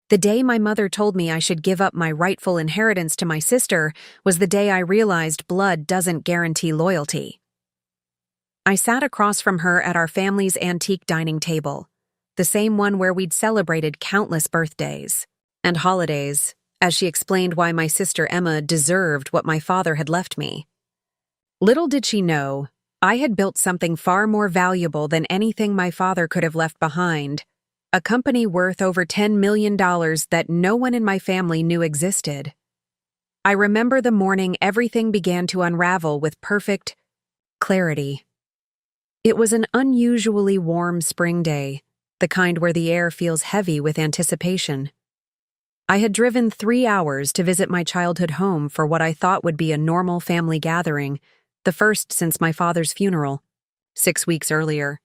The day my mother told me I should give up my rightful inheritance to my sister was the day I realized blood doesn't guarantee loyalty. I sat across from her at our family's antique dining table, the same one where we'd celebrated countless birthdays and holidays, as she explained why my sister Emma deserved what my father had left me. Little did she know, I had built something far more valuable than anything my father could have left behind, a company worth over $10 million that no one in my family knew existed. I remember the morning everything began to unravel with perfect clarity. It was an unusually warm spring day, the kind where the air feels heavy with anticipation. I had driven 3 hours to visit my childhood home for what I thought would be a normal family gathering, the first since my father's funeral, 6 weeks earlier.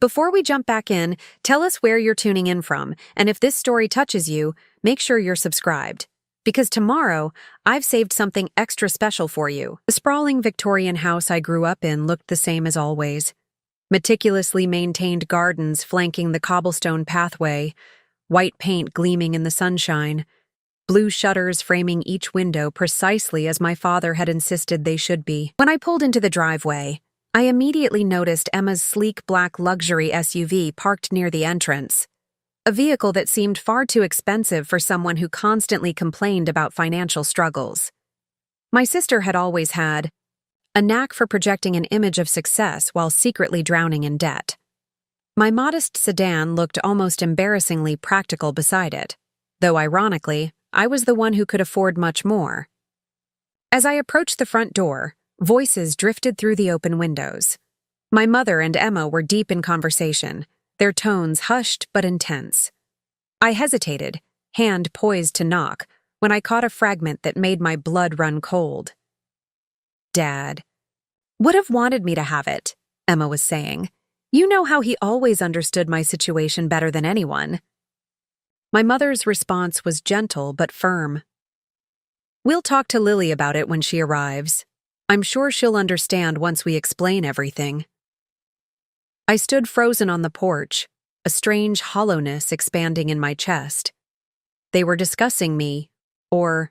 Before we jump back in, tell us where you're tuning in from, and if this story touches you, make sure you're subscribed. Because tomorrow, I've saved something extra special for you. The sprawling Victorian house I grew up in looked the same as always. Meticulously maintained gardens flanking the cobblestone pathway, white paint gleaming in the sunshine, blue shutters framing each window precisely as my father had insisted they should be. When I pulled into the driveway, I immediately noticed Emma's sleek black luxury SUV parked near the entrance, a vehicle that seemed far too expensive for someone who constantly complained about financial struggles. My sister had always had a knack for projecting an image of success while secretly drowning in debt. My modest sedan looked almost embarrassingly practical beside it, though ironically, I was the one who could afford much more. As I approached the front door, voices drifted through the open windows. My mother and Emma were deep in conversation, their tones hushed but intense. I hesitated, hand poised to knock, when I caught a fragment that made my blood run cold. "Dad would have wanted me to have it," Emma was saying. "You know how he always understood my situation better than anyone." My mother's response was gentle but firm. "We'll talk to Lily about it when she arrives. I'm sure she'll understand once we explain everything." I stood frozen on the porch, a strange hollowness expanding in my chest. They were discussing me, or,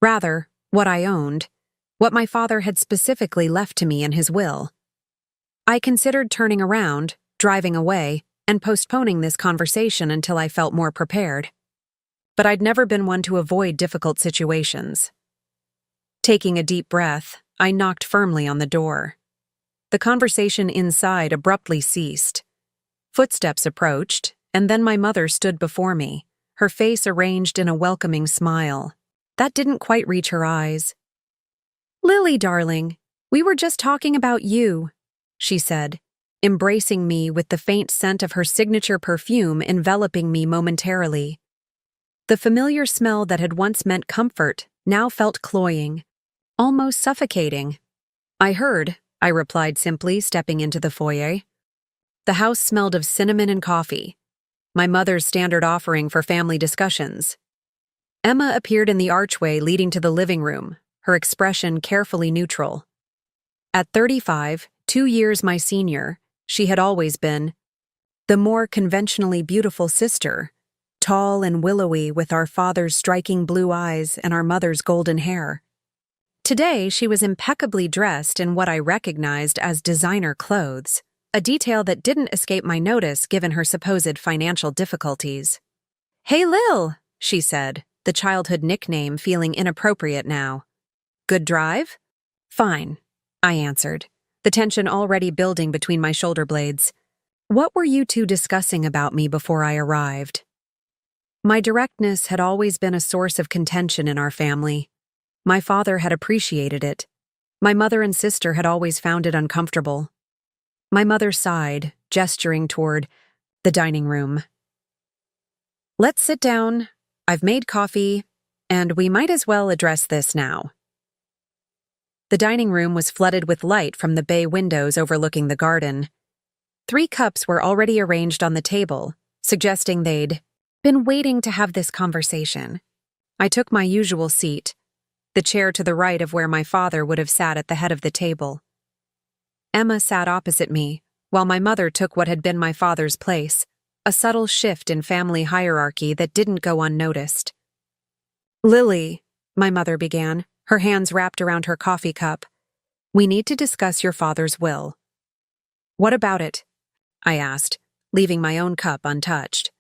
rather, what I owned, what my father had specifically left to me in his will. I considered turning around, driving away, and postponing this conversation until I felt more prepared. But I'd never been one to avoid difficult situations. Taking a deep breath, I knocked firmly on the door. The conversation inside abruptly ceased. Footsteps approached, and then my mother stood before me, her face arranged in a welcoming smile. That didn't quite reach her eyes. "Lily, darling, we were just talking about you," she said, embracing me with the faint scent of her signature perfume enveloping me momentarily. The familiar smell that had once meant comfort now felt cloying, almost suffocating. "I heard," I replied simply, stepping into the foyer. The house smelled of cinnamon and coffee, my mother's standard offering for family discussions. Emma appeared in the archway leading to the living room, her expression carefully neutral. At 35, 2 years my senior, she had always been the more conventionally beautiful sister, tall and willowy with our father's striking blue eyes and our mother's golden hair. Today, she was impeccably dressed in what I recognized as designer clothes, a detail that didn't escape my notice given her supposed financial difficulties. "Hey, Lil," she said, the childhood nickname feeling inappropriate now. "Good drive?" "Fine," I answered, the tension already building between my shoulder blades. "What were you two discussing about me before I arrived?" My directness had always been a source of contention in our family. My father had appreciated it. My mother and sister had always found it uncomfortable. My mother sighed, gesturing toward the dining room. "Let's sit down. I've made coffee, and we might as well address this now." The dining room was flooded with light from the bay windows overlooking the garden. 3 cups were already arranged on the table, suggesting they'd been waiting to have this conversation. I took my usual seat, the chair to the right of where my father would have sat at the head of the table. Emma sat opposite me, while my mother took what had been my father's place, a subtle shift in family hierarchy that didn't go unnoticed. "Lily," my mother began, her hands wrapped around her coffee cup, "we need to discuss your father's will." "What about it?" I asked, leaving my own cup untouched.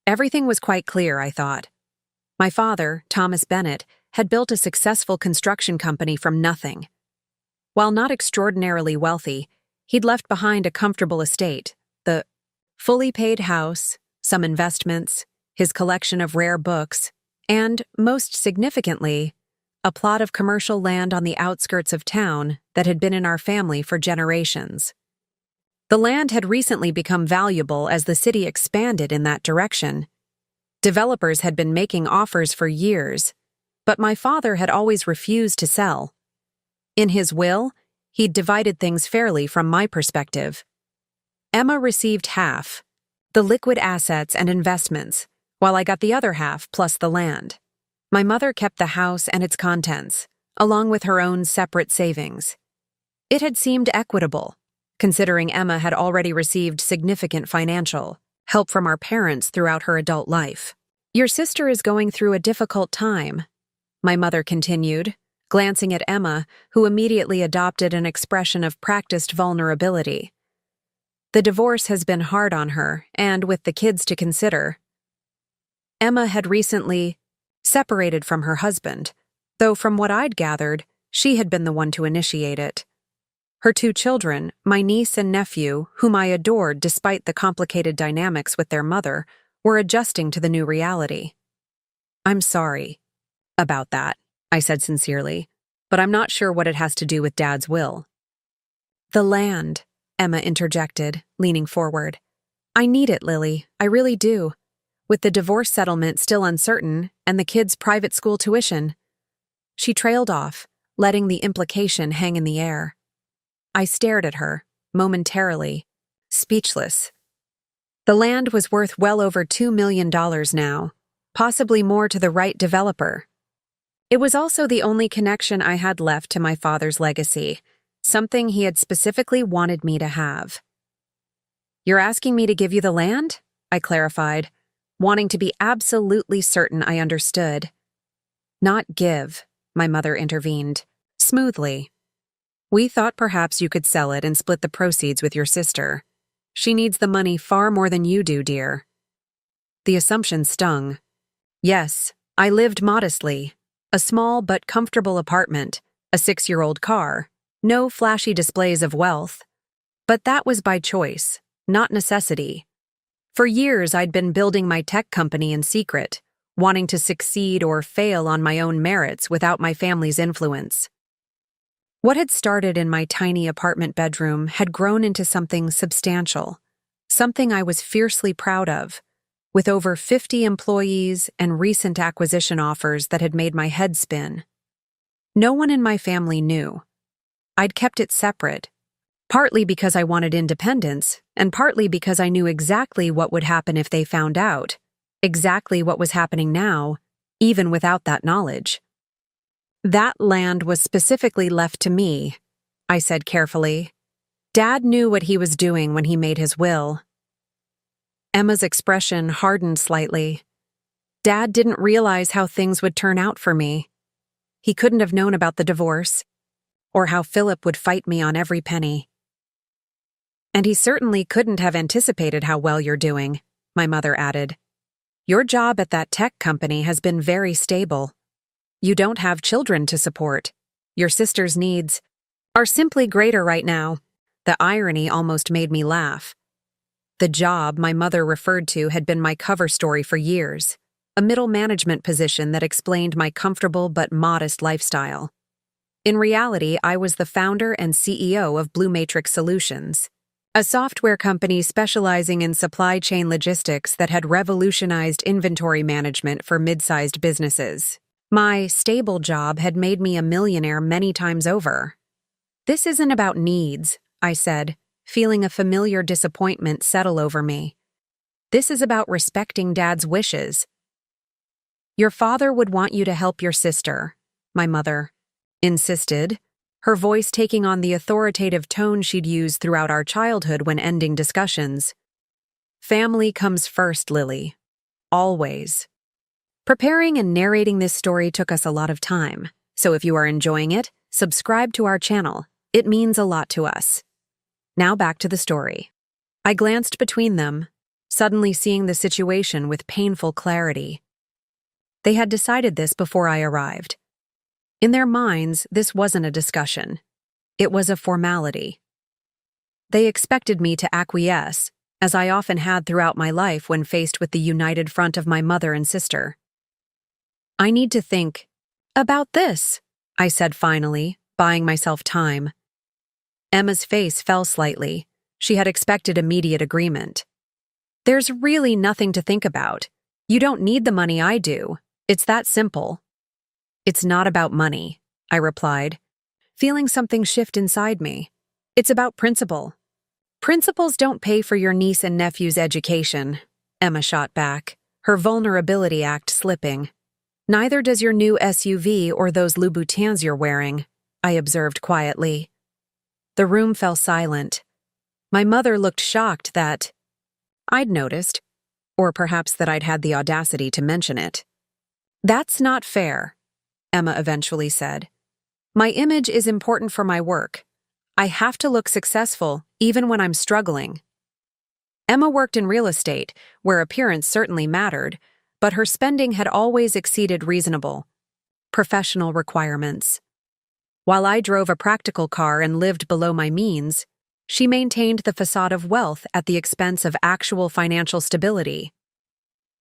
Everything was quite clear, I thought. My father, Thomas Bennett, had built a successful construction company from nothing. While not extraordinarily wealthy, he'd left behind a comfortable estate, the fully paid house, some investments, his collection of rare books, and, most significantly, a plot of commercial land on the outskirts of town that had been in our family for generations. The land had recently become valuable as the city expanded in that direction. Developers had been making offers for years, but my father had always refused to sell. In his will, he'd divided things fairly from my perspective. Emma received half, the liquid assets and investments, while I got the other half plus the land. My mother kept the house and its contents, along with her own separate savings. It had seemed equitable, considering Emma had already received significant financial help from our parents throughout her adult life. "Your sister is going through a difficult time," my mother continued, glancing at Emma, who immediately adopted an expression of practiced vulnerability. "The divorce has been hard on her, and with the kids to consider." Emma had recently separated from her husband, though from what I'd gathered, she had been the one to initiate it. Her 2 children, my niece and nephew, whom I adored despite the complicated dynamics with their mother, were adjusting to the new reality. "I'm sorry about that," I said sincerely, "but I'm not sure what it has to do with Dad's will." "The land," Emma interjected, leaning forward. "I need it, Lily, I really do. With the divorce settlement still uncertain and the kids' private school tuition." She trailed off, letting the implication hang in the air. I stared at her, momentarily, speechless. The land was worth well over $2 million now, possibly more to the right developer. It was also the only connection I had left to my father's legacy, something he had specifically wanted me to have. "You're asking me to give you the land?" I clarified, wanting to be absolutely certain I understood. "Not give," my mother intervened, smoothly. "We thought perhaps you could sell it and split the proceeds with your sister. She needs the money far more than you do, dear." The assumption stung. Yes, I lived modestly. A small but comfortable apartment, a 6-year-old car, no flashy displays of wealth. But that was by choice, not necessity. For years I'd been building my tech company in secret, wanting to succeed or fail on my own merits without my family's influence. What had started in my tiny apartment bedroom had grown into something substantial, something I was fiercely proud of, with over 50 employees and recent acquisition offers that had made my head spin. No one in my family knew. I'd kept it separate, partly because I wanted independence, and partly because I knew exactly what would happen if they found out, exactly what was happening now, even without that knowledge. "That land was specifically left to me," I said carefully. "Dad knew what he was doing when he made his will." Emma's expression hardened slightly. "Dad didn't realize how things would turn out for me. He couldn't have known about the divorce, or how Philip would fight me on every penny." "And he certainly couldn't have anticipated how well you're doing," my mother added. "Your job at that tech company has been very stable. You don't have children to support. Your sister's needs are simply greater right now." The irony almost made me laugh. The job my mother referred to had been my cover story for years, a middle management position that explained my comfortable but modest lifestyle. In reality, I was the founder and CEO of Blue Matrix Solutions, a software company specializing in supply chain logistics that had revolutionized inventory management for mid-sized businesses. My stable job had made me a millionaire many times over. "This isn't about needs," I said, feeling a familiar disappointment settle over me. "This is about respecting Dad's wishes." "Your father would want you to help your sister," my mother insisted, her voice taking on the authoritative tone she'd used throughout our childhood when ending discussions. Family comes first, Lily. Always. Preparing and narrating this story took us a lot of time, so if you are enjoying it, subscribe to our channel. It means a lot to us. Now back to the story. I glanced between them, suddenly seeing the situation with painful clarity. They had decided this before I arrived. In their minds, this wasn't a discussion. It was a formality. They expected me to acquiesce, as I often had throughout my life when faced with the united front of my mother and sister. I need to think about this, I said finally, buying myself time. Emma's face fell slightly. She had expected immediate agreement. There's really nothing to think about. You don't need the money, I do. It's that simple. It's not about money, I replied, feeling something shift inside me. It's about principle. Principles don't pay for your niece and nephew's education, Emma shot back, her vulnerability act slipping. Neither does your new SUV or those Louboutins you're wearing, I observed quietly. The room fell silent. My mother looked shocked that I'd noticed, or perhaps that I'd had the audacity to mention it. That's not fair, Emma eventually said. My image is important for my work. I have to look successful, even when I'm struggling. Emma worked in real estate, where appearance certainly mattered, but her spending had always exceeded reasonable, professional requirements. While I drove a practical car and lived below my means, she maintained the facade of wealth at the expense of actual financial stability.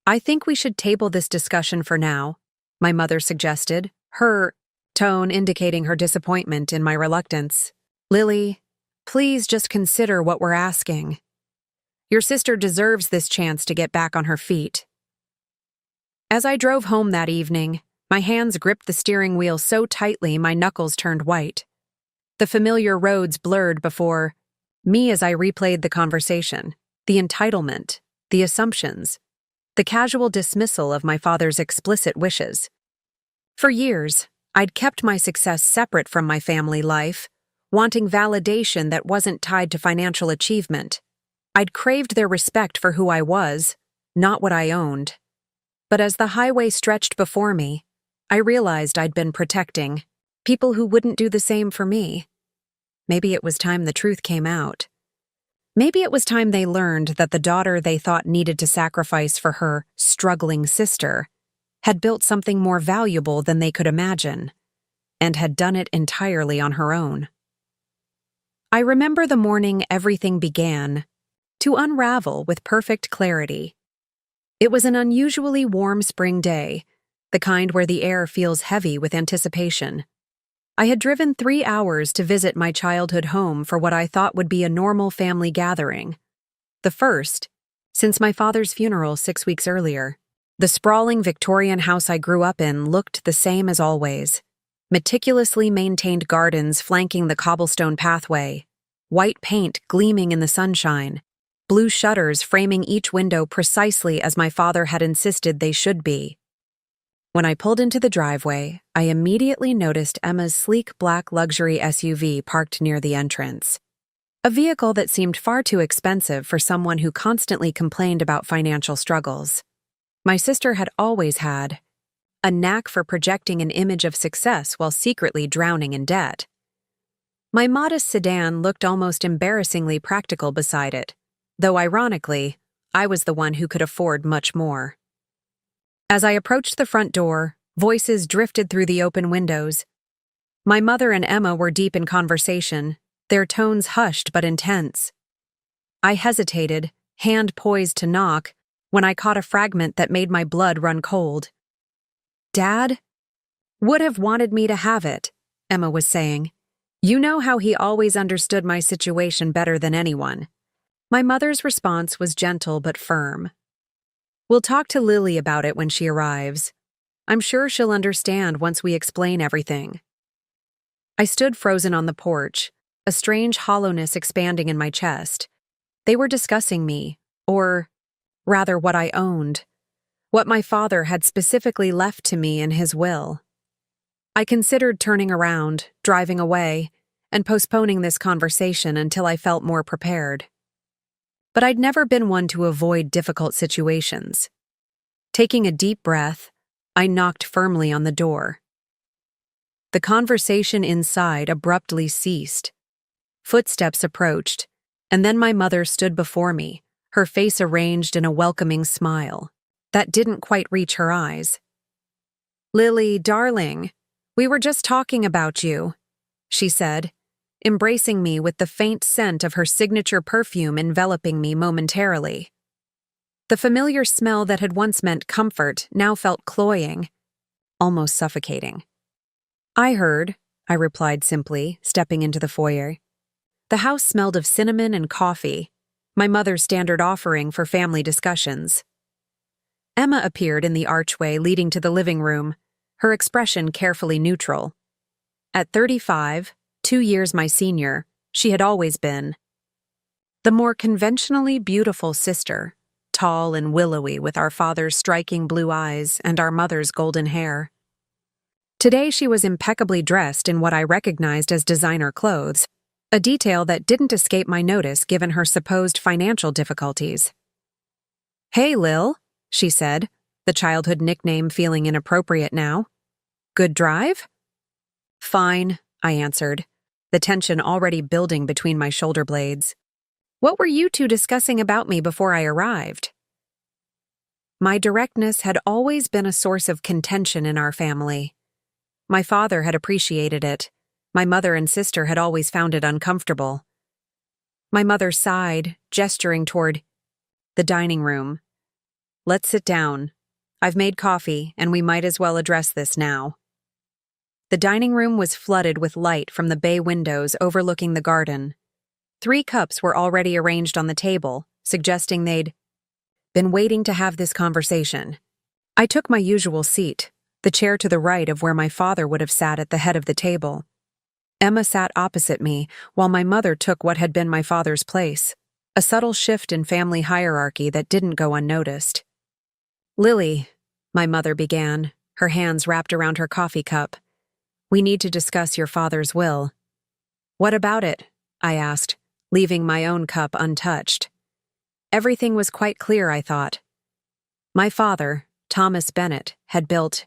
I think we should table this discussion for now, my mother suggested, her tone indicating her disappointment in my reluctance. Lily, please just consider what we're asking. Your sister deserves this chance to get back on her feet. As I drove home that evening, my hands gripped the steering wheel so tightly my knuckles turned white. The familiar roads blurred before me as I replayed the conversation, the entitlement, the assumptions, the casual dismissal of my father's explicit wishes. For years, I'd kept my success separate from my family life, wanting validation that wasn't tied to financial achievement. I'd craved their respect for who I was, not what I owned. But as the highway stretched before me, I realized I'd been protecting people who wouldn't do the same for me. Maybe it was time the truth came out. Maybe it was time they learned that the daughter they thought needed to sacrifice for her struggling sister had built something more valuable than they could imagine, and had done it entirely on her own. I remember the morning everything began to unravel with perfect clarity. It was an unusually warm spring day, the kind where the air feels heavy with anticipation. I had driven 3 hours to visit my childhood home for what I thought would be a normal family gathering. The first, since my father's funeral 6 weeks earlier. The sprawling Victorian house I grew up in looked the same as always. Meticulously maintained gardens flanking the cobblestone pathway, white paint gleaming in the sunshine, blue shutters framing each window precisely as my father had insisted they should be. When I pulled into the driveway, I immediately noticed Emma's sleek black luxury SUV parked near the entrance. A vehicle that seemed far too expensive for someone who constantly complained about financial struggles. My sister had always had a knack for projecting an image of success while secretly drowning in debt. My modest sedan looked almost embarrassingly practical beside it, though ironically, I was the one who could afford much more. As I approached the front door, voices drifted through the open windows. My mother and Emma were deep in conversation, their tones hushed but intense. I hesitated, hand poised to knock, when I caught a fragment that made my blood run cold. Dad would have wanted me to have it, Emma was saying. You know how he always understood my situation better than anyone. My mother's response was gentle but firm. We'll talk to Lily about it when she arrives. I'm sure she'll understand once we explain everything. I stood frozen on the porch, a strange hollowness expanding in my chest. They were discussing me, or rather what I owned, what my father had specifically left to me in his will. I considered turning around, driving away, and postponing this conversation until I felt more prepared. but I'd never been one to avoid difficult situations. Taking a deep breath, I knocked firmly on the door. The conversation inside abruptly ceased. Footsteps approached, and then my mother stood before me, her face arranged in a welcoming smile that didn't quite reach her eyes. "Lily, darling, we were just talking about you," she said, embracing me with the faint scent of her signature perfume enveloping me momentarily. The familiar smell that had once meant comfort now felt cloying, almost suffocating. "I heard," I replied simply, stepping into the foyer. The house smelled of cinnamon and coffee, my mother's standard offering for family discussions. Emma appeared in the archway leading to the living room, her expression carefully neutral. At 35, 2 years my senior, she had always been the more conventionally beautiful sister, tall and willowy with our father's striking blue eyes and our mother's golden hair. Today she was impeccably dressed in what I recognized as designer clothes, a detail that didn't escape my notice given her supposed financial difficulties. "Hey, Lil," she said, the childhood nickname feeling inappropriate now. "Good drive?" "Fine," I answered, the tension already building between my shoulder blades. "What were you two discussing about me before I arrived?" My directness had always been a source of contention in our family. My father had appreciated it. My mother and sister had always found it uncomfortable. My mother sighed, gesturing toward the dining room. "Let's sit down. I've made coffee, and we might as well address this now." The dining room was flooded with light from the bay windows overlooking the garden. 3 cups were already arranged on the table, suggesting they'd been waiting to have this conversation. I took my usual seat, the chair to the right of where my father would have sat at the head of the table. Emma sat opposite me, while my mother took what had been my father's place, a subtle shift in family hierarchy that didn't go unnoticed. "Lily," my mother began, her hands wrapped around her coffee cup, "we need to discuss your father's will." "What about it?" I asked, leaving my own cup untouched. Everything was quite clear, I thought. My father, Thomas Bennett, had built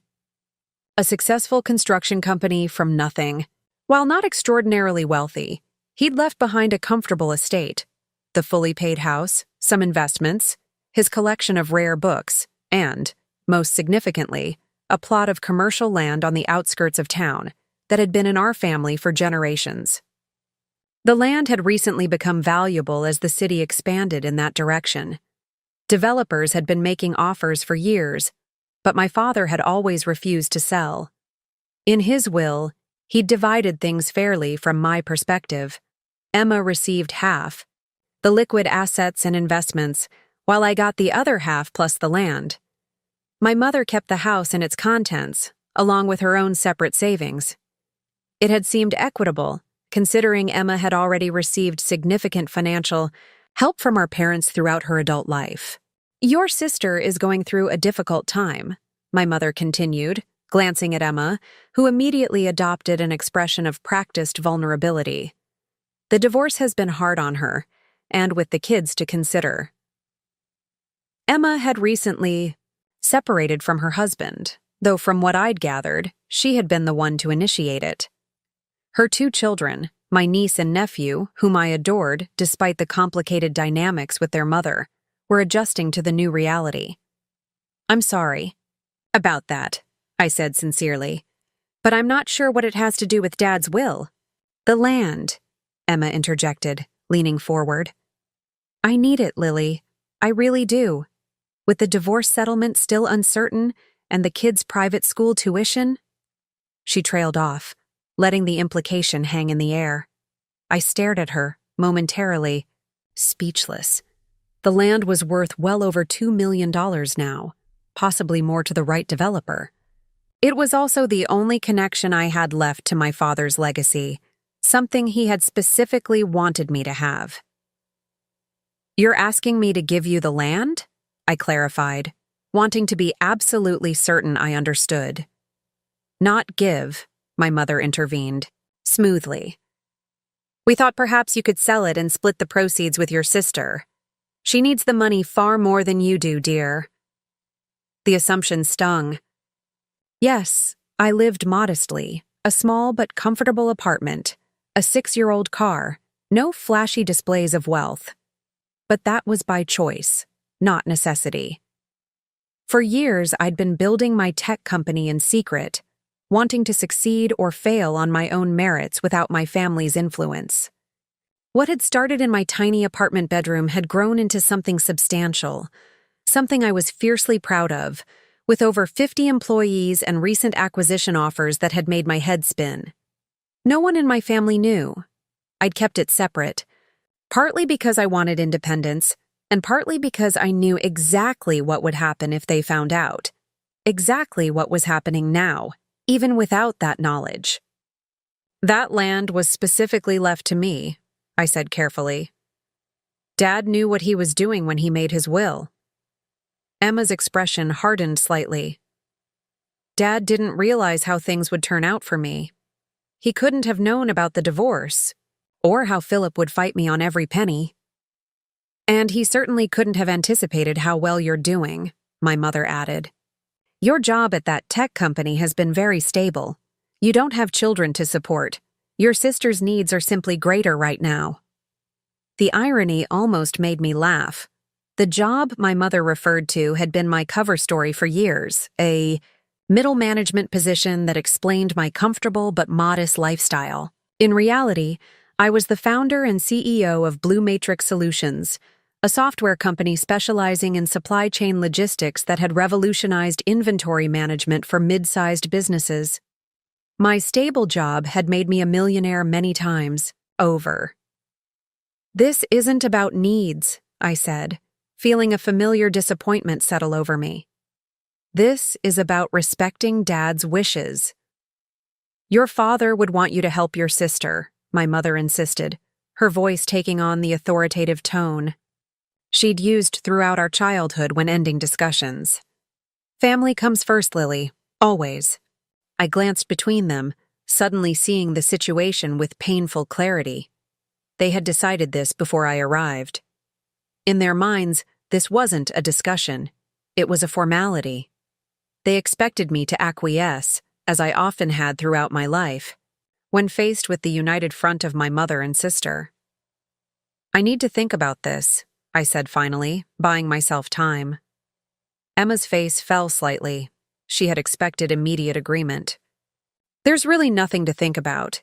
a successful construction company from nothing. While not extraordinarily wealthy, he'd left behind a comfortable estate, the fully paid house, some investments, his collection of rare books, and, most significantly, a plot of commercial land on the outskirts of town that had been in our family for generations. The land had recently become valuable as the city expanded in that direction. Developers had been making offers for years, but my father had always refused to sell. In his will, he'd divided things fairly from my perspective. Emma received half, the liquid assets and investments, while I got the other half plus the land. My mother kept the house and its contents, along with her own separate savings. It had seemed equitable, considering Emma had already received significant financial help from our parents throughout her adult life. "Your sister is going through a difficult time," my mother continued, glancing at Emma, who immediately adopted an expression of practiced vulnerability. "The divorce has been hard on her, and with the kids to consider." Emma had recently separated from her husband, though from what I'd gathered, she had been the one to initiate it. Her 2 children, my niece and nephew, whom I adored despite the complicated dynamics with their mother, were adjusting to the new reality. "I'm sorry about that," I said sincerely, "but I'm not sure what it has to do with Dad's will." "The land," Emma interjected, leaning forward. "I need it, Lily. I really do. With the divorce settlement still uncertain and the kids' private school tuition." She trailed off, letting the implication hang in the air. I stared at her, momentarily, speechless. The land was worth well over $2 million now, possibly more to the right developer. It was also the only connection I had left to my father's legacy, something he had specifically wanted me to have. "You're asking me to give you the land?" I clarified, wanting to be absolutely certain I understood. "Not give," my mother intervened, smoothly. "We thought perhaps you could sell it and split the proceeds with your sister." She needs the money far more than you do, dear. The assumption stung. Yes, I lived modestly, a small but comfortable apartment, a 6-year-old car, no flashy displays of wealth. But that was by choice, not necessity. For years, I'd been building my tech company in secret, wanting to succeed or fail on my own merits without my family's influence. What had started in my tiny apartment bedroom had grown into something substantial, something I was fiercely proud of, with over 50 employees and recent acquisition offers that had made my head spin. No one in my family knew. I'd kept it separate, partly because I wanted independence, and partly because I knew exactly what would happen if they found out. Exactly what was happening now, even without that knowledge. That land was specifically left to me, I said carefully. Dad knew what he was doing when he made his will. Emma's expression hardened slightly. Dad didn't realize how things would turn out for me. He couldn't have known about the divorce, or how Philip would fight me on every penny. And he certainly couldn't have anticipated how well you're doing, my mother added. Your job at that tech company has been very stable. You don't have children to support. Your sister's needs are simply greater right now. The irony almost made me laugh. The job my mother referred to had been my cover story for years, a middle management position that explained my comfortable but modest lifestyle. In reality, I was the founder and CEO of Blue Matrix Solutions, a software company specializing in supply chain logistics that had revolutionized inventory management for mid-sized businesses. My stable job had made me a millionaire many times over. This isn't about needs, I said, feeling a familiar disappointment settle over me. This is about respecting Dad's wishes. Your father would want you to help your sister, my mother insisted, her voice taking on the authoritative tone she'd used throughout our childhood when ending discussions. Family comes first, Lily, always. I glanced between them, suddenly seeing the situation with painful clarity. They had decided this before I arrived. In their minds, this wasn't a discussion. It was a formality. They expected me to acquiesce, as I often had throughout my life, when faced with the united front of my mother and sister. I need to think about this, I said finally, buying myself time. Emma's face fell slightly. She had expected immediate agreement. There's really nothing to think about.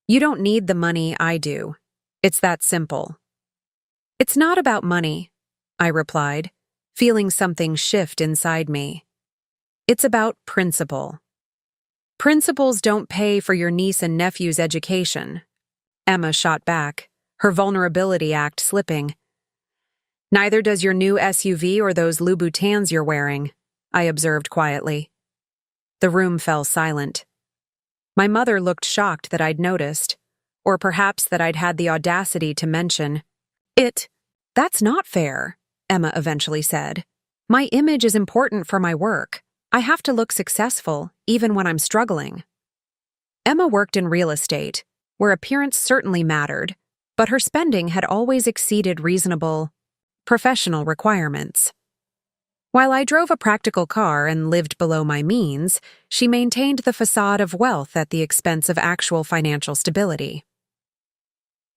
You don't need the money, I do. It's that simple. It's not about money, I replied, feeling something shift inside me. It's about principle. Principles don't pay for your niece and nephew's education. Emma shot back, her vulnerability act slipping. Neither does your new SUV or those Louboutins you're wearing, I observed quietly. The room fell silent. My mother looked shocked that I'd noticed, or perhaps that I'd had the audacity to mention. That's not fair, Emma eventually said. My image is important for my work. I have to look successful, even when I'm struggling. Emma worked in real estate, where appearance certainly mattered, but her spending had always exceeded reasonable, professional requirements. While I drove a practical car and lived below my means, she maintained the facade of wealth at the expense of actual financial stability.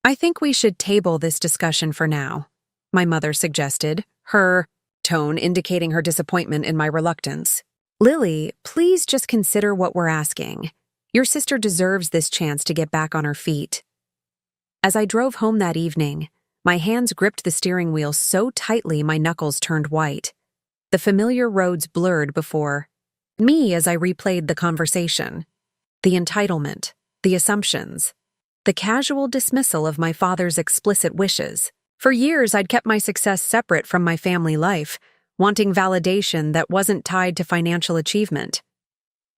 I think we should table this discussion for now, my mother suggested, her tone indicating her disappointment in my reluctance. Lily, please just consider what we're asking. Your sister deserves this chance to get back on her feet. As I drove home that evening, my hands gripped the steering wheel so tightly my knuckles turned white. The familiar roads blurred before me as I replayed the conversation. The entitlement, the assumptions, the casual dismissal of my father's explicit wishes. For years, I'd kept my success separate from my family life, wanting validation that wasn't tied to financial achievement.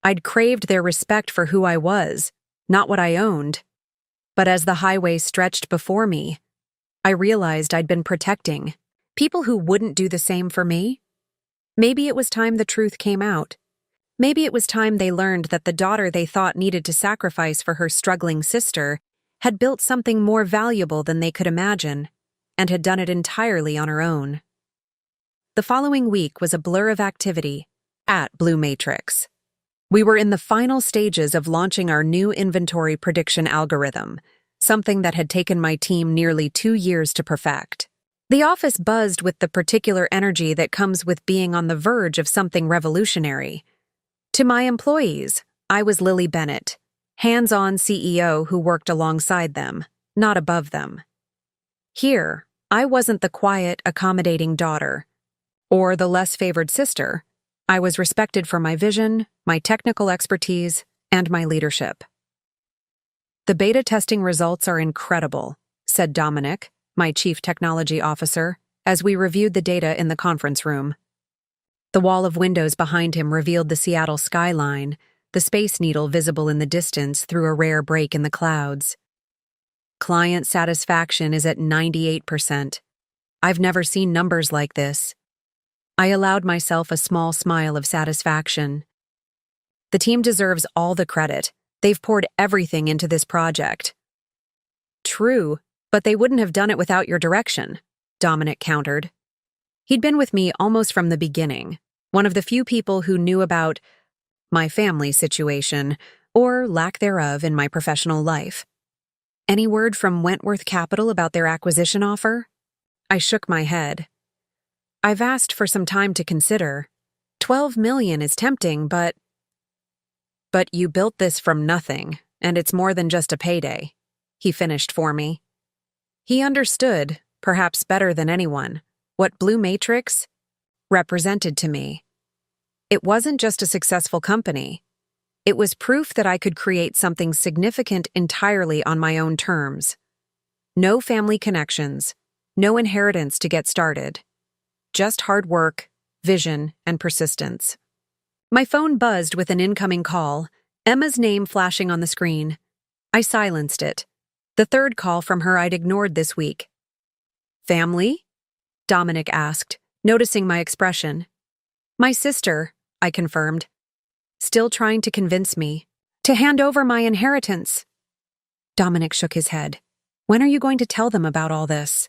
I'd craved their respect for who I was, not what I owned. But as the highway stretched before me, I realized I'd been protecting people who wouldn't do the same for me. Maybe it was time the truth came out. Maybe it was time they learned that the daughter they thought needed to sacrifice for her struggling sister had built something more valuable than they could imagine. and had done it entirely on her own. The following week was a blur of activity at Blue Matrix. We were in the final stages of launching our new inventory prediction algorithm, something that had taken my team nearly 2 years to perfect. The office buzzed with the particular energy that comes with being on the verge of something revolutionary. To my employees, I was Lily Bennett, hands-on CEO who worked alongside them, not above them. Here, I wasn't the quiet, accommodating daughter, or the less favored sister. I was respected for my vision, my technical expertise, and my leadership. "The beta testing results are incredible," said Dominic, my chief technology officer, as we reviewed the data in the conference room. The wall of windows behind him revealed the Seattle skyline, the Space Needle visible in the distance through a rare break in the clouds. "Client satisfaction is at 98%. I've never seen numbers like this." I allowed myself a small smile of satisfaction. "The team deserves all the credit. They've poured everything into this project." "True, but they wouldn't have done it without your direction," Dominic countered. He'd been with me almost from the beginning, one of the few people who knew about my family situation, or lack thereof in my professional life. "Any word from Wentworth Capital about their acquisition offer?" I shook my head. "I've asked for some time to consider. $12 million is tempting, but you built this from nothing, and it's more than just a payday," he finished for me. He understood, perhaps better than anyone, what Blue Matrix represented to me. It wasn't just a successful company. It was proof that I could create something significant entirely on my own terms. No family connections, no inheritance to get started. Just hard work, vision, and persistence. My phone buzzed with an incoming call, Emma's name flashing on the screen. I silenced it. The third call from her I'd ignored this week. "Family?" Dominic asked, noticing my expression. "My sister," I confirmed. "Still trying to convince me to hand over my inheritance." Dominic shook his head. "When are you going to tell them about all this?"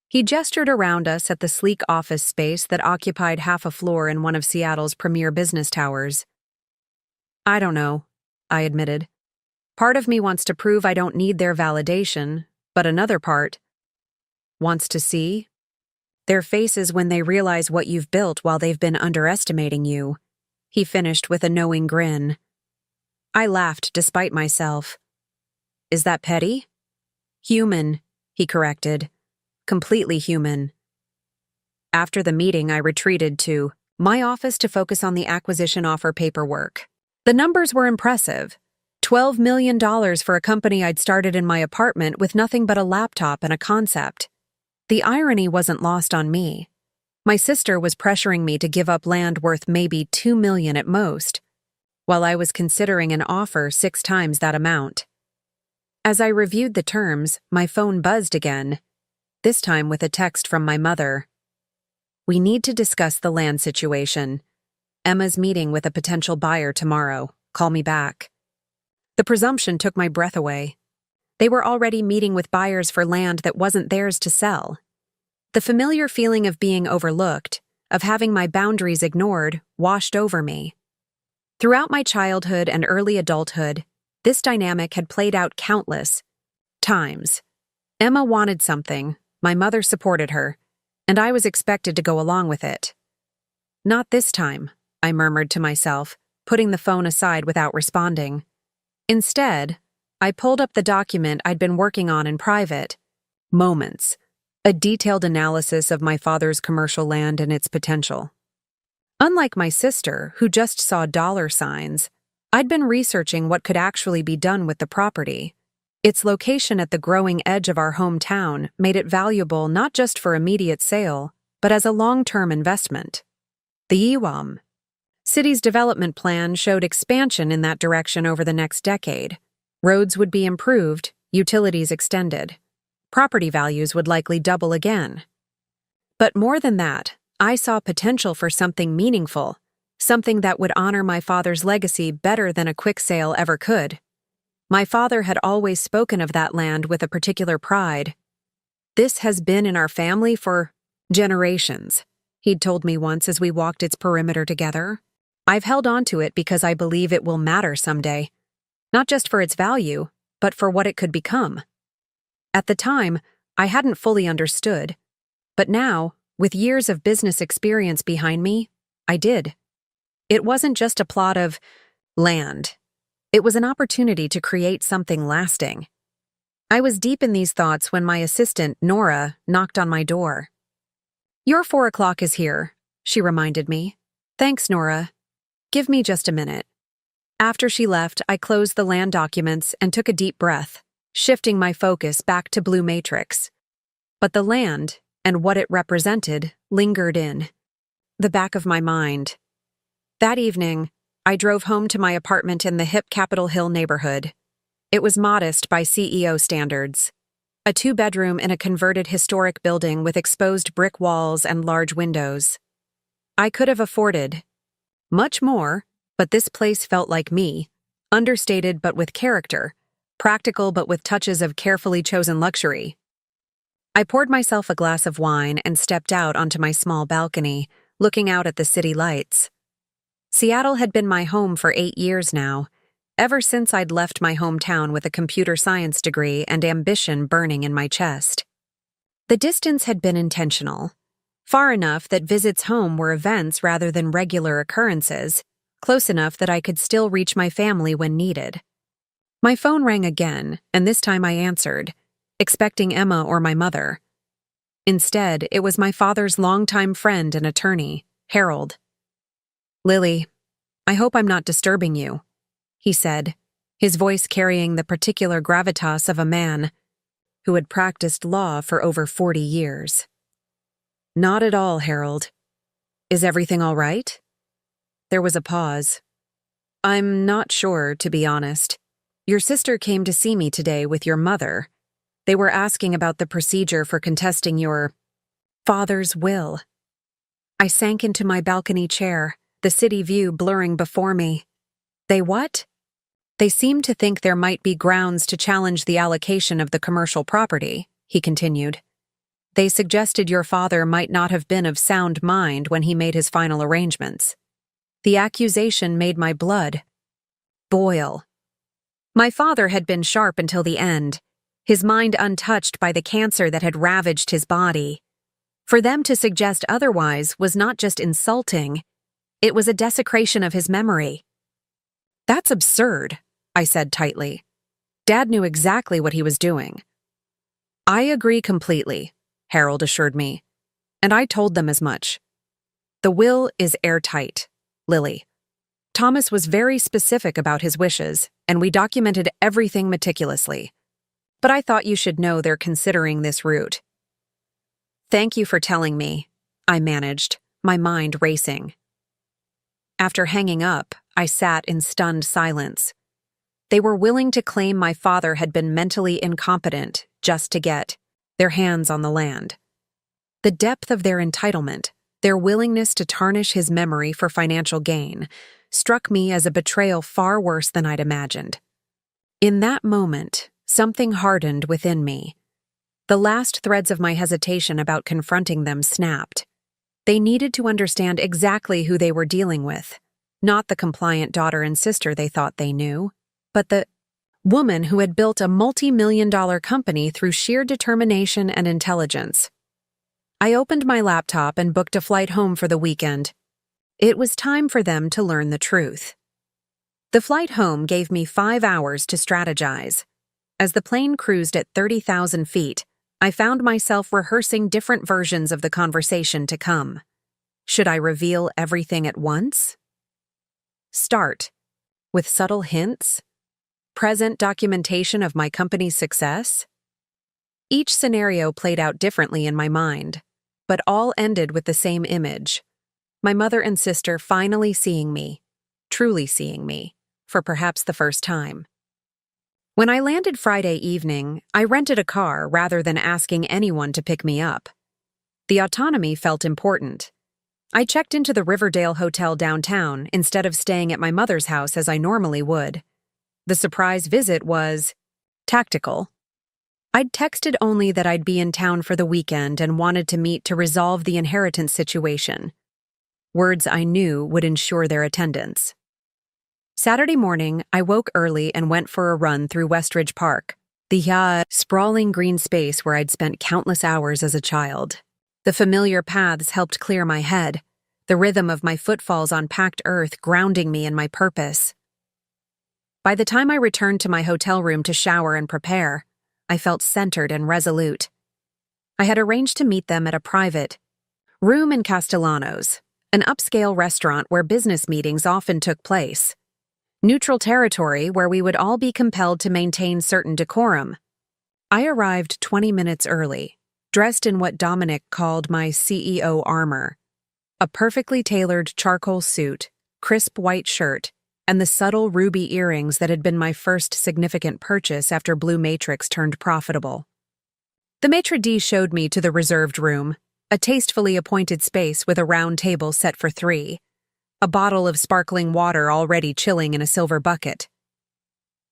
He gestured around us at the sleek office space that occupied half a floor in one of Seattle's premier business towers. "I don't know," I admitted. "Part of me wants to prove I don't need their validation, but another part wants to see their faces when they realize what you've built while they've been underestimating you," he finished with a knowing grin. I laughed despite myself. "Is that petty?" "Human," he corrected. "Completely human." After the meeting, I retreated to my office to focus on the acquisition offer paperwork. The numbers were impressive. $12 million for a company I'd started in my apartment with nothing but a laptop and a concept. The irony wasn't lost on me. My sister was pressuring me to give up land worth maybe $2 million at most, while I was considering an offer 6 times that amount. As I reviewed the terms, my phone buzzed again, this time with a text from my mother. "We need to discuss the land situation. Emma's meeting with a potential buyer tomorrow. Call me back." The presumption took my breath away. They were already meeting with buyers for land that wasn't theirs to sell. The familiar feeling of being overlooked, of having my boundaries ignored, washed over me. Throughout my childhood and early adulthood, this dynamic had played out countless times. Emma wanted something, my mother supported her, and I was expected to go along with it. "Not this time," I murmured to myself, putting the phone aside without responding. Instead, I pulled up the document I'd been working on in private. Moments. A detailed analysis of my father's commercial land and its potential. Unlike my sister, who just saw dollar signs, I'd been researching what could actually be done with the property. Its location at the growing edge of our hometown made it valuable not just for immediate sale, but as a long-term investment. The city's development plan showed expansion in that direction over the next decade. Roads would be improved, utilities extended. Property values would likely double again. But more than that, I saw potential for something meaningful, something that would honor my father's legacy better than a quick sale ever could. My father had always spoken of that land with a particular pride. This has been in our family for generations, he'd told me once as we walked its perimeter together. I've held on to it because I believe it will matter someday, not just for its value, but for what it could become. At the time, I hadn't fully understood, but now, with years of business experience behind me, I did. It wasn't just a plot of land. It was an opportunity to create something lasting. I was deep in these thoughts when my assistant, Nora, knocked on my door. "Your 4 o'clock is here," she reminded me. "Thanks, Nora. Give me just a minute." After she left, I closed the land documents and took a deep breath, shifting my focus back to Blue Matrix. But the land, and what it represented, lingered in the back of my mind. That evening, I drove home to my apartment in the hip Capitol Hill neighborhood. It was modest by CEO standards. A 2-bedroom in a converted historic building with exposed brick walls and large windows. I could have afforded much more, but this place felt like me, understated but with character, practical but with touches of carefully chosen luxury. I poured myself a glass of wine and stepped out onto my small balcony, looking out at the city lights. Seattle had been my home for 8 years now, ever since I'd left my hometown with a computer science degree and ambition burning in my chest. The distance had been intentional, far enough that visits home were events rather than regular occurrences, close enough that I could still reach my family when needed. My phone rang again, and this time I answered, expecting Emma or my mother. Instead, it was my father's longtime friend and attorney, Harold. "Lily, I hope I'm not disturbing you," he said, his voice carrying the particular gravitas of a man who had practiced law for over 40 years. "Not at all, Harold. Is everything all right?" There was a pause. "I'm not sure, to be honest. Your sister came to see me today with your mother. They were asking about the procedure for contesting your father's will." I sank into my balcony chair, the city view blurring before me. "They what?" "They seem to think there might be grounds to challenge the allocation of the commercial property," he continued. "They suggested your father might not have been of sound mind when he made his final arrangements." The accusation made my blood boil. My father had been sharp until the end, his mind untouched by the cancer that had ravaged his body. For them to suggest otherwise was not just insulting, it was a desecration of his memory. "That's absurd," I said tightly. "Dad knew exactly what he was doing." "I agree completely," Harold assured me, "and I told them as much. The will is airtight, Lily. Thomas was very specific about his wishes, and we documented everything meticulously. But I thought you should know they're considering this route." "Thank you for telling me," I managed, my mind racing. After hanging up, I sat in stunned silence. They were willing to claim my father had been mentally incompetent just to get their hands on the land. The depth of their entitlement, their willingness to tarnish his memory for financial gain, struck me as a betrayal far worse than I'd imagined. In that moment, something hardened within me. The last threads of my hesitation about confronting them snapped. They needed to understand exactly who they were dealing with, not the compliant daughter and sister they thought they knew, but the woman who had built a multi-million-dollar company through sheer determination and intelligence. I opened my laptop and booked a flight home for the weekend. It was time for them to learn the truth. The flight home gave me 5 hours to strategize. As the plane cruised at 30,000 feet, I found myself rehearsing different versions of the conversation to come. Should I reveal everything at once? Start with subtle hints? Present documentation of my company's success? Each scenario played out differently in my mind, but all ended with the same image. My mother and sister finally seeing me, truly seeing me, for perhaps the first time. When I landed Friday evening, I rented a car rather than asking anyone to pick me up. The autonomy felt important. I checked into the Riverdale Hotel downtown instead of staying at my mother's house as I normally would. The surprise visit was tactical. I'd texted only that I'd be in town for the weekend and wanted to meet to resolve the inheritance situation. Words I knew would ensure their attendance. Saturday morning, I woke early and went for a run through Westridge Park, the sprawling green space where I'd spent countless hours as a child. The familiar paths helped clear my head, the rhythm of my footfalls on packed earth grounding me in my purpose. By the time I returned to my hotel room to shower and prepare, I felt centered and resolute. I had arranged to meet them at a private room in Castellanos, an upscale restaurant where business meetings often took place. Neutral territory where we would all be compelled to maintain certain decorum. I arrived 20 minutes early, dressed in what Dominic called my CEO armor. A perfectly tailored charcoal suit, crisp white shirt, and the subtle ruby earrings that had been my first significant purchase after Blue Matrix turned profitable. The maitre d' showed me to the reserved room, a tastefully appointed space with a round table set for 3. A bottle of sparkling water already chilling in a silver bucket.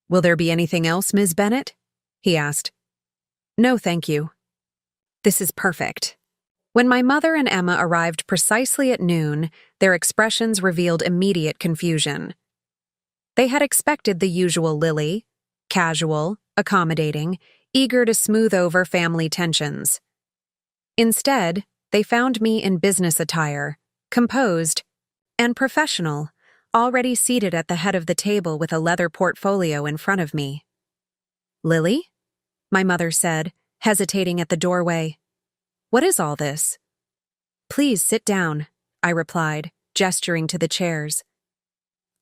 "Will there be anything else, Ms. Bennett?" he asked. "No, thank you." "This is perfect." When my mother and Emma arrived precisely at noon, their expressions revealed immediate confusion. They had expected the usual Lily, casual, accommodating, eager to smooth over family tensions. Instead, they found me in business attire, composed, and professional, already seated at the head of the table with a leather portfolio in front of me. "Lily?" my mother said, hesitating at the doorway. "What is all this?" "Please sit down," I replied, gesturing to the chairs.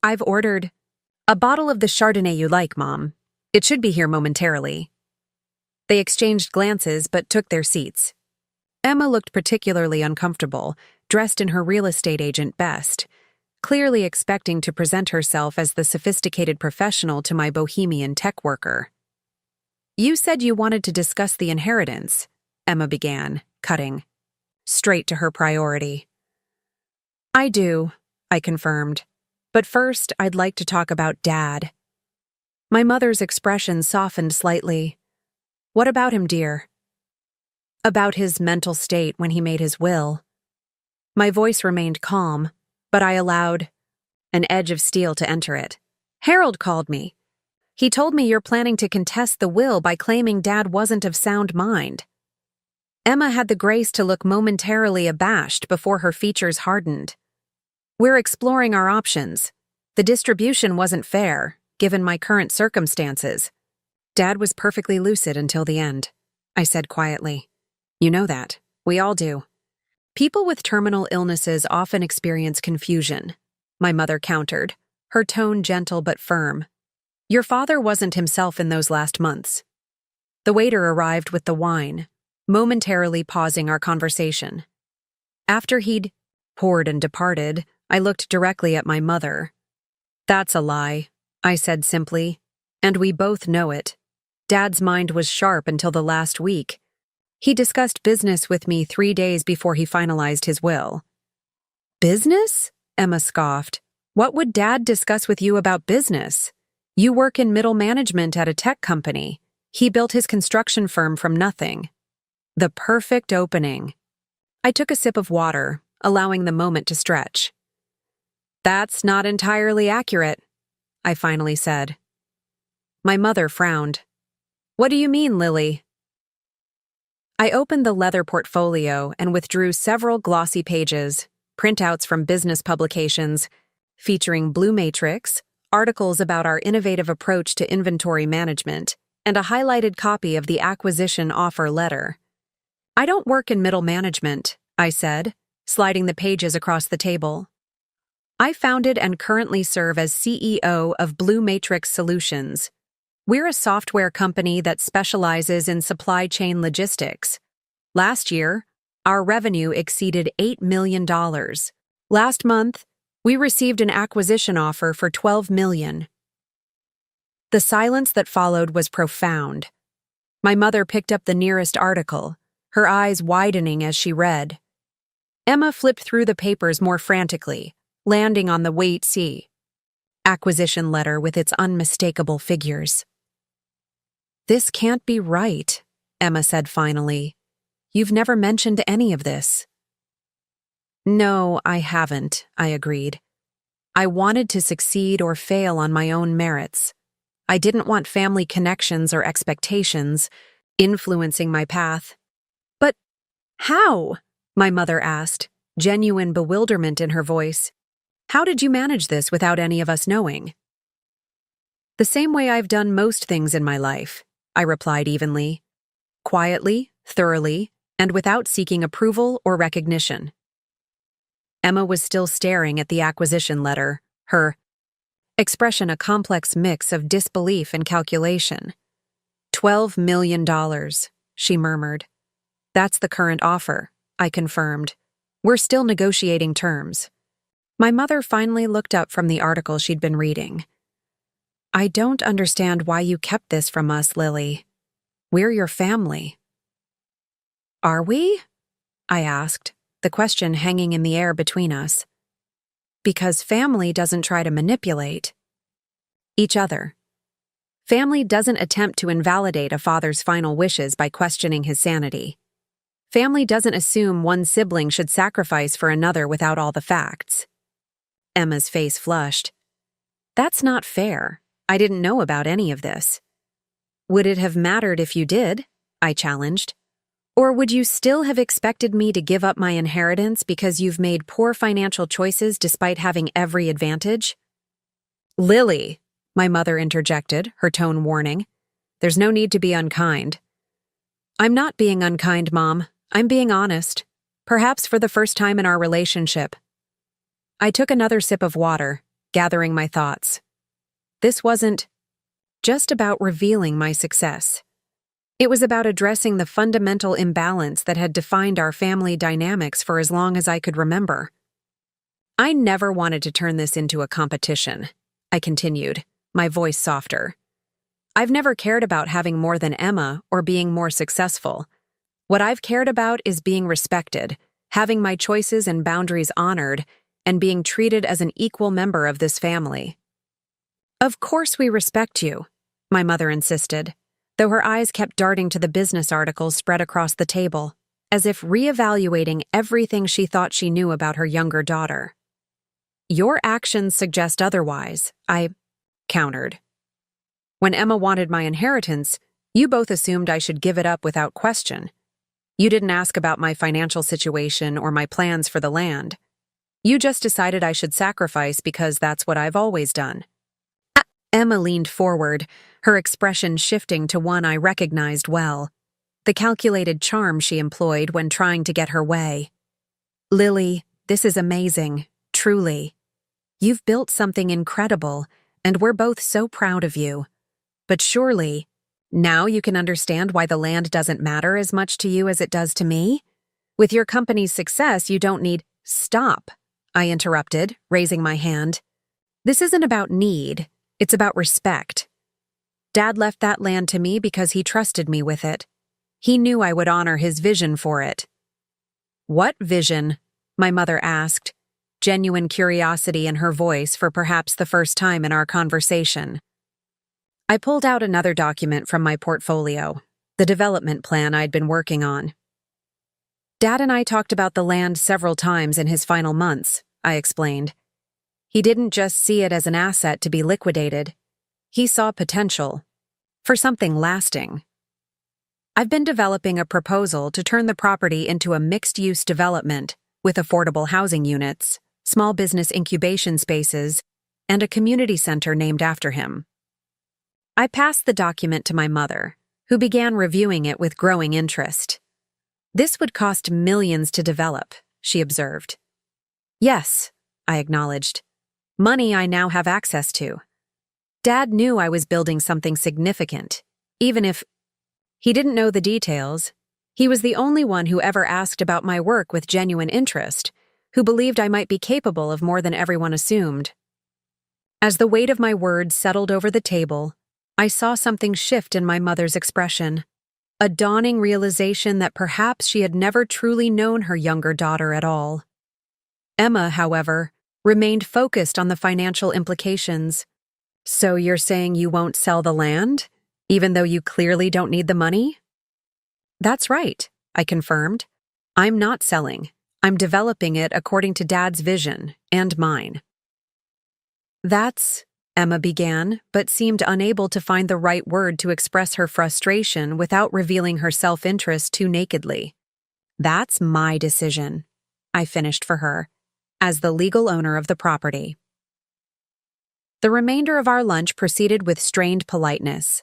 "I've ordered a bottle of the Chardonnay you like, Mom. It should be here momentarily." They exchanged glances but took their seats. Emma looked particularly uncomfortable, dressed in her real estate agent best, clearly expecting to present herself as the sophisticated professional to my bohemian tech worker. "You said you wanted to discuss the inheritance," Emma began, cutting straight to her priority. "I do," I confirmed. "But first, I'd like to talk about Dad." My mother's expression softened slightly. "What about him, dear?" "About his mental state when he made his will." My voice remained calm, but I allowed an edge of steel to enter it. "Harold called me. He told me you're planning to contest the will by claiming Dad wasn't of sound mind." Emma had the grace to look momentarily abashed before her features hardened. "We're exploring our options. The distribution wasn't fair, given my current circumstances." "Dad was perfectly lucid until the end," I said quietly. "You know that. We all do." "People with terminal illnesses often experience confusion," my mother countered, her tone gentle but firm. "Your father wasn't himself in those last months." The waiter arrived with the wine, momentarily pausing our conversation. After he'd poured and departed, I looked directly at my mother. "That's a lie," I said simply, "and we both know it. Dad's mind was sharp until the last week. He discussed business with me 3 days before he finalized his will." "Business?" Emma scoffed. "What would Dad discuss with you about business? You work in middle management at a tech company. He built his construction firm from nothing." The perfect opening. I took a sip of water, allowing the moment to stretch. "That's not entirely accurate," I finally said. My mother frowned. "What do you mean, Lily?" I opened the leather portfolio and withdrew several glossy pages, printouts from business publications, featuring Blue Matrix, articles about our innovative approach to inventory management, and a highlighted copy of the acquisition offer letter. "I don't work in middle management," I said, sliding the pages across the table. "I founded and currently serve as CEO of Blue Matrix Solutions. We're a software company that specializes in supply chain logistics. Last year, our revenue exceeded $8 million. Last month, we received an acquisition offer for $12 million. The silence that followed was profound. My mother picked up the nearest article, her eyes widening as she read. Emma flipped through the papers more frantically, landing on the Wait See acquisition letter with its unmistakable figures. "This can't be right," Emma said finally. You've never mentioned any of this. No, I haven't, I agreed. I wanted to succeed or fail on my own merits. I didn't want family connections or expectations influencing my path. But how? My mother asked, genuine bewilderment in her voice. How did you manage this without any of us knowing? The same way I've done most things in my life, I replied evenly. Quietly, thoroughly, and without seeking approval or recognition. Emma was still staring at the acquisition letter, her expression a complex mix of disbelief and calculation. $12 million, she murmured. That's the current offer, I confirmed. We're still negotiating terms. My mother finally looked up from the article she'd been reading. I don't understand why you kept this from us, Lily. We're your family. Are we? I asked, the question hanging in the air between us. Because family doesn't try to manipulate each other. Family doesn't attempt to invalidate a father's final wishes by questioning his sanity. Family doesn't assume one sibling should sacrifice for another without all the facts. Emma's face flushed. That's not fair. I didn't know about any of this. Would it have mattered if you did? I challenged. Or would you still have expected me to give up my inheritance because you've made poor financial choices despite having every advantage? Lily, my mother interjected, her tone warning. There's no need to be unkind. I'm not being unkind, Mom. I'm being honest. Perhaps for the first time in our relationship. I took another sip of water, gathering my thoughts. This wasn't just about revealing my success. It was about addressing the fundamental imbalance that had defined our family dynamics for as long as I could remember. I never wanted to turn this into a competition, I continued, my voice softer. I've never cared about having more than Emma or being more successful. What I've cared about is being respected, having my choices and boundaries honored, and being treated as an equal member of this family. Of course we respect you, my mother insisted, though her eyes kept darting to the business articles spread across the table, as if reevaluating everything she thought she knew about her younger daughter. Your actions suggest otherwise, I countered. When Emma wanted my inheritance, you both assumed I should give it up without question. You didn't ask about my financial situation or my plans for the land. You just decided I should sacrifice because that's what I've always done. Emma leaned forward, her expression shifting to one I recognized well, the calculated charm she employed when trying to get her way. Lily, this is amazing, truly. You've built something incredible, and we're both so proud of you. But surely, now you can understand why the land doesn't matter as much to you as it does to me? With your company's success, you don't need— Stop, I interrupted, raising my hand. This isn't about need. It's about respect. Dad left that land to me because he trusted me with it. He knew I would honor his vision for it. What vision? My mother asked, genuine curiosity in her voice for perhaps the first time in our conversation. I pulled out another document from my portfolio, the development plan I'd been working on. Dad and I talked about the land several times in his final months, I explained. He didn't just see it as an asset to be liquidated. He saw potential for something lasting. I've been developing a proposal to turn the property into a mixed-use development with affordable housing units, small business incubation spaces, and a community center named after him. I passed the document to my mother, who began reviewing it with growing interest. This would cost millions to develop, she observed. Yes, I acknowledged. Money I now have access to. Dad knew I was building something significant, even if he didn't know the details. He was the only one who ever asked about my work with genuine interest, who believed I might be capable of more than everyone assumed. As the weight of my words settled over the table, I saw something shift in my mother's expression, a dawning realization that perhaps she had never truly known her younger daughter at all. Emma, however, remained focused on the financial implications. So you're saying you won't sell the land, even though you clearly don't need the money? That's right, I confirmed. I'm not selling. I'm developing it according to Dad's vision and mine. That's, Emma began, but seemed unable to find the right word to express her frustration without revealing her self-interest too nakedly. That's my decision, I finished for her, as the legal owner of the property. The remainder of our lunch proceeded with strained politeness.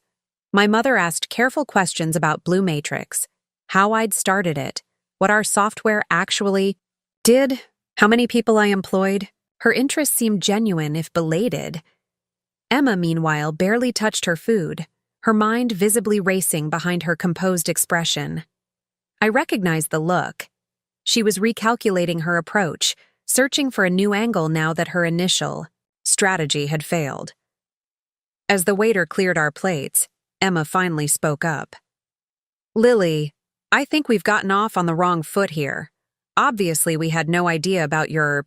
My mother asked careful questions about Blue Matrix, how I'd started it, what our software actually did, how many people I employed. Her interest seemed genuine if belated. Emma, meanwhile, barely touched her food, her mind visibly racing behind her composed expression. I recognized the look. She was recalculating her approach, searching for a new angle now that her initial strategy had failed. As the waiter cleared our plates, Emma finally spoke up. Lily, I think we've gotten off on the wrong foot here. Obviously, we had no idea about your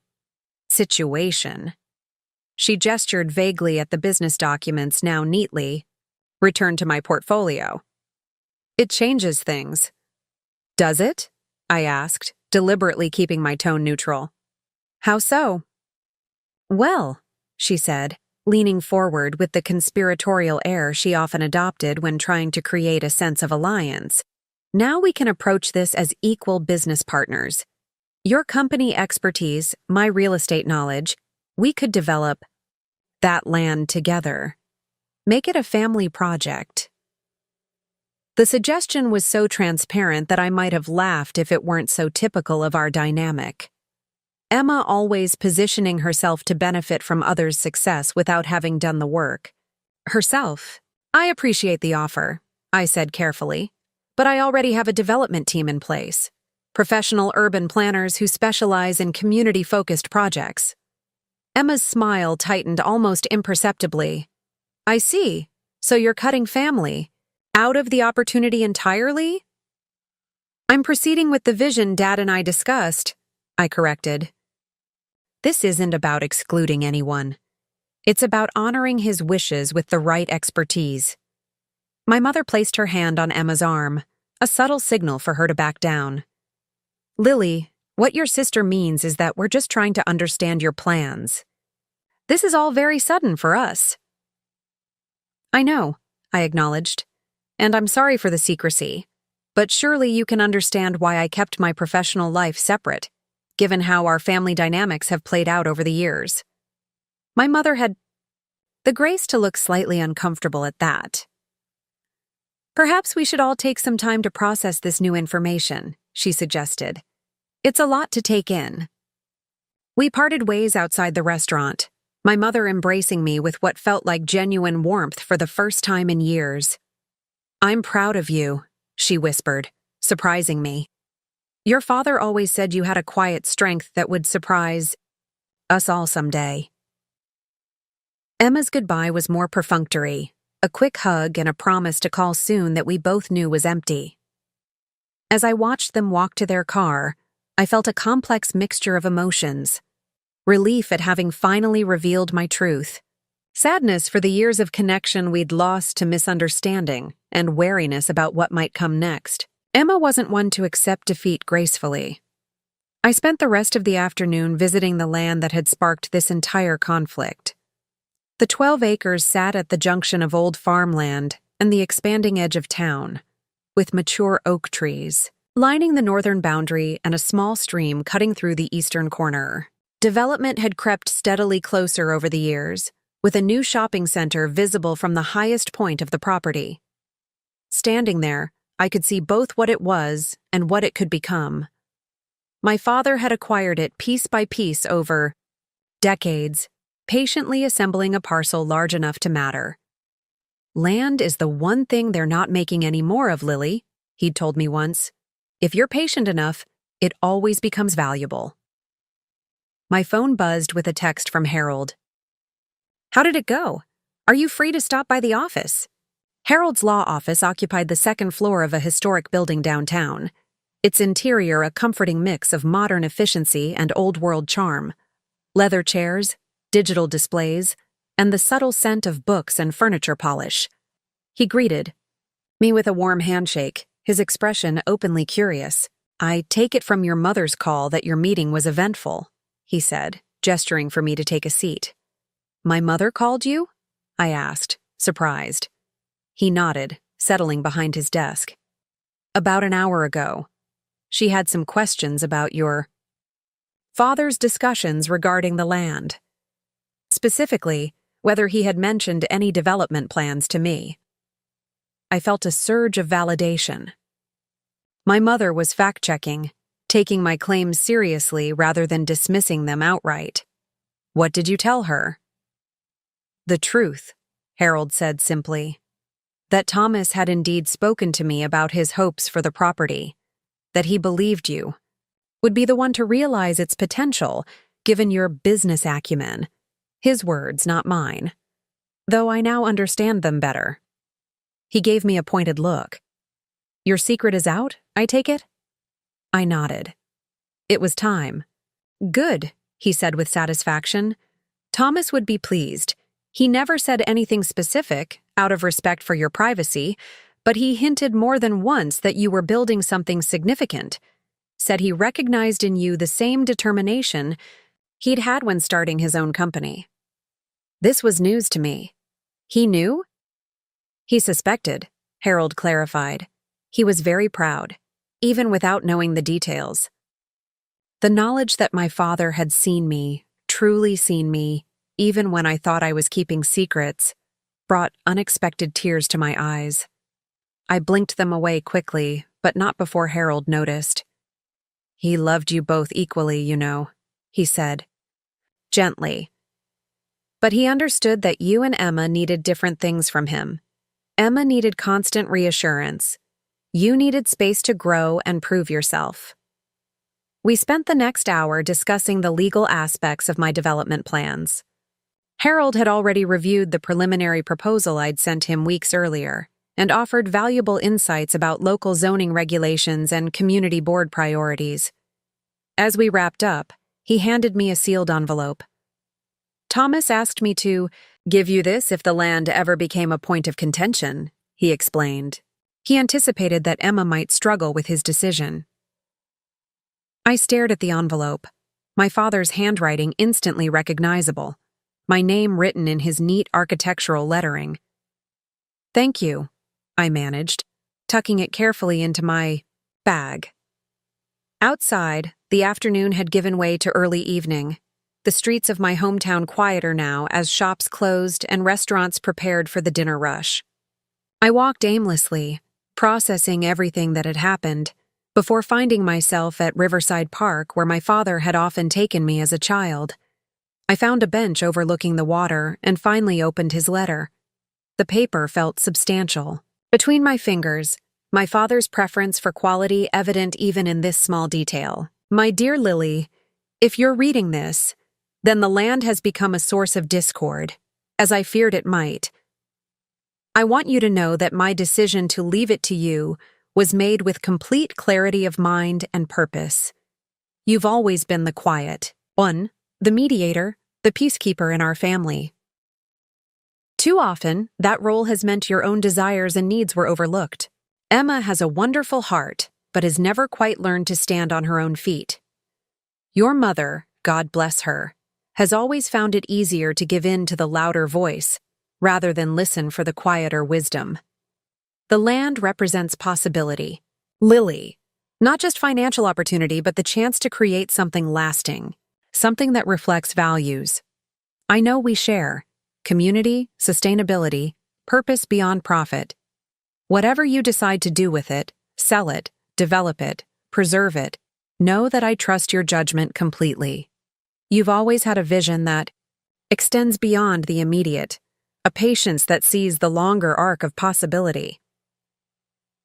situation. She gestured vaguely at the business documents now neatly returned to my portfolio. It changes things. Does it? I asked, deliberately keeping my tone neutral. How so? Well, she said, leaning forward with the conspiratorial air she often adopted when trying to create a sense of alliance. Now we can approach this as equal business partners. Your company expertise, my real estate knowledge, we could develop that land together. Make it a family project. The suggestion was so transparent that I might have laughed if it weren't so typical of our dynamic. Emma always positioning herself to benefit from others' success without having done the work. Herself. I appreciate the offer, I said carefully, but I already have a development team in place. Professional urban planners who specialize in community-focused projects. Emma's smile tightened almost imperceptibly. I see. So you're cutting family out of the opportunity entirely? I'm proceeding with the vision Dad and I discussed, I corrected. This isn't about excluding anyone. It's about honoring his wishes with the right expertise. My mother placed her hand on Emma's arm, a subtle signal for her to back down. Lily, what your sister means is that we're just trying to understand your plans. This is all very sudden for us. I know, I acknowledged, and I'm sorry for the secrecy, but surely you can understand why I kept my professional life separate, given how our family dynamics have played out over the years. My mother had the grace to look slightly uncomfortable at that. Perhaps we should all take some time to process this new information, she suggested. It's a lot to take in. We parted ways outside the restaurant, my mother embracing me with what felt like genuine warmth for the first time in years. I'm proud of you, she whispered, surprising me. Your father always said you had a quiet strength that would surprise us all someday. Emma's goodbye was more perfunctory, a quick hug and a promise to call soon that we both knew was empty. As I watched them walk to their car, I felt a complex mixture of emotions. Relief at having finally revealed my truth. Sadness for the years of connection we'd lost to misunderstanding, and wariness about what might come next. Emma wasn't one to accept defeat gracefully. I spent the rest of the afternoon visiting the land that had sparked this entire conflict. The 12 acres sat at the junction of old farmland and the expanding edge of town, with mature oak trees, lining the northern boundary and a small stream cutting through the eastern corner. Development had crept steadily closer over the years, with a new shopping center visible from the highest point of the property. Standing there, I could see both what it was and what it could become. My father had acquired it piece by piece over decades, patiently assembling a parcel large enough to matter. Land is the one thing they're not making any more of, Lily, he'd told me once. If you're patient enough, it always becomes valuable. My phone buzzed with a text from Harold. How did it go? Are you free to stop by the office? Harold's law office occupied the second floor of a historic building downtown, its interior a comforting mix of modern efficiency and old-world charm. Leather chairs, digital displays, and the subtle scent of books and furniture polish. He greeted me with a warm handshake, his expression openly curious. "I take it from your mother's call that your meeting was eventful," he said, gesturing for me to take a seat. "My mother called you?" I asked, surprised. He nodded, settling behind his desk. "About an hour ago. She had some questions about your father's discussions regarding the land. Specifically, whether he had mentioned any development plans to me." I felt a surge of validation. My mother was fact-checking, taking my claims seriously rather than dismissing them outright. "What did you tell her?" "The truth," Harold said simply. "That Thomas had indeed spoken to me about his hopes for the property. That he believed you would be the one to realize its potential, given your business acumen. His words, not mine. Though I now understand them better." He gave me a pointed look. "Your secret is out, I take it?" I nodded. It was time. "Good," he said with satisfaction. "Thomas would be pleased. He never said anything specific, out of respect for your privacy, but he hinted more than once that you were building something significant. Said he recognized in you the same determination he'd had when starting his own company." This was news to me. "He knew?" "He suspected," Harold clarified. He was very proud, even without knowing the details. The knowledge that my father had seen me, truly seen me, even when I thought I was keeping secrets, brought unexpected tears to my eyes. I blinked them away quickly, but not before Harold noticed. "He loved you both equally, you know," he said, gently. "But he understood that you and Emma needed different things from him. Emma needed constant reassurance. You needed space to grow and prove yourself." We spent the next hour discussing the legal aspects of my development plans. Harold had already reviewed the preliminary proposal I'd sent him weeks earlier and offered valuable insights about local zoning regulations and community board priorities. As we wrapped up, he handed me a sealed envelope. "Thomas asked me to give you this if the land ever became a point of contention," he explained. He anticipated that Emma might struggle with his decision. I stared at the envelope, my father's handwriting instantly recognizable, my name written in his neat architectural lettering. "Thank you," I managed, tucking it carefully into my bag. Outside, the afternoon had given way to early evening. The streets of my hometown quieter now as shops closed and restaurants prepared for the dinner rush. I walked aimlessly, processing everything that had happened, before finding myself at Riverside Park where my father had often taken me as a child. I found a bench overlooking the water and finally opened his letter. The paper felt substantial. Between my fingers, my father's preference for quality evident even in this small detail. "My dear Lily, if you're reading this, then the land has become a source of discord, as I feared it might. I want you to know that my decision to leave it to you was made with complete clarity of mind and purpose. You've always been the quiet one, the mediator, the peacekeeper in our family. Too often, that role has meant your own desires and needs were overlooked. Emma has a wonderful heart, but has never quite learned to stand on her own feet. Your mother, God bless her, has always found it easier to give in to the louder voice, rather than listen for the quieter wisdom. The land represents possibility. Lily, not just financial opportunity, but the chance to create something lasting, something that reflects values. I know we share community, sustainability, purpose beyond profit. Whatever you decide to do with it, sell it, develop it, preserve it, know that I trust your judgment completely. You've always had a vision that extends beyond the immediate, a patience that sees the longer arc of possibility.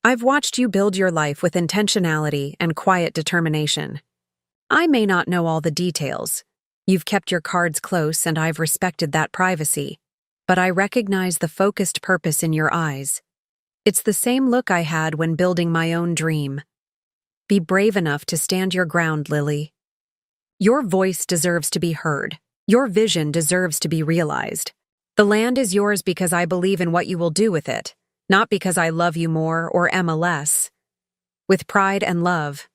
I've watched you build your life with intentionality and quiet determination. I may not know all the details. You've kept your cards close and I've respected that privacy, but I recognize the focused purpose in your eyes. It's the same look I had when building my own dream. Be brave enough to stand your ground, Lily. Your voice deserves to be heard. Your vision deserves to be realized. The land is yours because I believe in what you will do with it, not because I love you more or Emma less. With pride and love,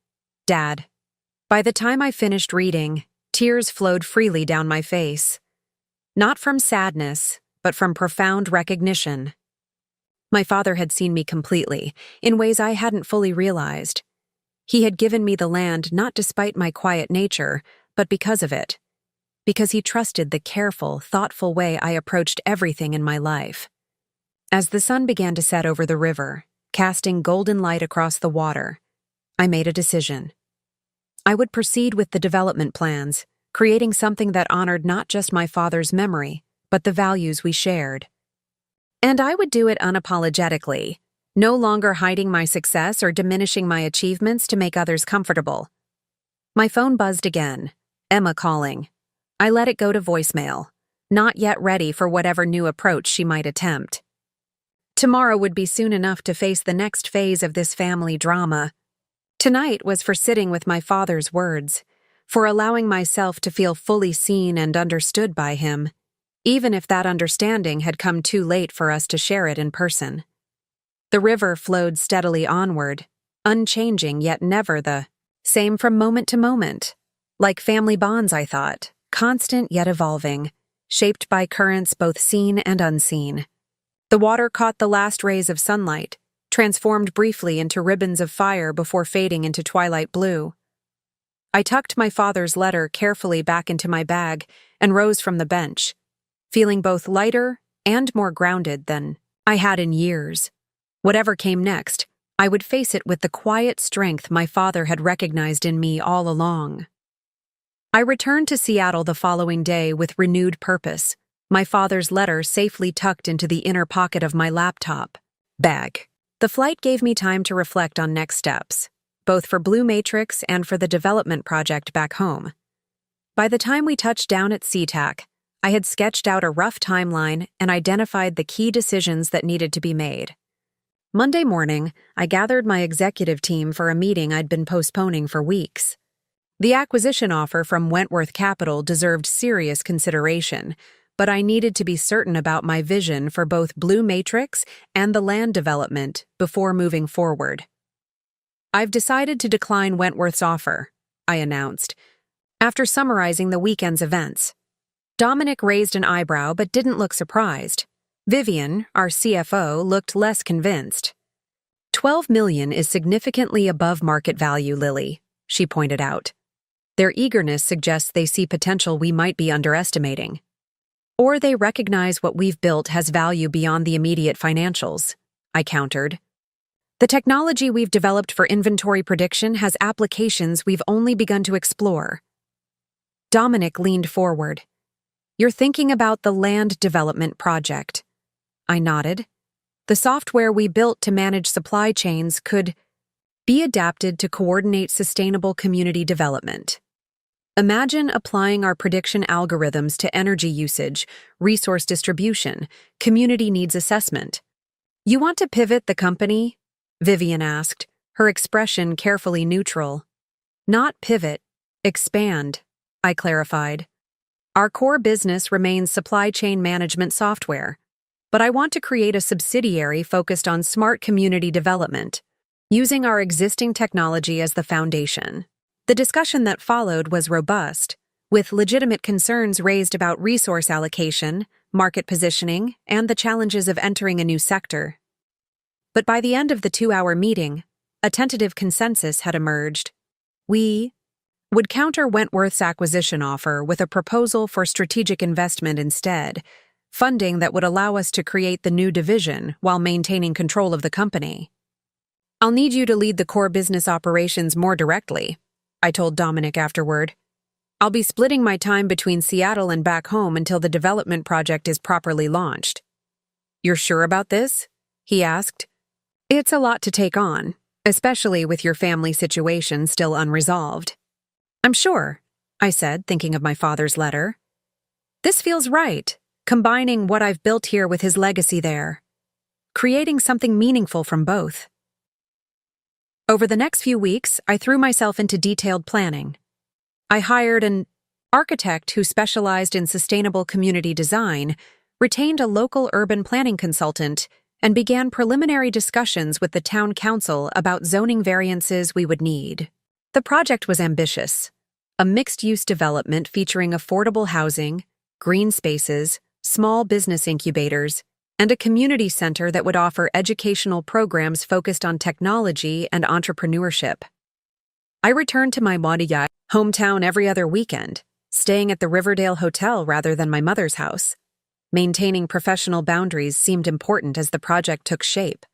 Dad. By the time I finished reading, tears flowed freely down my face. Not from sadness, but from profound recognition. My father had seen me completely, in ways I hadn't fully realized. He had given me the land not despite my quiet nature, but because of it. Because he trusted the careful, thoughtful way I approached everything in my life. As the sun began to set over the river, casting golden light across the water, I made a decision. I would proceed with the development plans, creating something that honored not just my father's memory, but the values we shared. And I would do it unapologetically, no longer hiding my success or diminishing my achievements to make others comfortable. My phone buzzed again, Emma calling. I let it go to voicemail, not yet ready for whatever new approach she might attempt. Tomorrow would be soon enough to face the next phase of this family drama. Tonight was for sitting with my father's words, for allowing myself to feel fully seen and understood by him, even if that understanding had come too late for us to share it in person. The river flowed steadily onward, unchanging yet never the same from moment to moment. Like family bonds, I thought, constant yet evolving, shaped by currents both seen and unseen. The water caught the last rays of sunlight, transformed briefly into ribbons of fire before fading into twilight blue. I tucked my father's letter carefully back into my bag and rose from the bench, feeling both lighter and more grounded than I had in years. Whatever came next, I would face it with the quiet strength my father had recognized in me all along. I returned to Seattle the following day with renewed purpose, my father's letter safely tucked into the inner pocket of my laptop bag. The flight gave me time to reflect on next steps, both for Blue Matrix and for the development project back home. By the time we touched down at SeaTac, I had sketched out a rough timeline and identified the key decisions that needed to be made. Monday morning, I gathered my executive team for a meeting I'd been postponing for weeks. The acquisition offer from Wentworth Capital deserved serious consideration, but I needed to be certain about my vision for both Blue Matrix and the land development before moving forward. I've decided to decline Wentworth's offer, I announced, after summarizing the weekend's events. Dominic raised an eyebrow but didn't look surprised. Vivian, our CFO, looked less convinced. $12 million is significantly above market value, Lily, she pointed out. Their eagerness suggests they see potential we might be underestimating. Or they recognize what we've built has value beyond the immediate financials, I countered. The technology we've developed for inventory prediction has applications we've only begun to explore. Dominic leaned forward. You're thinking about the land development project. I nodded. The software we built to manage supply chains could be adapted to coordinate sustainable community development. Imagine applying our prediction algorithms to energy usage, resource distribution, community needs assessment. You want to pivot the company? Vivian asked, her expression carefully neutral. Not pivot, expand, I clarified. Our core business remains supply chain management software, but I want to create a subsidiary focused on smart community development, using our existing technology as the foundation. The discussion that followed was robust, with legitimate concerns raised about resource allocation, market positioning, and the challenges of entering a new sector. But by the end of the 2-hour meeting, a tentative consensus had emerged. We would counter Wentworth's acquisition offer with a proposal for strategic investment instead, funding that would allow us to create the new division while maintaining control of the company. I'll need you to lead the core business operations more directly, I told Dominic afterward. I'll be splitting my time between Seattle and back home until the development project is properly launched. You're sure about this? He asked. It's a lot to take on, especially with your family situation still unresolved. I'm sure, I said, thinking of my father's letter. This feels right, combining what I've built here with his legacy there, creating something meaningful from both. Over the next few weeks, I threw myself into detailed planning. I hired an architect who specialized in sustainable community design, retained a local urban planning consultant, and began preliminary discussions with the town council about zoning variances we would need. The project was ambitious: a mixed-use development featuring affordable housing, green spaces, small business incubators, and a community center that would offer educational programs focused on technology and entrepreneurship. I returned to my Maudiyai hometown every other weekend, staying at the Riverdale Hotel rather than my mother's house. Maintaining professional boundaries seemed important as the project took shape.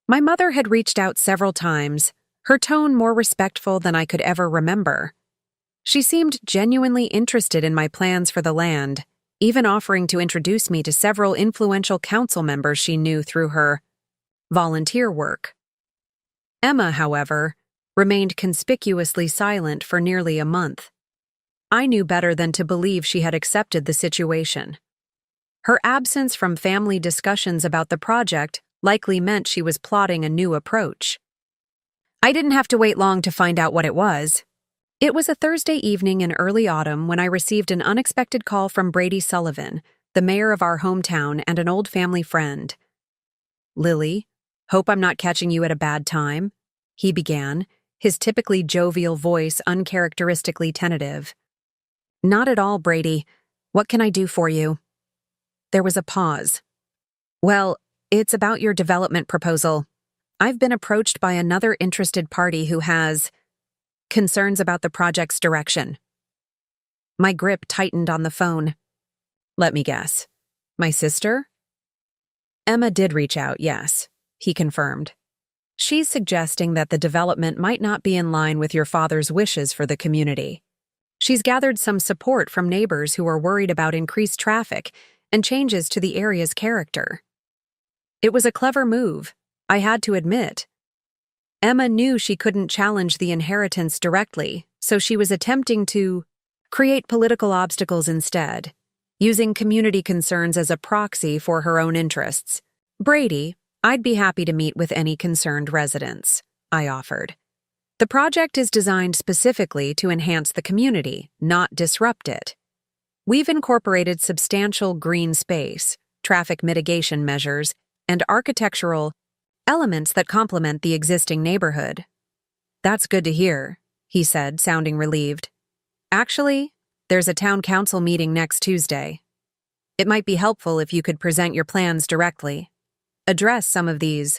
My mother had reached out several times, her tone more respectful than I could ever remember. She seemed genuinely interested in my plans for the land, even offering to introduce me to several influential council members she knew through her volunteer work. Emma, however, remained conspicuously silent for nearly a month. I knew better than to believe she had accepted the situation. Her absence from family discussions about the project likely meant she was plotting a new approach. I didn't have to wait long to find out what it was. It was a Thursday evening in early autumn when I received an unexpected call from Brady Sullivan, the mayor of our hometown and an old family friend. "Lily, hope I'm not catching you at a bad time," he began, his typically jovial voice uncharacteristically tentative. "Not at all, Brady. What can I do for you?" There was a pause. "Well, it's about your development proposal. I've been approached by another interested party who has concerns about the project's direction." My grip tightened on the phone. "Let me guess. My sister?" "Emma did reach out, yes," he confirmed. "She's suggesting that the development might not be in line with your father's wishes for the community. She's gathered some support from neighbors who are worried about increased traffic and changes to the area's character." It was a clever move, I had to admit. Emma knew she couldn't challenge the inheritance directly, so she was attempting to create political obstacles instead, using community concerns as a proxy for her own interests. "Brady, I'd be happy to meet with any concerned residents," I offered. "The project is designed specifically to enhance the community, not disrupt it. We've incorporated substantial green space, traffic mitigation measures, and architectural elements that complement the existing neighborhood." "That's good to hear," he said, sounding relieved. "Actually, there's a town council meeting next Tuesday. It might be helpful if you could present your plans directly. Address some of these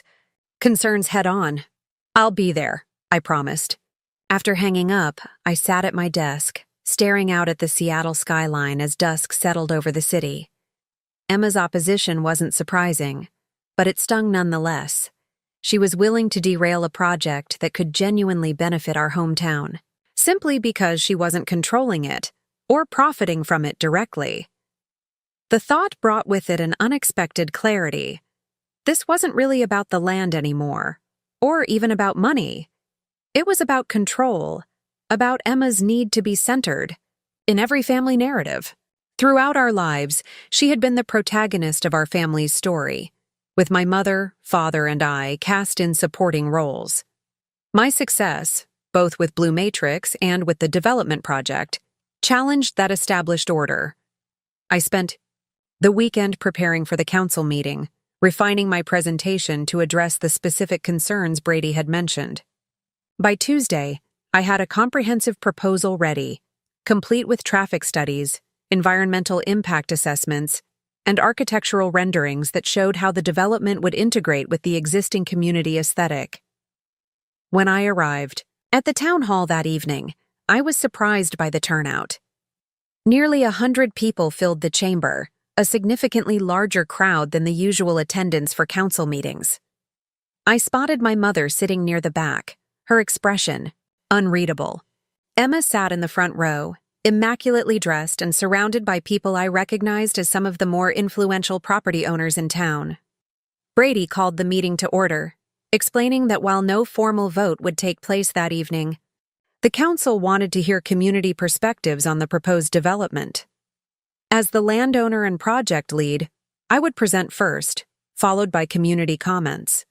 concerns head on." "I'll be there," I promised. After hanging up, I sat at my desk, staring out at the Seattle skyline as dusk settled over the city. Emma's opposition wasn't surprising, but it stung nonetheless. She was willing to derail a project that could genuinely benefit our hometown, simply because she wasn't controlling it or profiting from it directly. The thought brought with it an unexpected clarity. This wasn't really about the land anymore, or even about money. It was about control, about Emma's need to be centered in every family narrative. Throughout our lives, she had been the protagonist of our family's story, with my mother, father, and I cast in supporting roles. My success, both with Blue Matrix and with the development project, challenged that established order. I spent the weekend preparing for the council meeting, refining my presentation to address the specific concerns Brady had mentioned. By Tuesday, I had a comprehensive proposal ready, complete with traffic studies, environmental impact assessments, and architectural renderings that showed how the development would integrate with the existing community aesthetic. When I arrived at the town hall that evening, I was surprised by the turnout. Nearly 100 people filled the chamber, a significantly larger crowd than the usual attendance for council meetings. I spotted my mother sitting near the back, her expression unreadable. Emma sat in the front row, immaculately dressed and surrounded by people I recognized as some of the more influential property owners in town. Brady called the meeting to order, explaining that while no formal vote would take place that evening, the council wanted to hear community perspectives on the proposed development. As the landowner and project lead, I would present first, followed by community comments.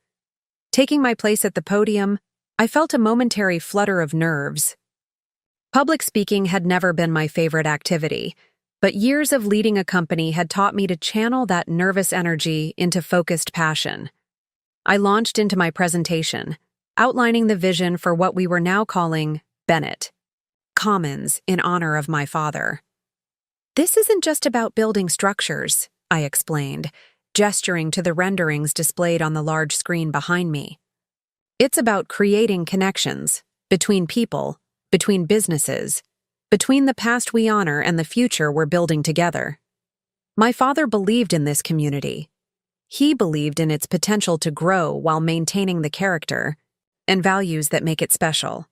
Taking my place at the podium, I felt a momentary flutter of nerves. Public speaking had never been my favorite activity, but years of leading a company had taught me to channel that nervous energy into focused passion. I launched into my presentation, outlining the vision for what we were now calling Bennett Commons in honor of my father. "This isn't just about building structures," I explained, gesturing to the renderings displayed on the large screen behind me. "It's about creating connections between people, between businesses, between the past we honor and the future we're building together." My father believed in this community. He believed in its potential to grow while maintaining the character and values that make it special.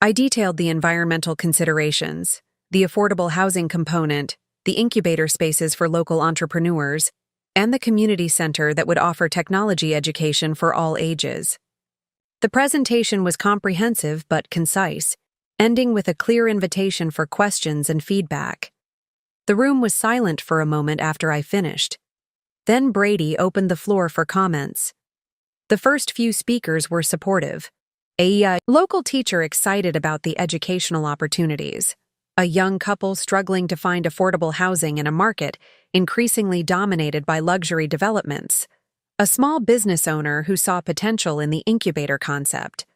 I detailed the environmental considerations, the affordable housing component, the incubator spaces for local entrepreneurs, and the community center that would offer technology education for all ages. The presentation was comprehensive but concise, ending with a clear invitation for questions and feedback. The room was silent for a moment after I finished. Then Brady opened the floor for comments. The first few speakers were supportive. A local teacher excited about the educational opportunities. A young couple struggling to find affordable housing in a market increasingly dominated by luxury developments. A small business owner who saw potential in the incubator concept.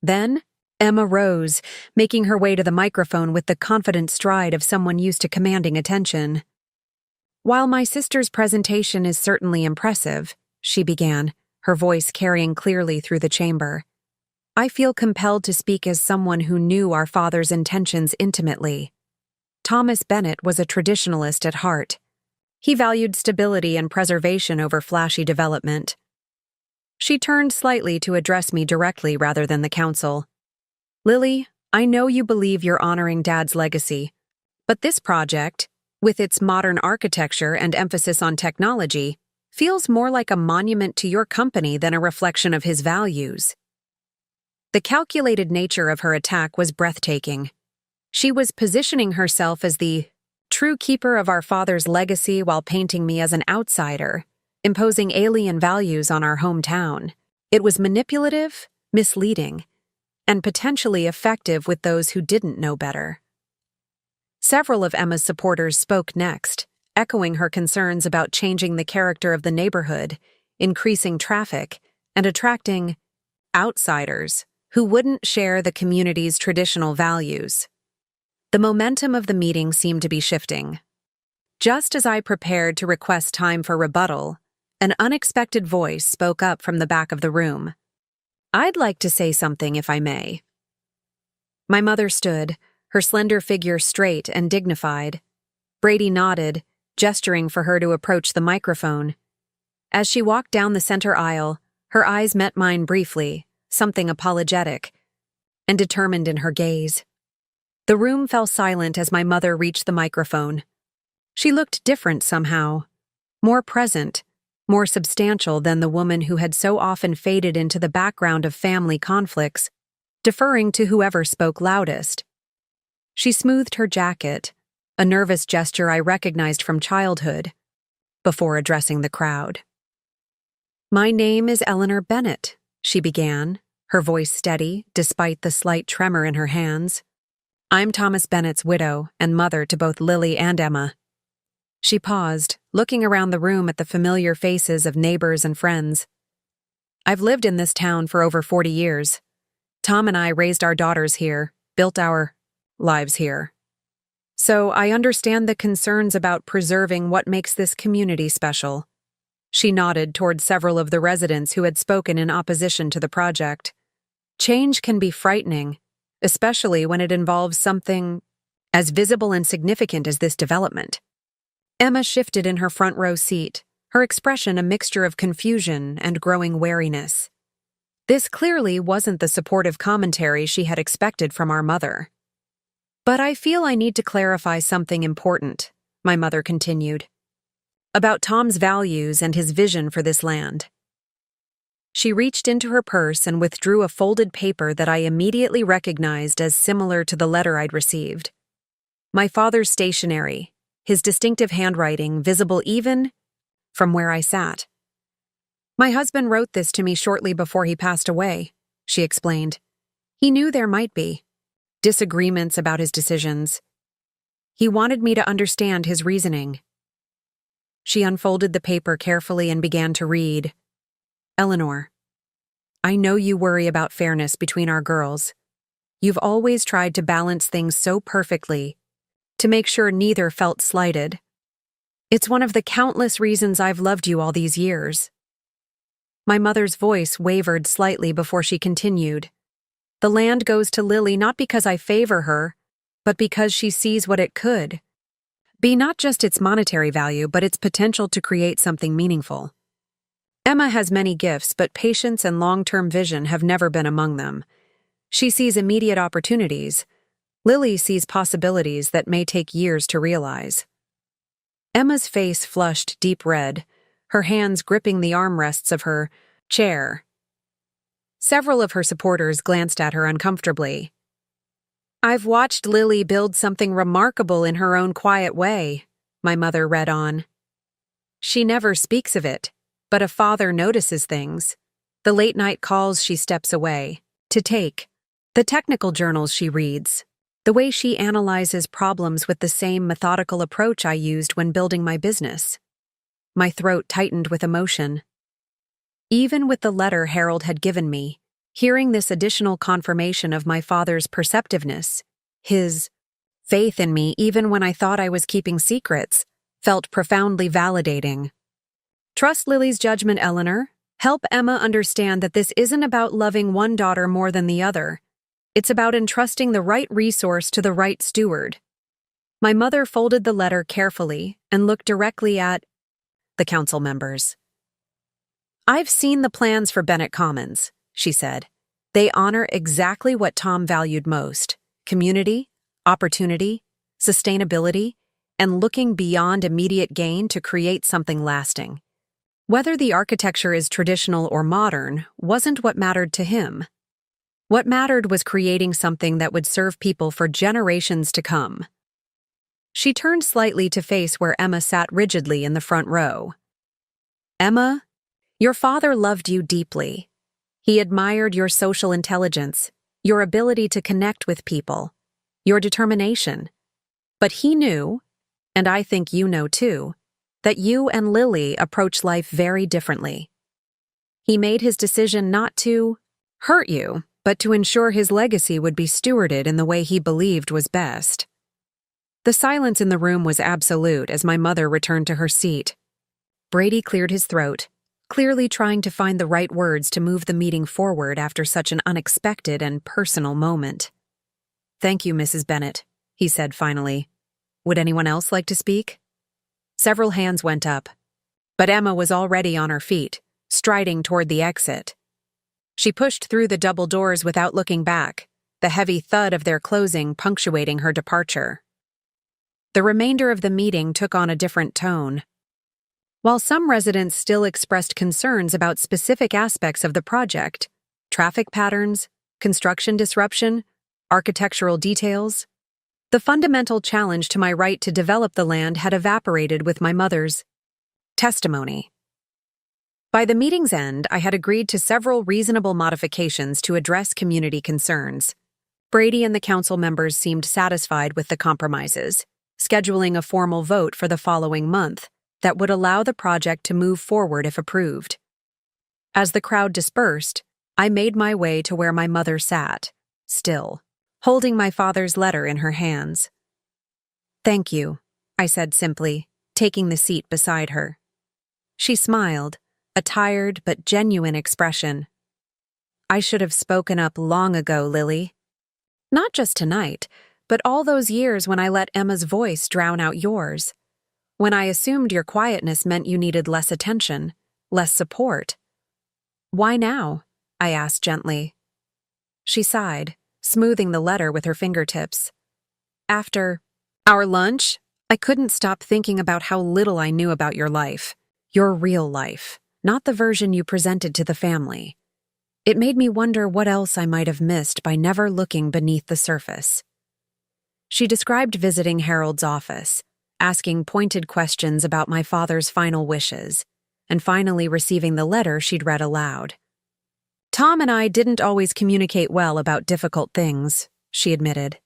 Then, Emma rose, making her way to the microphone with the confident stride of someone used to commanding attention. "While my sister's presentation is certainly impressive," she began, her voice carrying clearly through the chamber, "I feel compelled to speak as someone who knew our father's intentions intimately. Thomas Bennett was a traditionalist at heart. He valued stability and preservation over flashy development." She turned slightly to address me directly rather than the council. "Lily, I know you believe you're honoring Dad's legacy, but this project, with its modern architecture and emphasis on technology, feels more like a monument to your company than a reflection of his values." The calculated nature of her attack was breathtaking. She was positioning herself as the true keeper of our father's legacy while painting me as an outsider, imposing alien values on our hometown. It was manipulative, misleading, and potentially effective with those who didn't know better. Several of Emma's supporters spoke next, echoing her concerns about changing the character of the neighborhood, increasing traffic, and attracting outsiders who wouldn't share the community's traditional values. The momentum of the meeting seemed to be shifting. Just as I prepared to request time for rebuttal, an unexpected voice spoke up from the back of the room. "I'd like to say something, if I may." My mother stood, her slender figure straight and dignified. Brady nodded, gesturing for her to approach the microphone. As she walked down the center aisle, her eyes met mine briefly, something apologetic and determined in her gaze. The room fell silent as my mother reached the microphone. She looked different somehow, more present, more substantial than the woman who had so often faded into the background of family conflicts, deferring to whoever spoke loudest. She smoothed her jacket, a nervous gesture I recognized from childhood, before addressing the crowd. "My name is Eleanor Bennett," she began, her voice steady despite the slight tremor in her hands. "I'm Thomas Bennett's widow and mother to both Lily and Emma." She paused, looking around the room at the familiar faces of neighbors and friends. "I've lived in this town for over 40 years. Tom and I raised our daughters here, built our lives here. So I understand the concerns about preserving what makes this community special." She nodded toward several of the residents who had spoken in opposition to the project. "Change can be frightening, especially when it involves something as visible and significant as this development." Emma shifted in her front row seat, her expression a mixture of confusion and growing wariness. This clearly wasn't the supportive commentary she had expected from our mother. "But I feel I need to clarify something important," my mother continued, "about Tom's values and his vision for this land." She reached into her purse and withdrew a folded paper that I immediately recognized as similar to the letter I'd received. My father's stationery, his distinctive handwriting visible even from where I sat. "My husband wrote this to me shortly before he passed away," she explained. "He knew there might be disagreements about his decisions. He wanted me to understand his reasoning. She unfolded the paper carefully and began to read. Eleanor, I know you worry about fairness between our girls. You've always tried to balance things so perfectly, to make sure neither felt slighted. It's one of the countless reasons I've loved you all these years. My mother's voice wavered slightly before she continued. The land goes to Lily not because I favor her, but because she sees what it could be, not just its monetary value, but its potential to create something meaningful. Emma has many gifts, but patience and long-term vision have never been among them. She sees immediate opportunities. Lily sees possibilities that may take years to realize. Emma's face flushed deep red, her hands gripping the armrests of her chair. Several of her supporters glanced at her uncomfortably. I've watched Lily build something remarkable in her own quiet way, my mother read on. She never speaks of it, but a father notices things. The late-night calls she steps away to take, the technical journals she reads, the way she analyzes problems with the same methodical approach I used when building my business. My throat tightened with emotion. Even with the letter Harold had given me, hearing this additional confirmation of my father's perceptiveness, his faith in me even when I thought I was keeping secrets, felt profoundly validating. Trust Lily's judgment, Eleanor. Help Emma understand that this isn't about loving one daughter more than the other. It's about entrusting the right resource to the right steward. My mother folded the letter carefully and looked directly at the council members. I've seen the plans for Bennett Commons, she said. They honor exactly what Tom valued most: community, opportunity, sustainability, and looking beyond immediate gain to create something lasting. Whether the architecture is traditional or modern wasn't what mattered to him. What mattered was creating something that would serve people for generations to come. She turned slightly to face where Emma sat rigidly in the front row. Emma, your father loved you deeply. He admired your social intelligence, your ability to connect with people, your determination. But he knew, and I think you know too, that you and Lily approach life very differently. He made his decision not to hurt you, but to ensure his legacy would be stewarded in the way he believed was best. The silence in the room was absolute as my mother returned to her seat. Brady cleared his throat, clearly trying to find the right words to move the meeting forward after such an unexpected and personal moment. Thank you, Mrs. Bennett, he said finally. Would anyone else like to speak? Several hands went up, but Emma was already on her feet, striding toward the exit. She pushed through the double doors without looking back, the heavy thud of their closing punctuating her departure. The remainder of the meeting took on a different tone. While some residents still expressed concerns about specific aspects of the project, traffic patterns, construction disruption, architectural details, the fundamental challenge to my right to develop the land had evaporated with my mother's testimony. By the meeting's end, I had agreed to several reasonable modifications to address community concerns. Brady and the council members seemed satisfied with the compromises, scheduling a formal vote for the following month that would allow the project to move forward if approved. As the crowd dispersed, I made my way to where my mother sat, still, holding my father's letter in her hands. Thank you, I said simply, taking the seat beside her. She smiled, a tired but genuine expression. I should have spoken up long ago, Lily. Not just tonight, but all those years when I let Emma's voice drown out yours. When I assumed your quietness meant you needed less attention, less support. Why now? I asked gently. She sighed, smoothing the letter with her fingertips. After our lunch, I couldn't stop thinking about how little I knew about your life, your real life, not the version you presented to the family. It made me wonder what else I might have missed by never looking beneath the surface. She described visiting Harold's office, asking pointed questions about my father's final wishes, and finally receiving the letter she'd read aloud. Tom and I didn't always communicate well about difficult things, she admitted.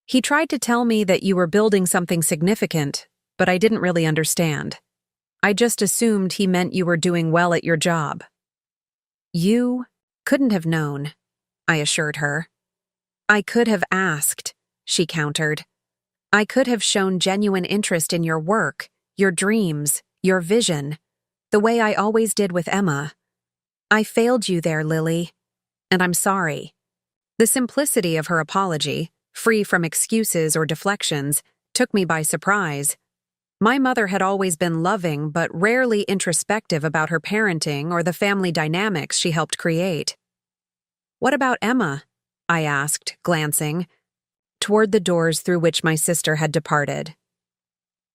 He tried to tell me that you were building something significant, but I didn't really understand. I just assumed he meant you were doing well at your job. You couldn't have known, I assured her. I could have asked, she countered. I could have shown genuine interest in your work, your dreams, your vision, the way I always did with Emma. I failed you there, Lily, and I'm sorry. The simplicity of her apology, free from excuses or deflections, took me by surprise. My mother had always been loving but rarely introspective about her parenting or the family dynamics she helped create. What about Emma? I asked, glancing toward the doors through which my sister had departed.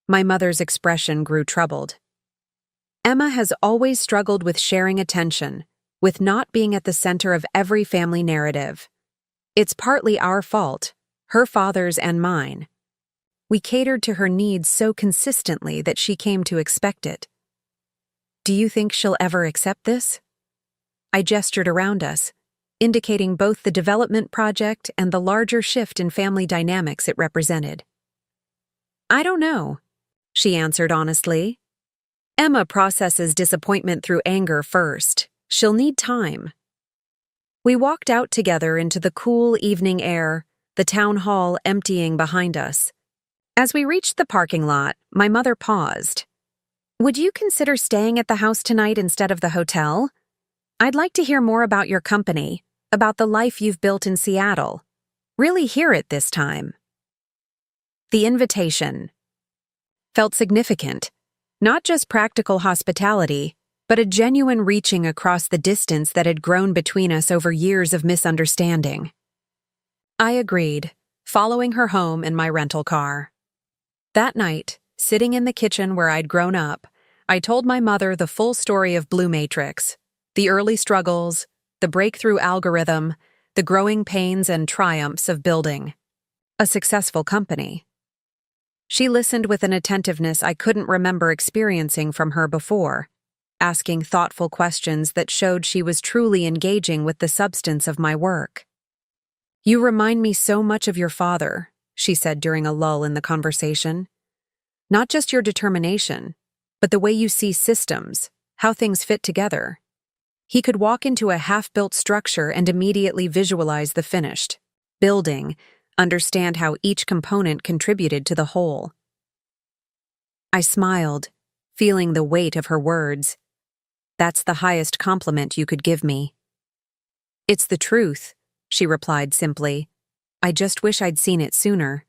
My mother's expression grew troubled. Emma has always struggled with sharing attention, with not being at the center of every family narrative. It's partly our fault, her father's and mine. We catered to her needs so consistently that she came to expect it. Do you think she'll ever accept this? I gestured around us, indicating both the development project and the larger shift in family dynamics it represented. I don't know, she answered honestly. Emma processes disappointment through anger first. She'll need time. We walked out together into the cool evening air, the town hall emptying behind us. As we reached the parking lot, my mother paused. Would you consider staying at the house tonight instead of the hotel? I'd like to hear more about your company, about the life you've built in Seattle. Really hear it this time. The invitation felt significant, not just practical hospitality, but a genuine reaching across the distance that had grown between us over years of misunderstanding. I agreed, following her home in my rental car. That night, sitting in the kitchen where I'd grown up, I told my mother the full story of Blue Matrix, the early struggles, the breakthrough algorithm, the growing pains and triumphs of building a successful company. She listened with an attentiveness I couldn't remember experiencing from her before, asking thoughtful questions that showed she was truly engaging with the substance of my work. You remind me so much of your father, she said during a lull in the conversation. Not just your determination, but the way you see systems, how things fit together. He could walk into a half-built structure and immediately visualize the finished building, understand how each component contributed to the whole. I smiled, feeling the weight of her words. That's the highest compliment you could give me. It's the truth, she replied simply. I just wish I'd seen it sooner.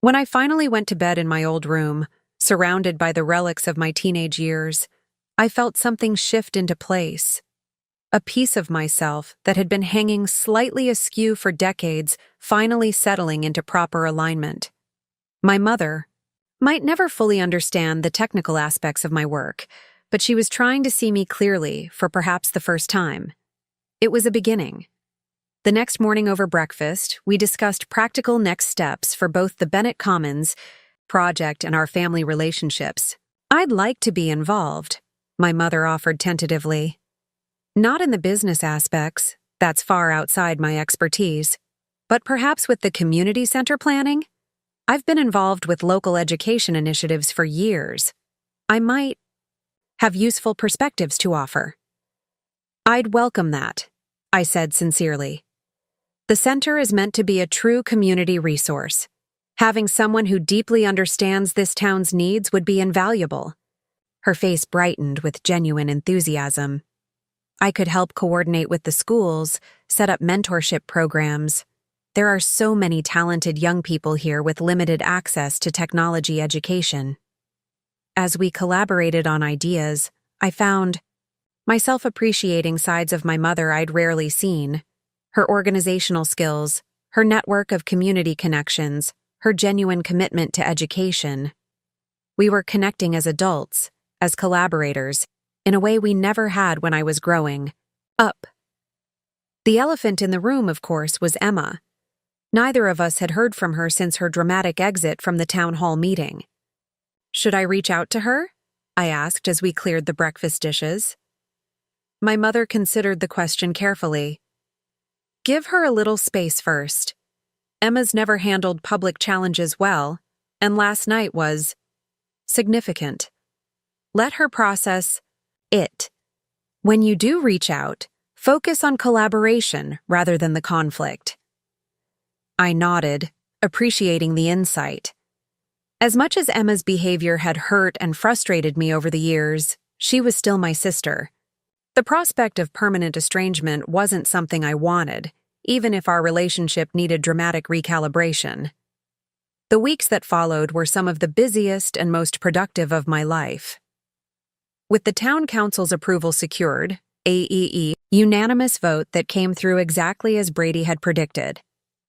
When I finally went to bed in my old room, surrounded by the relics of my teenage years, I felt something shift into place. A piece of myself that had been hanging slightly askew for decades finally settling into proper alignment. My mother might never fully understand the technical aspects of my work, but she was trying to see me clearly for perhaps the first time. It was a beginning. The next morning over breakfast, we discussed practical next steps for both the Bennett Commons project and our family relationships. I'd like to be involved, my mother offered tentatively. Not in the business aspects, that's far outside my expertise, but perhaps with the community center planning? I've been involved with local education initiatives for years. I might have useful perspectives to offer. I'd welcome that, I said sincerely. The center is meant to be a true community resource. Having someone who deeply understands this town's needs would be invaluable. Her face brightened with genuine enthusiasm. I could help coordinate with the schools, set up mentorship programs. There are so many talented young people here with limited access to technology education. As we collaborated on ideas, I found myself appreciating sides of my mother I'd rarely seen. Her organizational skills, her network of community connections, her genuine commitment to education. We were connecting as adults, as collaborators, in a way we never had when I was growing up. The elephant in the room, of course, was Emma. Neither of us had heard from her since her dramatic exit from the town hall meeting. Should I reach out to her? I asked as we cleared the breakfast dishes. My mother considered the question carefully. Give her a little space first. Emma's never handled public challenges well, and last night was significant. Let her process it. When you do reach out, focus on collaboration rather than the conflict. I nodded, appreciating the insight. As much as Emma's behavior had hurt and frustrated me over the years, she was still my sister. The prospect of permanent estrangement wasn't something I wanted, even if our relationship needed dramatic recalibration. The weeks that followed were some of the busiest and most productive of my life. With the town council's approval secured, unanimous vote that came through exactly as Brady had predicted,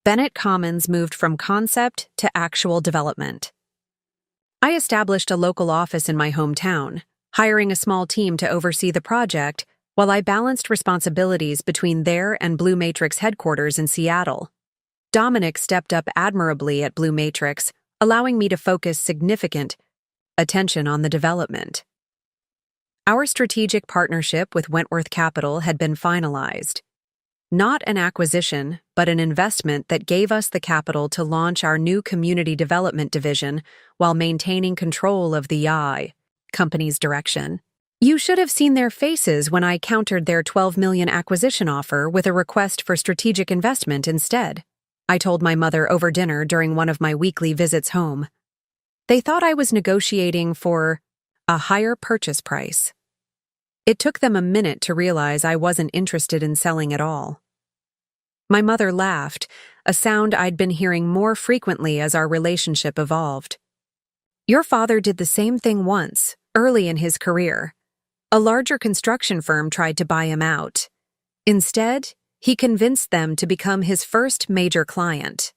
Bennett Commons moved from concept to actual development. I established a local office in my hometown, hiring a small team to oversee the project while I balanced responsibilities between there and Blue Matrix headquarters in Seattle. Dominic stepped up admirably at Blue Matrix, allowing me to focus significant attention on the development. Our strategic partnership with Wentworth Capital had been finalized. Not an acquisition, but an investment that gave us the capital to launch our new community development division while maintaining control of the company's direction. You should have seen their faces when I countered their $12 million acquisition offer with a request for strategic investment instead, I told my mother over dinner during one of my weekly visits home. They thought I was negotiating for a higher purchase price. It took them a minute to realize I wasn't interested in selling at all. My mother laughed, a sound I'd been hearing more frequently as our relationship evolved. Your father did the same thing once, early in his career. A larger construction firm tried to buy him out. Instead, he convinced them to become his first major client.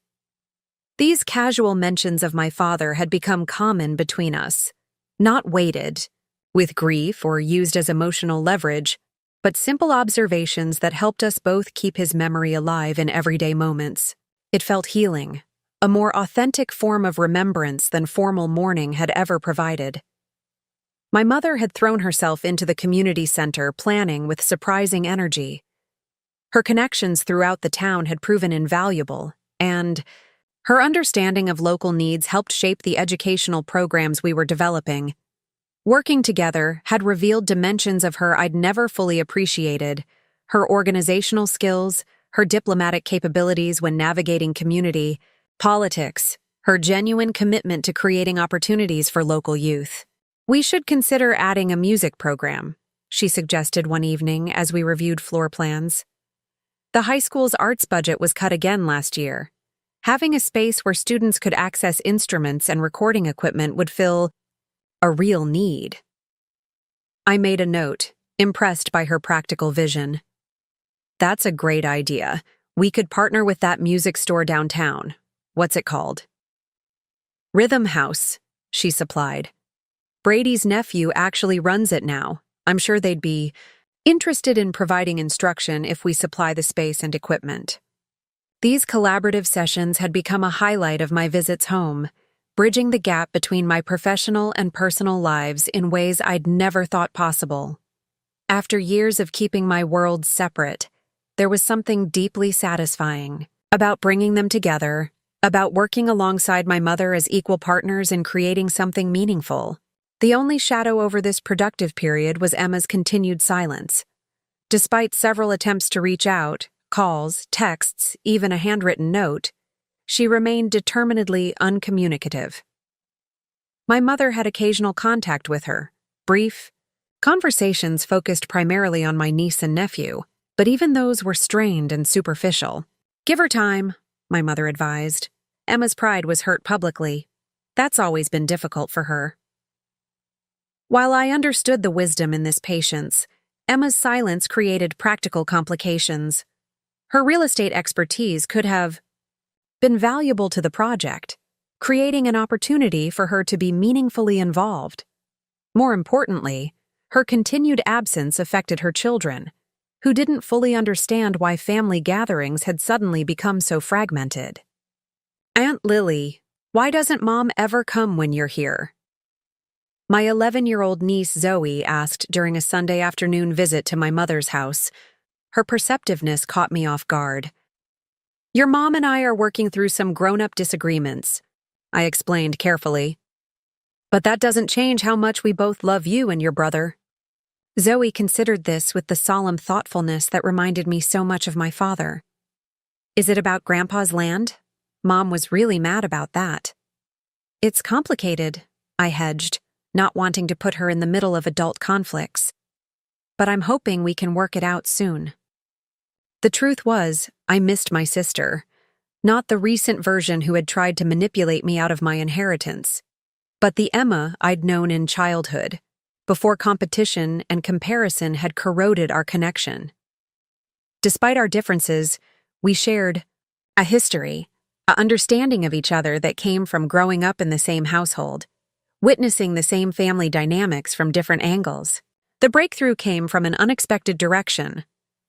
These casual mentions of my father had become common between us, not weighted with grief or used as emotional leverage, but simple observations that helped us both keep his memory alive in everyday moments. It felt healing, a more authentic form of remembrance than formal mourning had ever provided. My mother had thrown herself into the community center planning with surprising energy. Her connections throughout the town had proven invaluable, and her understanding of local needs helped shape the educational programs we were developing. Working together had revealed dimensions of her I'd never fully appreciated: her organizational skills, her diplomatic capabilities when navigating community politics, her genuine commitment to creating opportunities for local youth. We should consider adding a music program, she suggested one evening as we reviewed floor plans. The high school's arts budget was cut again last year. Having a space where students could access instruments and recording equipment would fill a real need. I made a note, impressed by her practical vision. That's a great idea. We could partner with that music store downtown. What's it called? Rhythm House, she supplied. Brady's nephew actually runs it now. I'm sure they'd be interested in providing instruction if we supply the space and equipment. These collaborative sessions had become a highlight of my visits home, bridging the gap between my professional and personal lives in ways I'd never thought possible. After years of keeping my worlds separate, there was something deeply satisfying about bringing them together, about working alongside my mother as equal partners in creating something meaningful. The only shadow over this productive period was Emma's continued silence. Despite several attempts to reach out, calls, texts, even a handwritten note, she remained determinedly uncommunicative. My mother had occasional contact with her, brief conversations focused primarily on my niece and nephew, but even those were strained and superficial. Give her time, my mother advised. Emma's pride was hurt publicly. That's always been difficult for her. While I understood the wisdom in this patience, Emma's silence created practical complications. Her real estate expertise could have been valuable to the project, creating an opportunity for her to be meaningfully involved. More importantly, her continued absence affected her children, who didn't fully understand why family gatherings had suddenly become so fragmented. Aunt Lily, why doesn't Mom ever come when you're here? My 11-year-old niece Zoe asked during a Sunday afternoon visit to my mother's house. Her perceptiveness caught me off guard. Your mom and I are working through some grown-up disagreements, I explained carefully. But that doesn't change how much we both love you and your brother. Zoe considered this with the solemn thoughtfulness that reminded me so much of my father. Is it about Grandpa's land? Mom was really mad about that. It's complicated, I hedged, not wanting to put her in the middle of adult conflicts. But I'm hoping we can work it out soon. The truth was, I missed my sister, not the recent version who had tried to manipulate me out of my inheritance, but the Emma I'd known in childhood, before competition and comparison had corroded our connection. Despite our differences, we shared a history, an understanding of each other that came from growing up in the same household, witnessing the same family dynamics from different angles. The breakthrough came from an unexpected direction.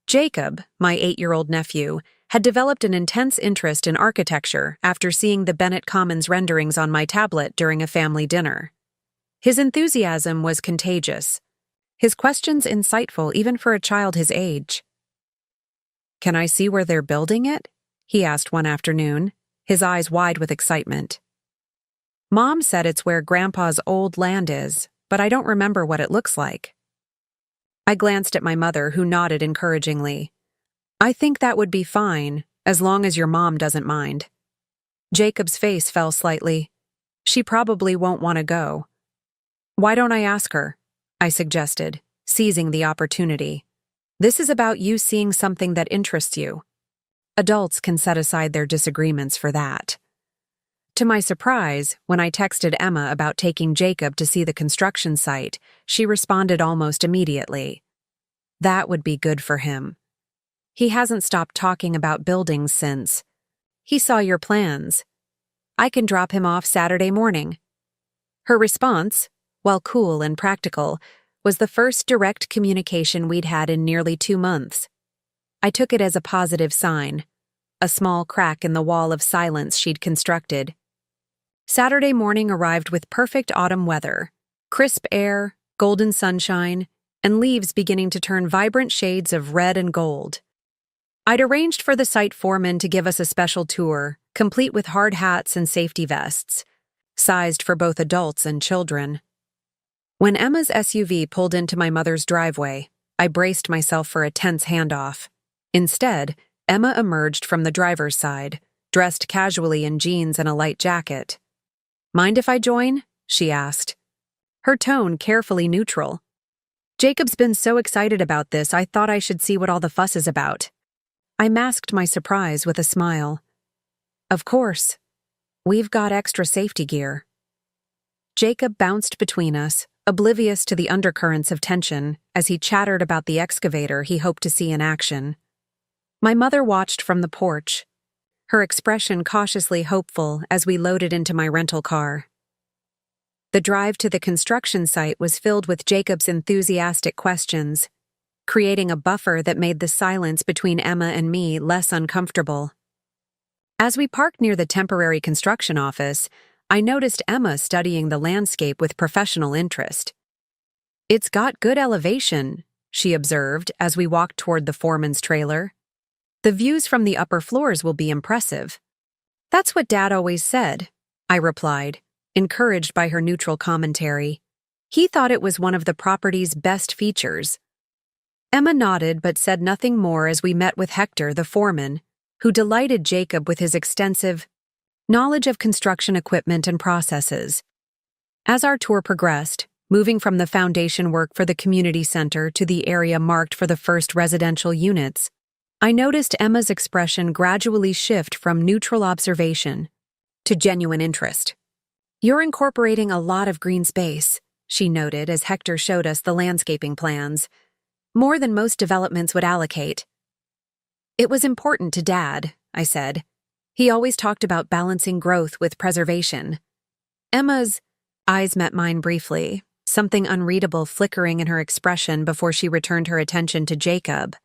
Jacob, my 8-year-old nephew, had developed an intense interest in architecture after seeing the Bennett Commons renderings on my tablet during a family dinner. His enthusiasm was contagious, his questions insightful even for a child his age. "Can I see where they're building it?" he asked one afternoon, his eyes wide with excitement. "Mom said it's where Grandpa's old land is, but I don't remember what it looks like." I glanced at my mother, who nodded encouragingly. "I think that would be fine, as long as your mom doesn't mind." Jacob's face fell slightly. "She probably won't want to go." "Why don't I ask her?" I suggested, seizing the opportunity. "This is about you seeing something that interests you. Adults can set aside their disagreements for that." To my surprise, when I texted Emma about taking Jacob to see the construction site, she responded almost immediately. That would be good for him. He hasn't stopped talking about buildings since. He saw your plans. I can drop him off Saturday morning. Her response, while cool and practical, was the first direct communication we'd had in nearly 2 months. I took it as a positive sign, a small crack in the wall of silence she'd constructed. Saturday morning arrived with perfect autumn weather, crisp air, golden sunshine, and leaves beginning to turn vibrant shades of red and gold. I'd arranged for the site foreman to give us a special tour, complete with hard hats and safety vests, sized for both adults and children. When Emma's SUV pulled into my mother's driveway, I braced myself for a tense handoff. Instead, Emma emerged from the driver's side, dressed casually in jeans and a light jacket. "Mind if I join?" she asked. Her tone carefully neutral. "Jacob's been so excited about this, I thought I should see what all the fuss is about." I masked my surprise with a smile. "Of course. We've got extra safety gear." Jacob bounced between us, oblivious to the undercurrents of tension, as he chattered about the excavator he hoped to see in action. My mother watched from the porch, her expression cautiously hopeful as we loaded into my rental car. The drive to the construction site was filled with Jacob's enthusiastic questions, creating a buffer that made the silence between Emma and me less uncomfortable. As we parked near the temporary construction office, I noticed Emma studying the landscape with professional interest. "It's got good elevation," she observed as we walked toward the foreman's trailer. "The views from the upper floors will be impressive." "That's what Dad always said," I replied, encouraged by her neutral commentary. He thought it was one of the property's best features. Emma nodded but said nothing more as we met with Hector, the foreman, who delighted Jacob with his extensive knowledge of construction equipment and processes. As our tour progressed, moving from the foundation work for the community center to the area marked for the first residential units, I noticed Emma's expression gradually shift from neutral observation to genuine interest. "You're incorporating a lot of green space," she noted as Hector showed us the landscaping plans. "More than most developments would allocate." "It was important to Dad," I said. "He always talked about balancing growth with preservation." Emma's eyes met mine briefly, something unreadable flickering in her expression before she returned her attention to Jacob,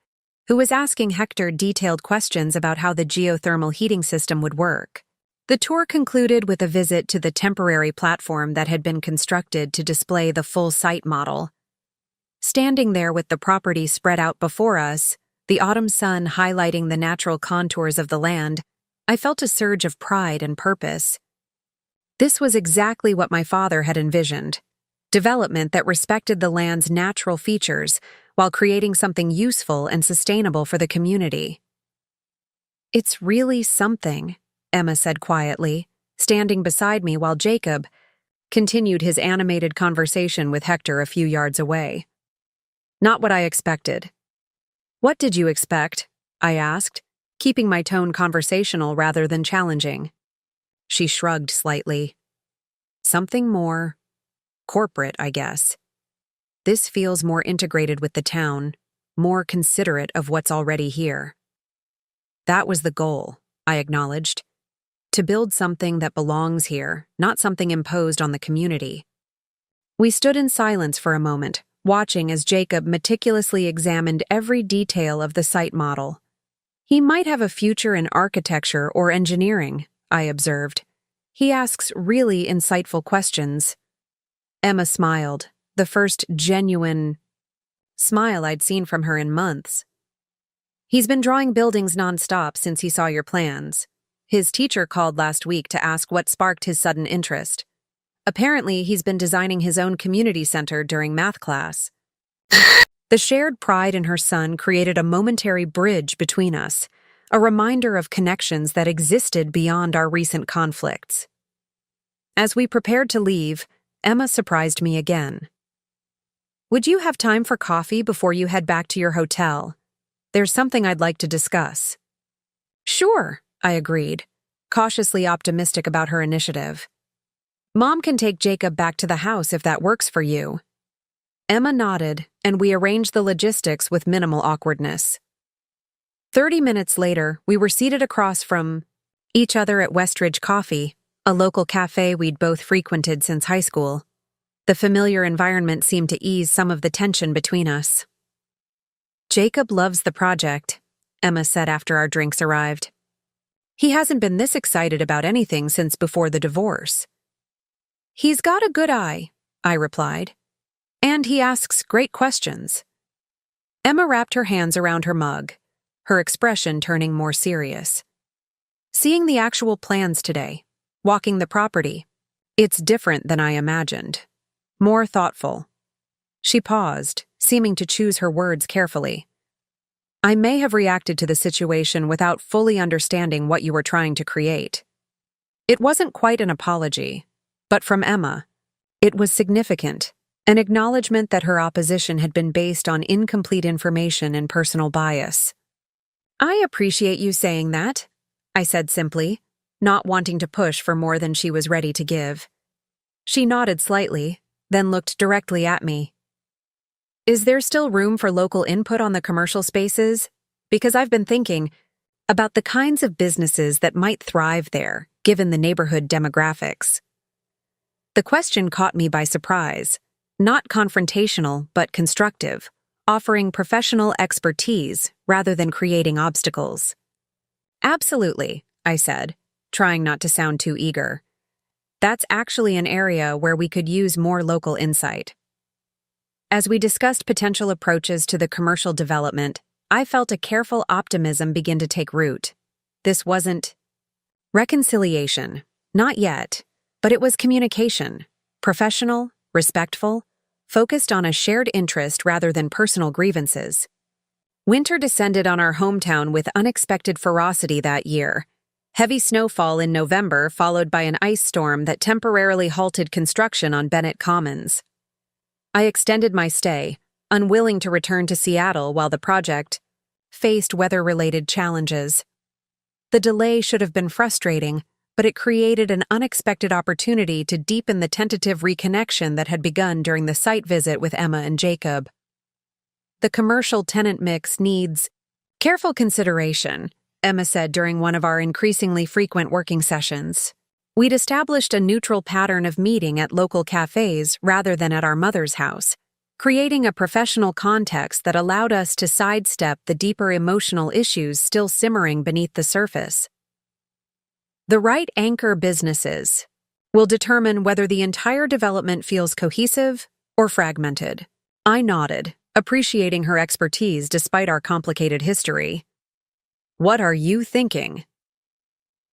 who was asking Hector detailed questions about how the geothermal heating system would work. The tour concluded with a visit to the temporary platform that had been constructed to display the full site model. Standing there with the property spread out before us, the autumn sun highlighting the natural contours of the land, I felt a surge of pride and purpose. This was exactly what my father had envisioned: development that respected the land's natural features while creating something useful and sustainable for the community. "It's really something," Emma said quietly, standing beside me while Jacob continued his animated conversation with Hector a few yards away. "Not what I expected." "What did you expect?" I asked, keeping my tone conversational rather than challenging. She shrugged slightly. "Something more corporate, I guess. This feels more integrated with the town, more considerate of what's already here." "That was the goal," I acknowledged. "To build something that belongs here, not something imposed on the community." We stood in silence for a moment, watching as Jacob meticulously examined every detail of the site model. "He might have a future in architecture or engineering," I observed. "He asks really insightful questions." Emma smiled, the first genuine smile I'd seen from her in months. "He's been drawing buildings nonstop since he saw your plans. His teacher called last week to ask what sparked his sudden interest. Apparently, he's been designing his own community center during math class." The shared pride in her son created a momentary bridge between us, a reminder of connections that existed beyond our recent conflicts. As we prepared to leave, Emma surprised me again. "Would you have time for coffee before you head back to your hotel? There's something I'd like to discuss." "Sure," I agreed, cautiously optimistic about her initiative. "Mom can take Jacob back to the house if that works for you." Emma nodded, and we arranged the logistics with minimal awkwardness. 30 minutes later, we were seated across from each other at Westridge Coffee, a local cafe we'd both frequented since high school. The familiar environment seemed to ease some of the tension between us. "Jacob loves the project," Emma said after our drinks arrived. "He hasn't been this excited about anything since before the divorce." "He's got a good eye," I replied. "And he asks great questions." Emma wrapped her hands around her mug, her expression turning more serious. "Seeing the actual plans today, walking the property, it's different than I imagined. More thoughtful." She paused, seeming to choose her words carefully. "I may have reacted to the situation without fully understanding what you were trying to create." It wasn't quite an apology, but from Emma, it was significant, an acknowledgement that her opposition had been based on incomplete information and personal bias. "I appreciate you saying that," I said simply, not wanting to push for more than she was ready to give. She nodded slightly, then looked directly at me. "Is there still room for local input on the commercial spaces? Because I've been thinking about the kinds of businesses that might thrive there, given the neighborhood demographics." The question caught me by surprise, not confrontational but constructive, offering professional expertise rather than creating obstacles. "Absolutely," I said, trying not to sound too eager. "That's actually an area where we could use more local insight." As we discussed potential approaches to the commercial development, I felt a careful optimism begin to take root. This wasn't reconciliation, not yet, but it was communication, professional, respectful, focused on a shared interest rather than personal grievances. Winter descended on our hometown with unexpected ferocity that year. Heavy snowfall in November followed by an ice storm that temporarily halted construction on Bennett Commons. I extended my stay, unwilling to return to Seattle while the project faced weather-related challenges. The delay should have been frustrating, but it created an unexpected opportunity to deepen the tentative reconnection that had begun during the site visit with Emma and Jacob. "The commercial tenant mix needs careful consideration," Emma said during one of our increasingly frequent working sessions. We'd established a neutral pattern of meeting at local cafes rather than at our mother's house, creating a professional context that allowed us to sidestep the deeper emotional issues still simmering beneath the surface. "The right anchor businesses will determine whether the entire development feels cohesive or fragmented." I nodded, appreciating her expertise despite our complicated history. "What are you thinking?"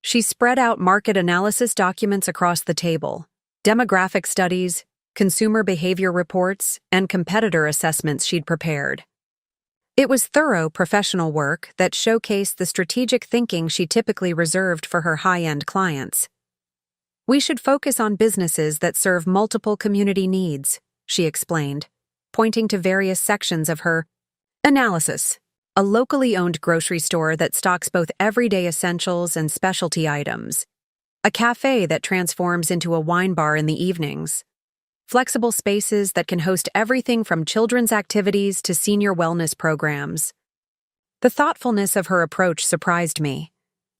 She spread out market analysis documents across the table, demographic studies, consumer behavior reports, and competitor assessments she'd prepared. It was thorough professional work that showcased the strategic thinking she typically reserved for her high-end clients. "We should focus on businesses that serve multiple community needs," she explained, pointing to various sections of her analysis. "A locally owned grocery store that stocks both everyday essentials and specialty items. A cafe that transforms into a wine bar in the evenings. Flexible spaces that can host everything from children's activities to senior wellness programs." The thoughtfulness of her approach surprised me.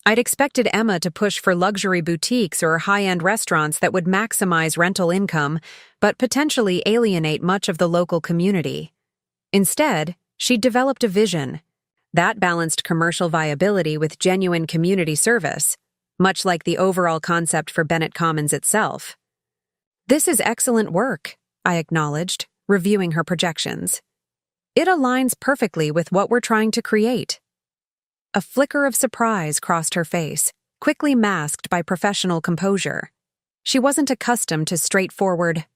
I'd expected Emma to push for luxury boutiques or high-end restaurants that would maximize rental income, but potentially alienate much of the local community. Instead, she'd developed a vision that balanced commercial viability with genuine community service, much like the overall concept for Bennett Commons itself. "This is excellent work," I acknowledged, reviewing her projections. "It aligns perfectly with what we're trying to create." A flicker of surprise crossed her face, quickly masked by professional composure. She wasn't accustomed to straightforward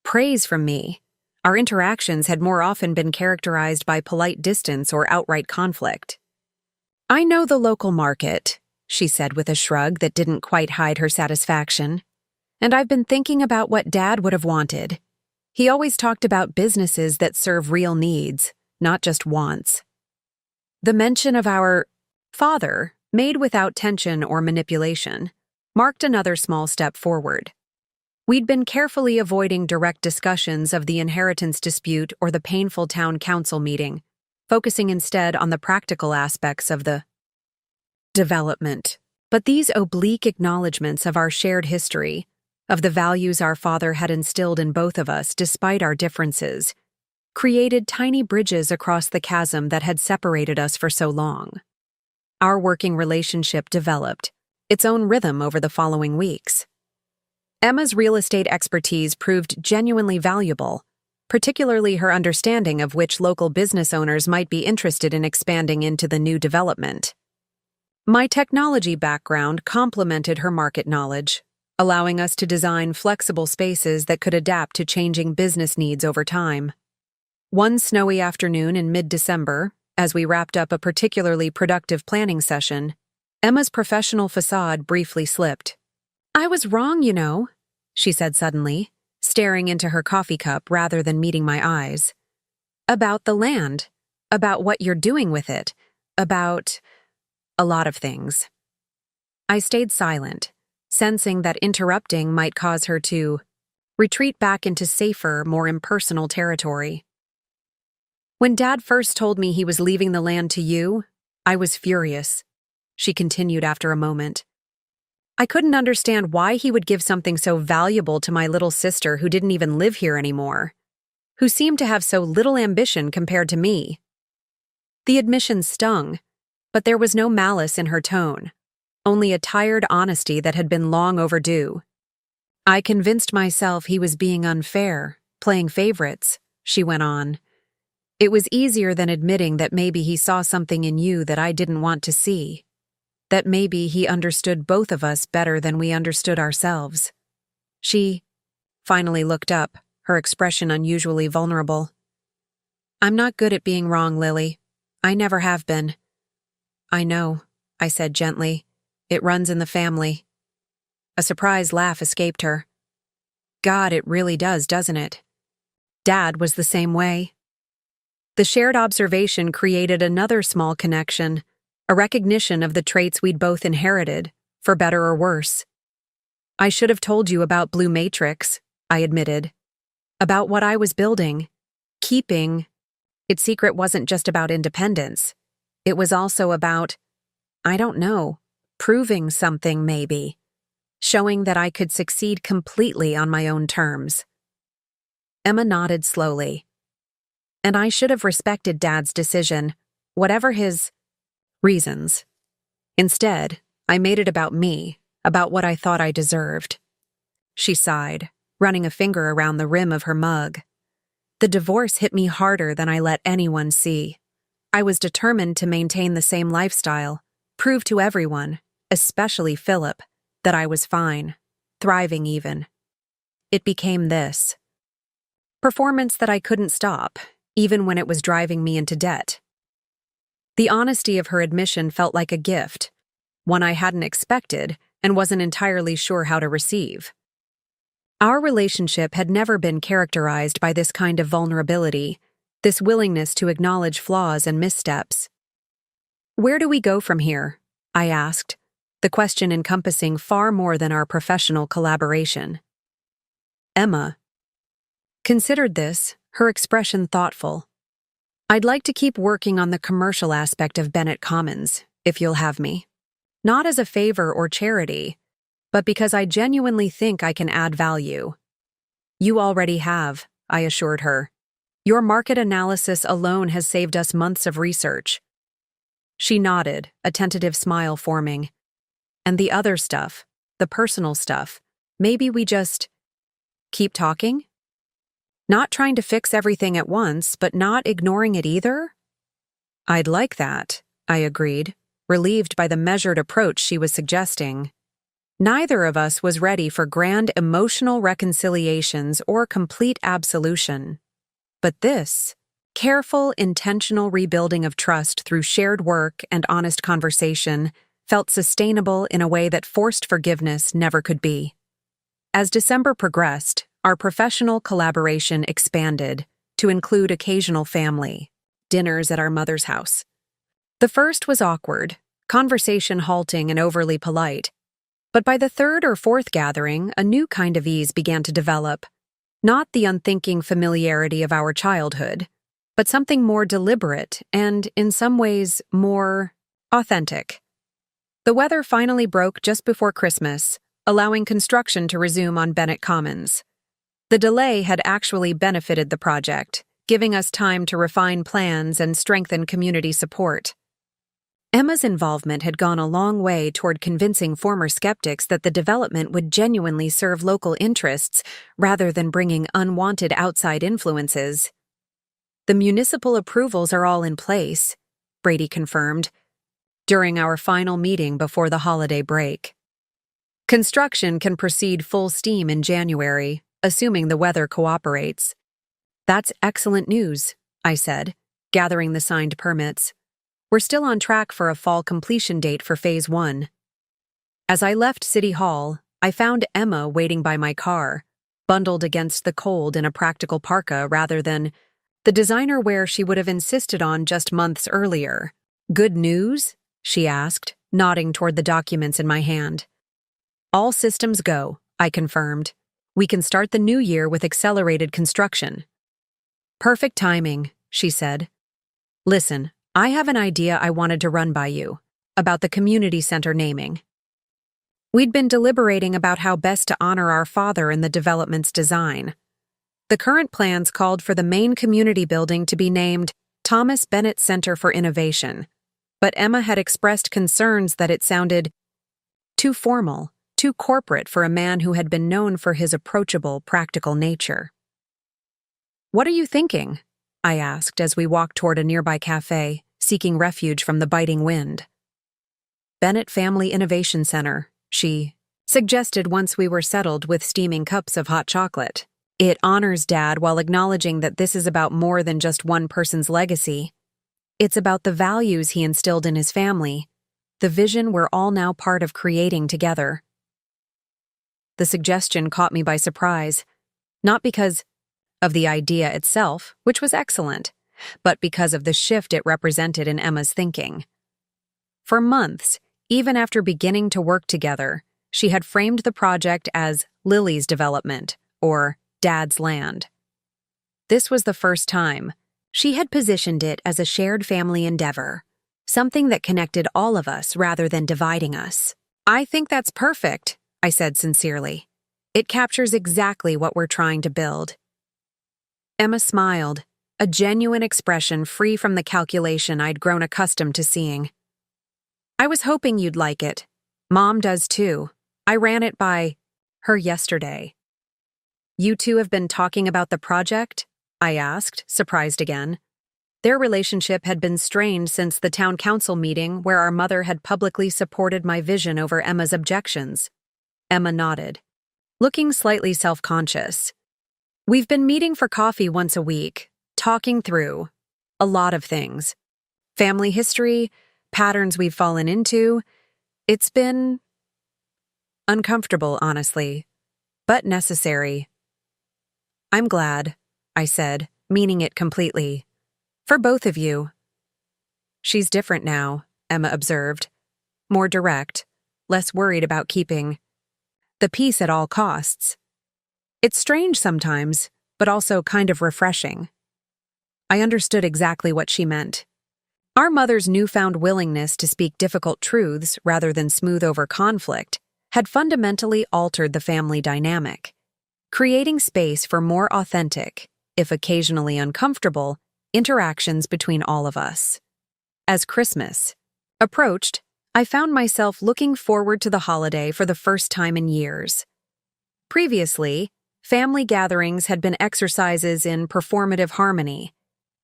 praise from me. Our interactions had more often been characterized by polite distance or outright conflict. "I know the local market," she said with a shrug that didn't quite hide her satisfaction. "And I've been thinking about what Dad would have wanted. He always talked about businesses that serve real needs, not just wants." The mention of our father, made without tension or manipulation, marked another small step forward. We'd been carefully avoiding direct discussions of the inheritance dispute or the painful town council meeting, focusing instead on the practical aspects of the development. But these oblique acknowledgments of our shared history, of the values our father had instilled in both of us despite our differences, created tiny bridges across the chasm that had separated us for so long. Our working relationship developed its own rhythm over the following weeks. Emma's real estate expertise proved genuinely valuable, particularly her understanding of which local business owners might be interested in expanding into the new development. My technology background complemented her market knowledge, allowing us to design flexible spaces that could adapt to changing business needs over time. One snowy afternoon in mid-December, as we wrapped up a particularly productive planning session, Emma's professional facade briefly slipped. "I was wrong, you know," she said suddenly, staring into her coffee cup rather than meeting my eyes. "About the land, about what you're doing with it, about a lot of things." I stayed silent, sensing that interrupting might cause her to retreat back into safer, more impersonal territory. "When Dad first told me he was leaving the land to you, I was furious," she continued after a moment. "I couldn't understand why he would give something so valuable to my little sister who didn't even live here anymore, who seemed to have so little ambition compared to me." The admission stung, but there was no malice in her tone, only a tired honesty that had been long overdue. "I convinced myself he was being unfair, playing favorites," she went on. "It was easier than admitting that maybe he saw something in you that I didn't want to see. That maybe he understood both of us better than we understood ourselves." She finally looked up, her expression unusually vulnerable. "I'm not good at being wrong, Lily. I never have been." "I know," I said gently. "It runs in the family." A surprised laugh escaped her. "God, it really does, doesn't it? Dad was the same way." The shared observation created another small connection, a recognition of the traits we'd both inherited, for better or worse. "I should have told you about Blue Matrix," I admitted. "About what I was building, keeping. Its secret wasn't just about independence. It was also about, I don't know, proving something maybe. Showing that I could succeed completely on my own terms." Emma nodded slowly. "And I should have respected Dad's decision, whatever his reasons. Instead, I made it about me, about what I thought I deserved." She sighed, running a finger around the rim of her mug. The divorce hit me harder than I let anyone see. I was determined to maintain the same lifestyle, prove to everyone, especially Philip, that I was fine, thriving even. It became this performance that I couldn't stop, even when it was driving me into debt. The honesty of her admission felt like a gift, one I hadn't expected and wasn't entirely sure how to receive. Our relationship had never been characterized by this kind of vulnerability, this willingness to acknowledge flaws and missteps. "Where do we go from here?" I asked, the question encompassing far more than our professional collaboration. Emma considered this, her expression thoughtful. "I'd like to keep working on the commercial aspect of Bennett Commons, if you'll have me. Not as a favor or charity, but because I genuinely think I can add value." "You already have," I assured her. "Your market analysis alone has saved us months of research." She nodded, a tentative smile forming. "And the other stuff, the personal stuff, maybe we just keep talking? Not trying to fix everything at once, but not ignoring it either?" "I'd like that," I agreed, relieved by the measured approach she was suggesting. Neither of us was ready for grand emotional reconciliations or complete absolution. But this, careful, intentional rebuilding of trust through shared work and honest conversation, felt sustainable in a way that forced forgiveness never could be. As December progressed, our professional collaboration expanded to include occasional family dinners at our mother's house. The first was awkward, conversation halting and overly polite. But by the third or fourth gathering, a new kind of ease began to develop. Not the unthinking familiarity of our childhood, but something more deliberate and, in some ways, more authentic. The weather finally broke just before Christmas, allowing construction to resume on Bennett Commons. The delay had actually benefited the project, giving us time to refine plans and strengthen community support. Emma's involvement had gone a long way toward convincing former skeptics that the development would genuinely serve local interests rather than bringing unwanted outside influences. "The municipal approvals are all in place," Brady confirmed, during our final meeting before the holiday break. "Construction can proceed full steam in January, assuming the weather cooperates." "That's excellent news," I said, gathering the signed permits. "We're still on track for a fall completion date for Phase 1. As I left City Hall, I found Emma waiting by my car, bundled against the cold in a practical parka rather than the designer wear she would have insisted on just months earlier. "Good news?" she asked, nodding toward the documents in my hand. "All systems go," I confirmed. "We can start the new year with accelerated construction." "Perfect timing," she said. "Listen, I have an idea I wanted to run by you, about the community center naming." We'd been deliberating about how best to honor our father in the development's design. The current plans called for the main community building to be named Thomas Bennett Center for Innovation, but Emma had expressed concerns that it sounded too formal, too corporate for a man who had been known for his approachable, practical nature. "What are you thinking?" I asked as we walked toward a nearby cafe, seeking refuge from the biting wind. "Bennett Family Innovation Center," she suggested once we were settled with steaming cups of hot chocolate. "It honors Dad while acknowledging that this is about more than just one person's legacy. It's about the values he instilled in his family, the vision we're all now part of creating together." The suggestion caught me by surprise, not because of the idea itself, which was excellent, but because of the shift it represented in Emma's thinking. For months, even after beginning to work together, she had framed the project as Lily's development, or Dad's land. This was the first time she had positioned it as a shared family endeavor, something that connected all of us rather than dividing us. "I think that's perfect," I said sincerely. "It captures exactly what we're trying to build." Emma smiled, a genuine expression free from the calculation I'd grown accustomed to seeing. "I was hoping you'd like it. Mom does too. I ran it by her yesterday." "You two have been talking about the project?" I asked, surprised again. Their relationship had been strained since the town council meeting where our mother had publicly supported my vision over Emma's objections. Emma nodded, looking slightly self-conscious. We've been meeting for coffee once a week, talking through a lot of things. Family history, patterns we've fallen into. It's been uncomfortable, honestly, but necessary. I'm glad, I said, meaning it completely. For both of you. She's different now, Emma observed. More direct, less worried about keeping the peace at all costs. It's strange sometimes, but also kind of refreshing. I understood exactly what she meant. Our mother's newfound willingness to speak difficult truths rather than smooth over conflict had fundamentally altered the family dynamic, creating space for more authentic, if occasionally uncomfortable, interactions between all of us. As Christmas approached, I found myself looking forward to the holiday for the first time in years. Previously, family gatherings had been exercises in performative harmony,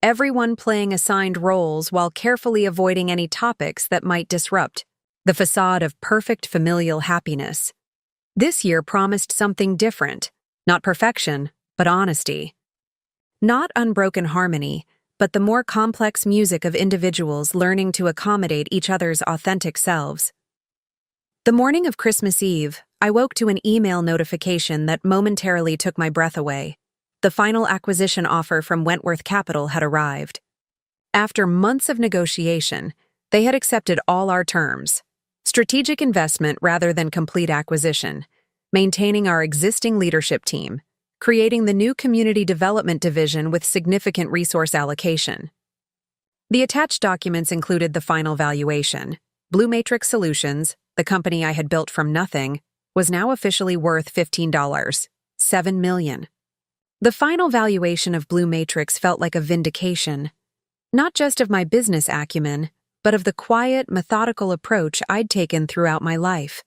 everyone playing assigned roles while carefully avoiding any topics that might disrupt the facade of perfect familial happiness. This year promised something different, not perfection, but honesty. Not unbroken harmony, but the more complex music of individuals learning to accommodate each other's authentic selves. The morning of Christmas Eve, I woke to an email notification that momentarily took my breath away. The final acquisition offer from Wentworth Capital had arrived. After months of negotiation, they had accepted all our terms. Strategic investment rather than complete acquisition, maintaining our existing leadership team, creating the new community development division with significant resource allocation. The attached documents included the final valuation. Blue Matrix Solutions, the company I had built from nothing, was now officially worth $7 million. The final valuation of Blue Matrix felt like a vindication, not just of my business acumen, but of the quiet, methodical approach I'd taken throughout my life.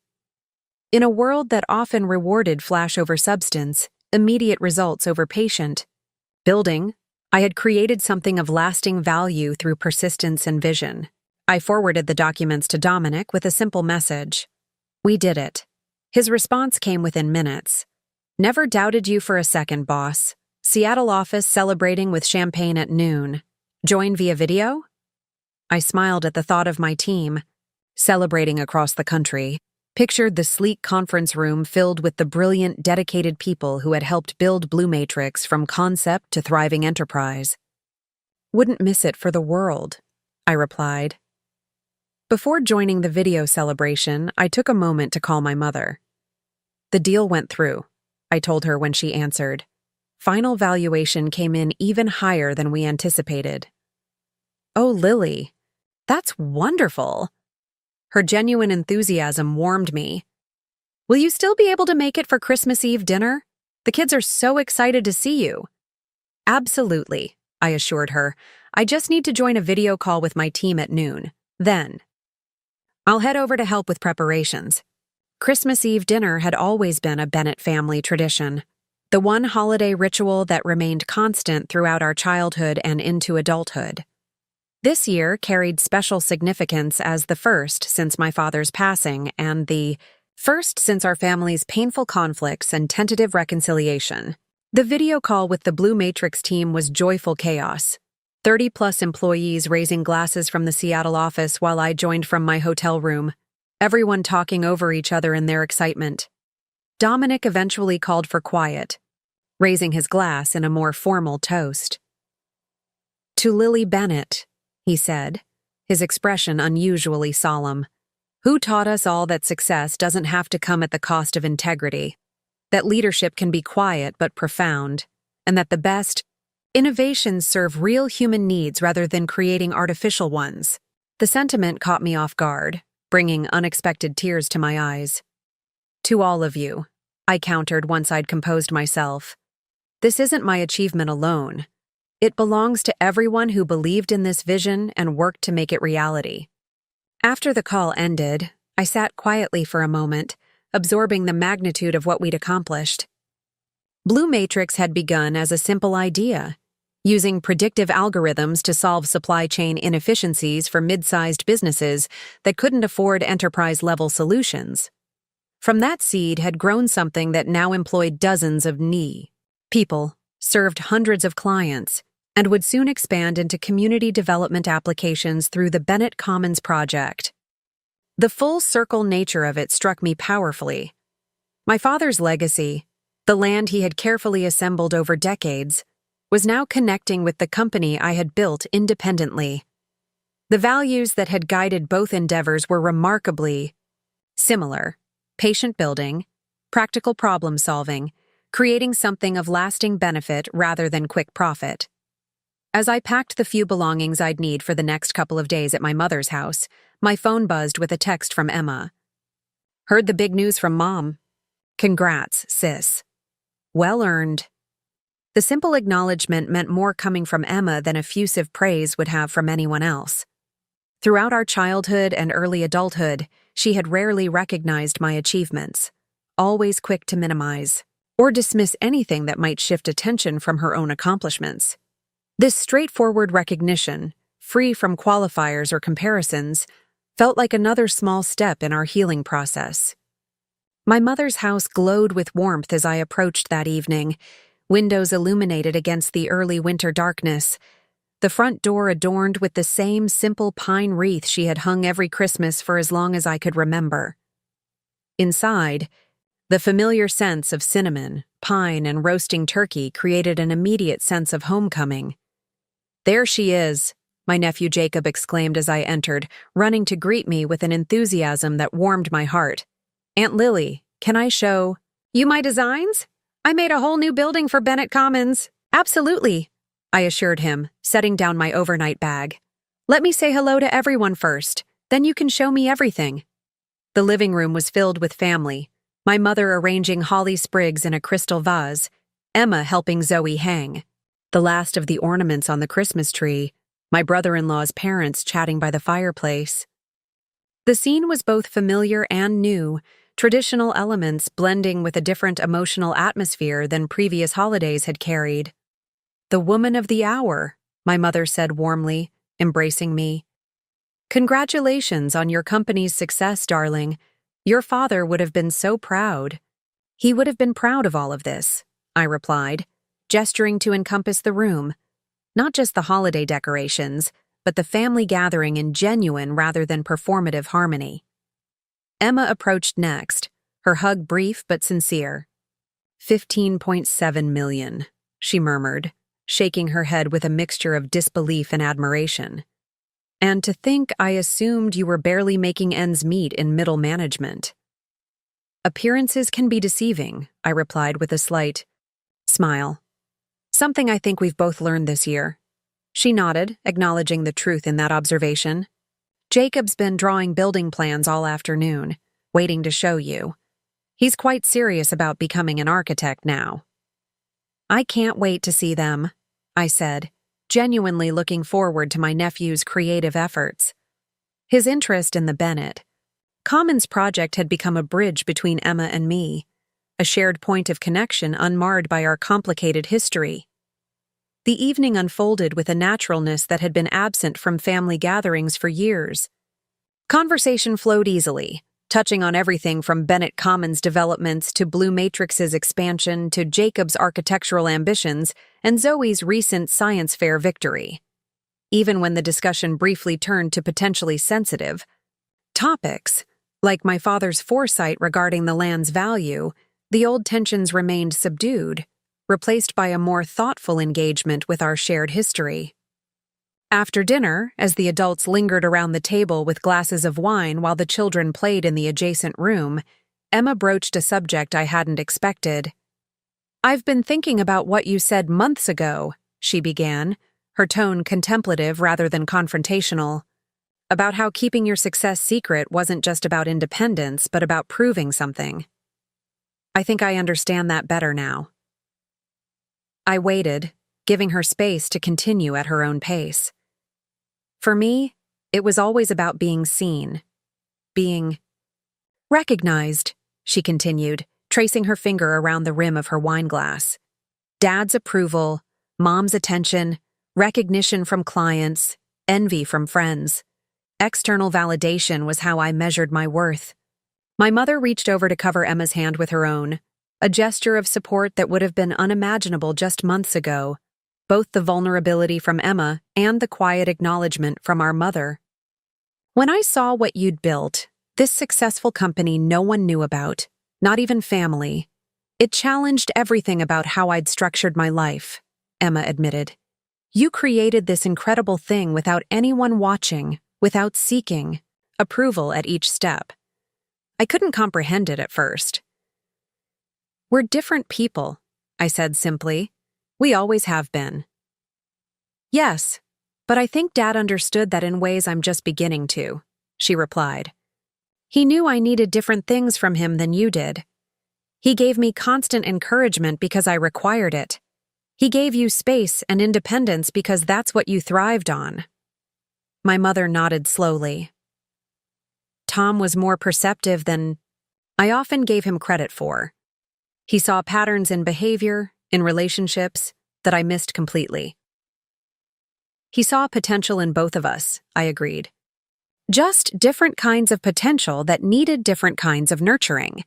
In a world that often rewarded flash over substance, immediate results over patient building, I had created something of lasting value through persistence and vision. I forwarded the documents to Dominic with a simple message. We did it. His response came within minutes. Never doubted you for a second, boss. Seattle office celebrating with champagne at noon. Join via video? I smiled at the thought of my team, celebrating across the country, pictured the sleek conference room filled with the brilliant, dedicated people who had helped build Blue Matrix from concept to thriving enterprise. Wouldn't miss it for the world, I replied. Before joining the video celebration, I took a moment to call my mother. The deal went through, I told her when she answered. Final valuation came in even higher than we anticipated. Oh, Lily, that's wonderful. Her genuine enthusiasm warmed me. Will you still be able to make it for Christmas Eve dinner? The kids are so excited to see you. Absolutely, I assured her. I just need to join a video call with my team at noon. Then, I'll head over to help with preparations. Christmas Eve dinner had always been a Bennett family tradition, the one holiday ritual that remained constant throughout our childhood and into adulthood. This year carried special significance as the first since my father's passing and the first since our family's painful conflicts and tentative reconciliation. The video call with the Blue Matrix team was joyful chaos. 30-plus employees raising glasses from the Seattle office while I joined from my hotel room, everyone talking over each other in their excitement. Dominic eventually called for quiet, raising his glass in a more formal toast. To Lily Bennett, he said, his expression unusually solemn, who taught us all that success doesn't have to come at the cost of integrity, that leadership can be quiet but profound, and that the best innovations serve real human needs rather than creating artificial ones. The sentiment caught me off guard, bringing unexpected tears to my eyes. To all of you, I countered once I'd composed myself. This isn't my achievement alone. It belongs to everyone who believed in this vision and worked to make it reality. After the call ended, I sat quietly for a moment, absorbing the magnitude of what we'd accomplished. Blue Matrix had begun as a simple idea, using predictive algorithms to solve supply chain inefficiencies for mid-sized businesses that couldn't afford enterprise-level solutions. From that seed had grown something that now employed dozens of people, served hundreds of clients, and would soon expand into community development applications through the Bennett Commons project. The full-circle nature of it struck me powerfully. My father's legacy, the land he had carefully assembled over decades, was now connecting with the company I had built independently. The values that had guided both endeavors were remarkably similar: patient building, practical problem solving, creating something of lasting benefit rather than quick profit. As I packed the few belongings I'd need for the next couple of days at my mother's house, my phone buzzed with a text from Emma. "Heard the big news from Mom. Congrats, sis. Well earned." The simple acknowledgement meant more coming from Emma than effusive praise would have from anyone else. Throughout our childhood and early adulthood, she had rarely recognized my achievements, always quick to minimize or dismiss anything that might shift attention from her own accomplishments. This straightforward recognition, free from qualifiers or comparisons, felt like another small step in our healing process. My mother's house glowed with warmth as I approached that evening, windows illuminated against the early winter darkness, the front door adorned with the same simple pine wreath she had hung every Christmas for as long as I could remember. Inside, the familiar scents of cinnamon, pine, and roasting turkey created an immediate sense of homecoming. "There she is," my nephew Jacob exclaimed as I entered, running to greet me with an enthusiasm that warmed my heart. "Aunt Lily, can I show you my designs? I made a whole new building for Bennett Commons." "Absolutely," I assured him, setting down my overnight bag. "Let me say hello to everyone first, then you can show me everything." The living room was filled with family, my mother arranging holly sprigs in a crystal vase, Emma helping Zoe hang the last of the ornaments on the Christmas tree, my brother-in-law's parents chatting by the fireplace. The scene was both familiar and new, traditional elements blending with a different emotional atmosphere than previous holidays had carried. "The woman of the hour," my mother said warmly, embracing me. "Congratulations on your company's success, darling. Your father would have been so proud." "He would have been proud of all of this," I replied, gesturing to encompass the room. Not just the holiday decorations, but the family gathering in genuine rather than performative harmony. Emma approached next, her hug brief but sincere. 15.7 million, she murmured, shaking her head with a mixture of disbelief and admiration. "And to think I assumed you were barely making ends meet in middle management." "Appearances can be deceiving," I replied with a slight smile. "Something I think we've both learned this year." She nodded, acknowledging the truth in that observation. "Jacob's been drawing building plans all afternoon, waiting to show you. He's quite serious about becoming an architect now." "I can't wait to see them," I said, genuinely looking forward to my nephew's creative efforts. His interest in the Bennett Commons project had become a bridge between Emma and me, a shared point of connection unmarred by our complicated history. The evening unfolded with a naturalness that had been absent from family gatherings for years. Conversation flowed easily, touching on everything from Bennett Commons developments to Blue Matrix's expansion to Jacob's architectural ambitions and Zoe's recent science fair victory. Even when the discussion briefly turned to potentially sensitive topics, like my father's foresight regarding the land's value, the old tensions remained subdued, replaced by a more thoughtful engagement with our shared history. After dinner, as the adults lingered around the table with glasses of wine while the children played in the adjacent room, Emma broached a subject I hadn't expected. "I've been thinking about what you said months ago," she began, her tone contemplative rather than confrontational, "about how keeping your success secret wasn't just about independence but about proving something. I think I understand that better now." I waited, giving her space to continue at her own pace. For me, it was always about being seen, being recognized, she continued, tracing her finger around the rim of her wine glass. Dad's approval, Mom's attention, recognition from clients, envy from friends. External validation was how I measured my worth. My mother reached over to cover Emma's hand with her own, a gesture of support that would have been unimaginable just months ago, both the vulnerability from Emma and the quiet acknowledgement from our mother. When I saw what you'd built, this successful company no one knew about, not even family, it challenged everything about how I'd structured my life, Emma admitted. You created this incredible thing without anyone watching, without seeking approval at each step. I couldn't comprehend it at first. We're different people, I said simply. We always have been. Yes, but I think Dad understood that in ways I'm just beginning to, she replied. He knew I needed different things from him than you did. He gave me constant encouragement because I required it. He gave you space and independence because that's what you thrived on. My mother nodded slowly. Tom was more perceptive than I often gave him credit for. He saw patterns in behavior, in relationships, that I missed completely. He saw potential in both of us, I agreed. Just different kinds of potential that needed different kinds of nurturing.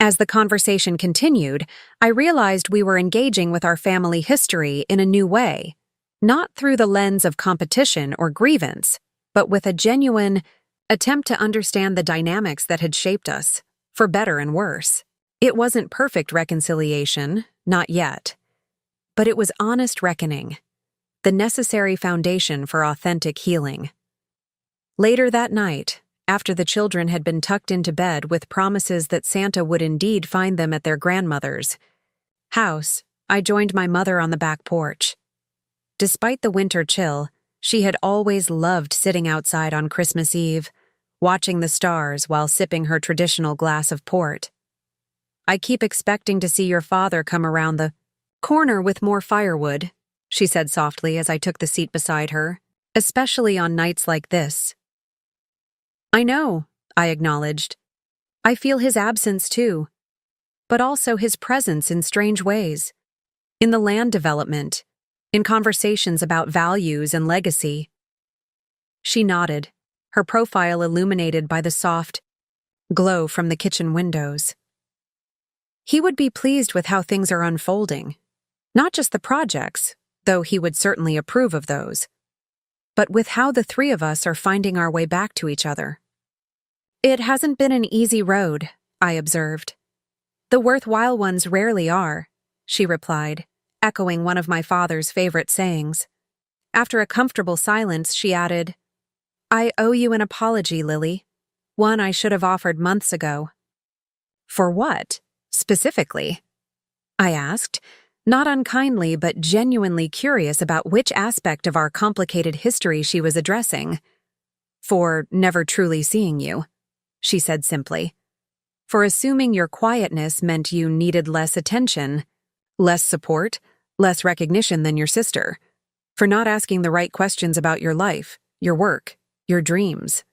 As the conversation continued, I realized we were engaging with our family history in a new way, not through the lens of competition or grievance, but with a genuine attempt to understand the dynamics that had shaped us, for better and worse. It wasn't perfect reconciliation, not yet. But it was honest reckoning, the necessary foundation for authentic healing. Later that night, after the children had been tucked into bed with promises that Santa would indeed find them at their grandmother's house, I joined my mother on the back porch. Despite the winter chill, she had always loved sitting outside on Christmas Eve, watching the stars while sipping her traditional glass of port. I keep expecting to see your father come around the corner with more firewood, she said softly as I took the seat beside her, especially on nights like this. I know, I acknowledged. I feel his absence too, but also his presence in strange ways. In the land development, in conversations about values and legacy. She nodded, her profile illuminated by the soft glow from the kitchen windows. He would be pleased with how things are unfolding, not just the projects, though he would certainly approve of those, but with how the three of us are finding our way back to each other. It hasn't been an easy road, I observed. The worthwhile ones rarely are, she replied, echoing one of my father's favorite sayings. After a comfortable silence, she added, I owe you an apology, Lily. One I should have offered months ago. For what, specifically? I asked, not unkindly but genuinely curious about which aspect of our complicated history she was addressing. For never truly seeing you, she said simply. For assuming your quietness meant you needed less attention, less support, less recognition than your sister. For not asking the right questions about your life, your work, your dreams.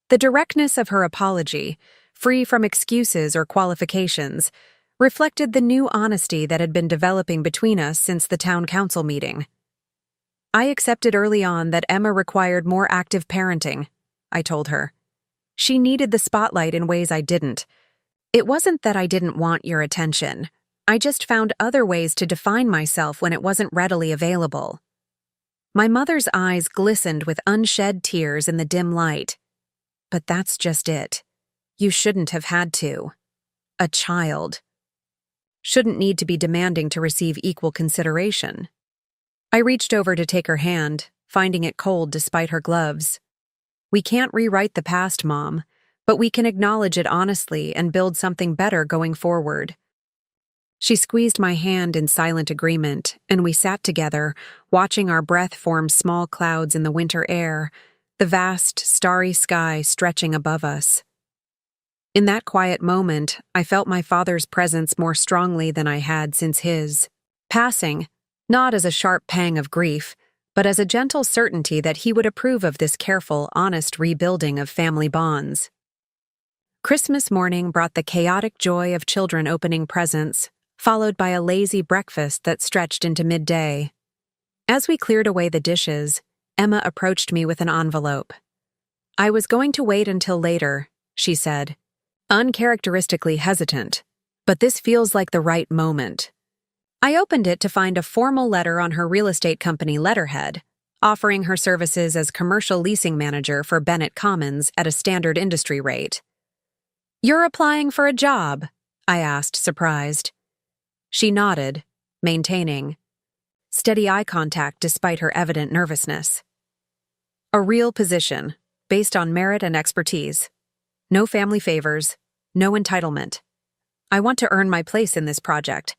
The directness of her apology, free from excuses or qualifications, reflected the new honesty that had been developing between us since the town council meeting. I accepted early on that Emma required more active parenting, I told her. She needed the spotlight in ways I didn't. It wasn't that I didn't want your attention. I just found other ways to define myself when it wasn't readily available. My mother's eyes glistened with unshed tears in the dim light. But that's just it. You shouldn't have had to. A child shouldn't need to be demanding to receive equal consideration. I reached over to take her hand, finding it cold despite her gloves. We can't rewrite the past, Mom, but we can acknowledge it honestly and build something better going forward. She squeezed my hand in silent agreement, and we sat together, watching our breath form small clouds in the winter air, the vast, starry sky stretching above us. In that quiet moment, I felt my father's presence more strongly than I had since his passing, not as a sharp pang of grief, but as a gentle certainty that he would approve of this careful, honest rebuilding of family bonds. Christmas morning brought the chaotic joy of children opening presents, followed by a lazy breakfast that stretched into midday. As we cleared away the dishes, Emma approached me with an envelope. "I was going to wait until later," she said, uncharacteristically hesitant, "but this feels like the right moment." I opened it to find a formal letter on her real estate company letterhead, offering her services as commercial leasing manager for Bennett Commons at a standard industry rate. "You're applying for a job?" I asked, surprised. She nodded, maintaining steady eye contact despite her evident nervousness. "A real position, based on merit and expertise. No family favors, no entitlement. I want to earn my place in this project."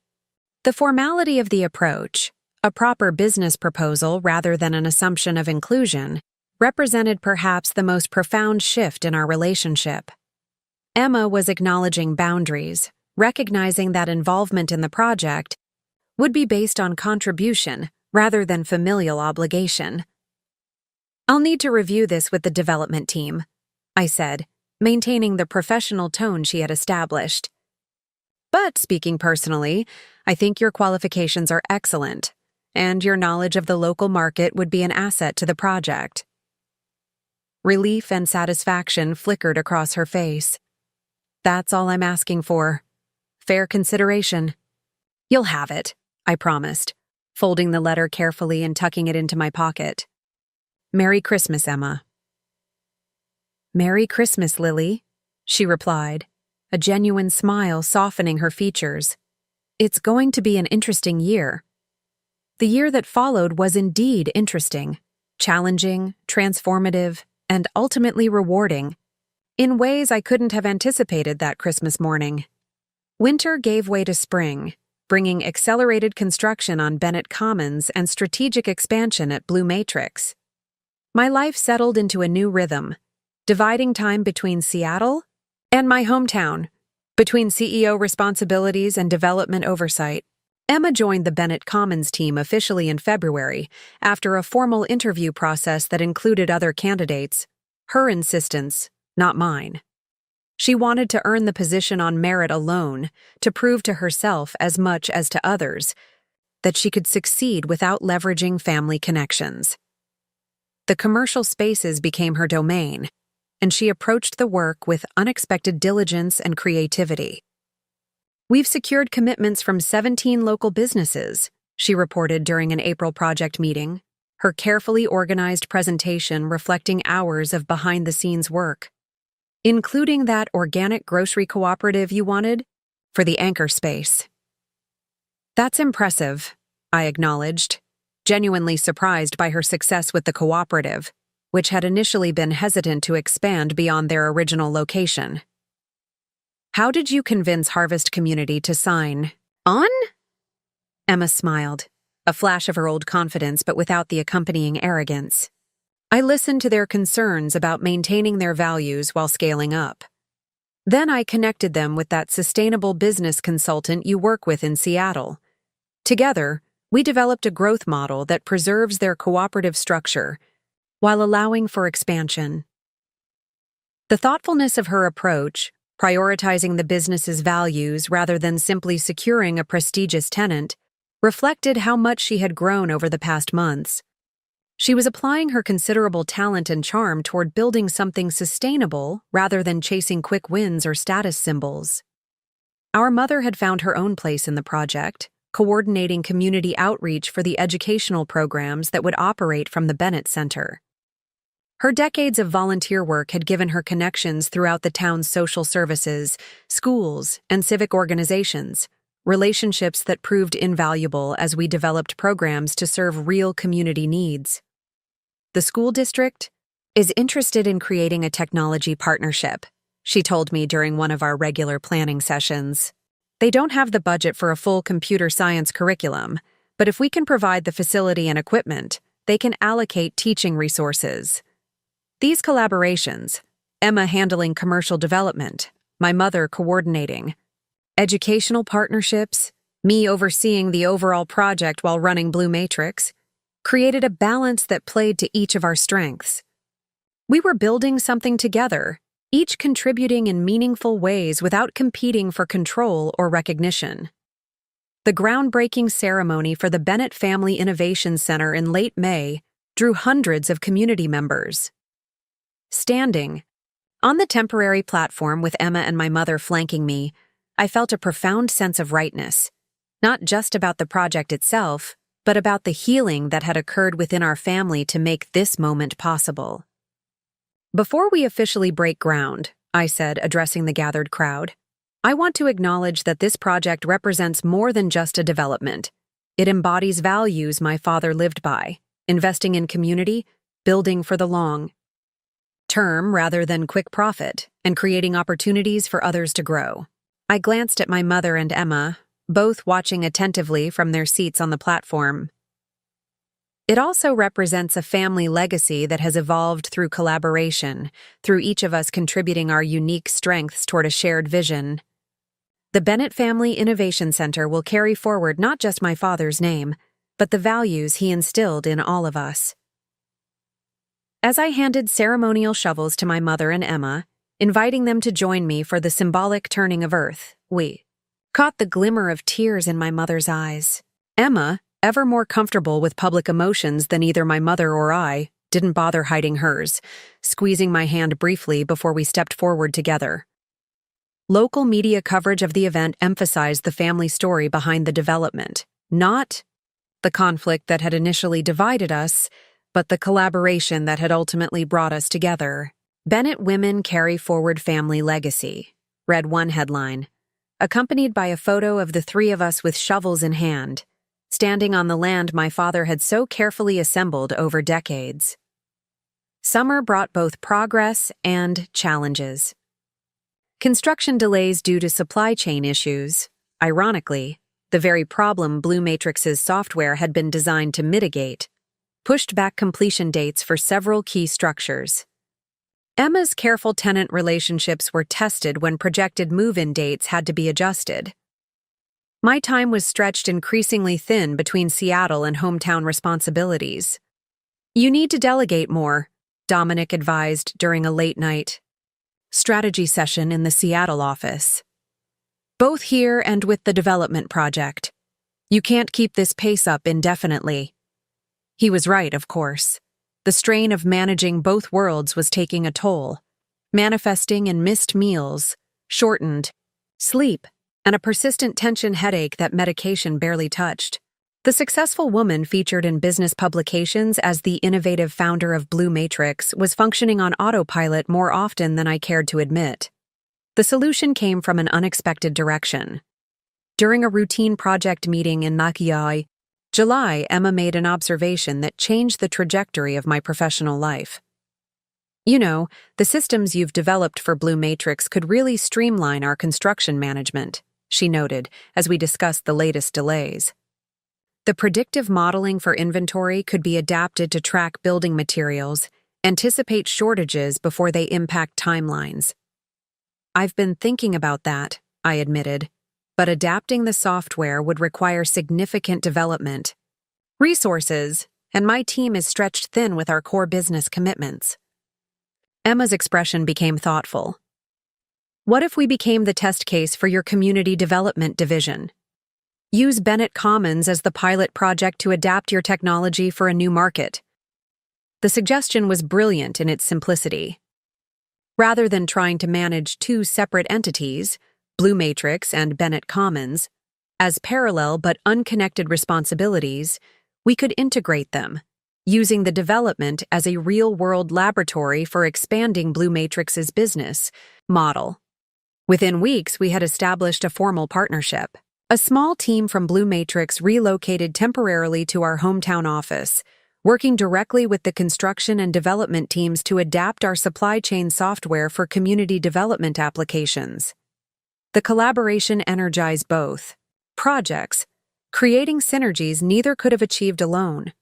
The formality of the approach, a proper business proposal rather than an assumption of inclusion, represented perhaps the most profound shift in our relationship. Emma was acknowledging boundaries, recognizing that involvement in the project would be based on contribution rather than familial obligation. "I'll need to review this with the development team," I said, maintaining the professional tone she had established. "But speaking personally, I think your qualifications are excellent, and your knowledge of the local market would be an asset to the project." Relief and satisfaction flickered across her face. "That's all I'm asking for. Fair consideration." "You'll have it," I promised, folding the letter carefully and tucking it into my pocket. "Merry Christmas, Emma." "Merry Christmas, Lily," she replied, a genuine smile softening her features. "It's going to be an interesting year." The year that followed was indeed interesting, challenging, transformative, and ultimately rewarding, in ways I couldn't have anticipated that Christmas morning. Winter gave way to spring, bringing accelerated construction on Bennett Commons and strategic expansion at Blue Matrix. My life settled into a new rhythm, dividing time between Seattle and my hometown, between CEO responsibilities and development oversight. Emma joined the Bennett Commons team officially in February after a formal interview process that included other candidates, her insistence, not mine. She wanted to earn the position on merit alone, to prove to herself as much as to others that she could succeed without leveraging family connections. The commercial spaces became her domain, and she approached the work with unexpected diligence and creativity. "We've secured commitments from 17 local businesses," she reported during an April project meeting, her carefully organized presentation reflecting hours of behind-the-scenes work. "Including that organic grocery cooperative you wanted for the anchor space." "That's impressive," I acknowledged, genuinely surprised by her success with the cooperative, which had initially been hesitant to expand beyond their original location. "How did you convince Harvest Community to sign on?" Emma smiled, a flash of her old confidence but without the accompanying arrogance. "I listened to their concerns about maintaining their values while scaling up. Then I connected them with that sustainable business consultant you work with in Seattle. Together, we developed a growth model that preserves their cooperative structure while allowing for expansion." The thoughtfulness of her approach, prioritizing the business's values rather than simply securing a prestigious tenant, reflected how much she had grown over the past months. She was applying her considerable talent and charm toward building something sustainable rather than chasing quick wins or status symbols. Our mother had found her own place in the project, coordinating community outreach for the educational programs that would operate from the Bennett Center. Her decades of volunteer work had given her connections throughout the town's social services, schools, and civic organizations, relationships that proved invaluable as we developed programs to serve real community needs. "The school district is interested in creating a technology partnership," she told me during one of our regular planning sessions. "They don't have the budget for a full computer science curriculum, but if we can provide the facility and equipment, they can allocate teaching resources." These collaborations, Emma handling commercial development, my mother coordinating educational partnerships, me overseeing the overall project while running Blue Matrix, created a balance that played to each of our strengths. We were building something together, each contributing in meaningful ways without competing for control or recognition. The groundbreaking ceremony for the Bennett Family Innovation Center in late May drew hundreds of community members. Standing on the temporary platform with Emma and my mother flanking me, I felt a profound sense of rightness, not just about the project itself, but about the healing that had occurred within our family to make this moment possible. Before we officially break ground, I said, addressing the gathered crowd, I want to acknowledge that this project represents more than just a development. It embodies values my father lived by, investing in community, building for the long term rather than quick profit, and creating opportunities for others to grow. I glanced at my mother and Emma, both watching attentively from their seats on the platform. It also represents a family legacy that has evolved through collaboration, through each of us contributing our unique strengths toward a shared vision. The Bennett Family Innovation Center will carry forward not just my father's name, but the values he instilled in all of us. As I handed ceremonial shovels to my mother and Emma, inviting them to join me for the symbolic turning of earth, we caught the glimmer of tears in my mother's eyes. Emma, ever more comfortable with public emotions than either my mother or I, didn't bother hiding hers, squeezing my hand briefly before we stepped forward together. Local media coverage of the event emphasized the family story behind the development, not the conflict that had initially divided us, but the collaboration that had ultimately brought us together. Bennett Women Carry Forward Family Legacy, read one headline, accompanied by a photo of the three of us with shovels in hand, standing on the land my father had so carefully assembled over decades. Summer brought both progress and challenges. Construction delays due to supply chain issues, ironically, the very problem Blue Matrix's software had been designed to mitigate, pushed back completion dates for several key structures. Emma's careful tenant relationships were tested when projected move-in dates had to be adjusted. My time was stretched increasingly thin between Seattle and hometown responsibilities. You need to delegate more, Dominic advised during a late-night strategy session in the Seattle office. Both here and with the development project. You can't keep this pace up indefinitely. He was right, of course. The strain of managing both worlds was taking a toll, manifesting in missed meals, shortened sleep, and a persistent tension headache that medication barely touched. The successful woman featured in business publications as the innovative founder of Blue Matrix was functioning on autopilot more often than I cared to admit. The solution came from an unexpected direction. During a routine project meeting in Nakiai, July, Emma made an observation that changed the trajectory of my professional life. You know, the systems you've developed for Blue Matrix could really streamline our construction management, she noted, as we discussed the latest delays. The predictive modeling for inventory could be adapted to track building materials, anticipate shortages before they impact timelines. I've been thinking about that, I admitted, but adapting the software would require significant development, resources, and my team is stretched thin with our core business commitments. Emma's expression became thoughtful. What if we became the test case for your community development division? Use Bennett Commons as the pilot project to adapt your technology for a new market. The suggestion was brilliant in its simplicity. Rather than trying to manage two separate entities, Blue Matrix and Bennett Commons, as parallel but unconnected responsibilities, we could integrate them, using the development as a real-world laboratory for expanding Blue Matrix's business model. Within weeks, we had established a formal partnership. A small team from Blue Matrix relocated temporarily to our hometown office, working directly with the construction and development teams to adapt our supply chain software for community development applications. The collaboration energized both projects, creating synergies neither could have achieved alone.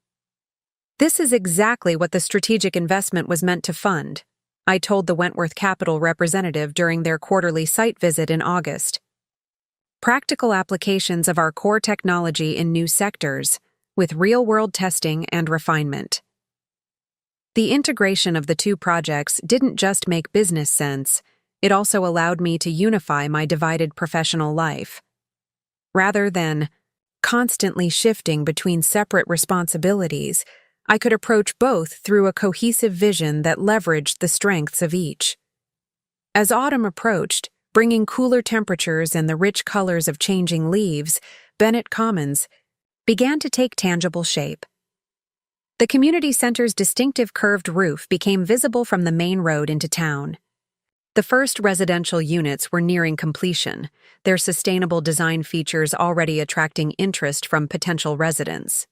This is exactly what the strategic investment was meant to fund, I told the Wentworth Capital representative during their quarterly site visit in August. Practical applications of our core technology in new sectors, with real-world testing and refinement. The integration of the two projects didn't just make business sense, it also allowed me to unify my divided professional life. Rather than constantly shifting between separate responsibilities, I could approach both through a cohesive vision that leveraged the strengths of each. As autumn approached, bringing cooler temperatures and the rich colors of changing leaves, Bennett Commons began to take tangible shape. The community center's distinctive curved roof became visible from the main road into town. The first residential units were nearing completion, their sustainable design features already attracting interest from potential residents.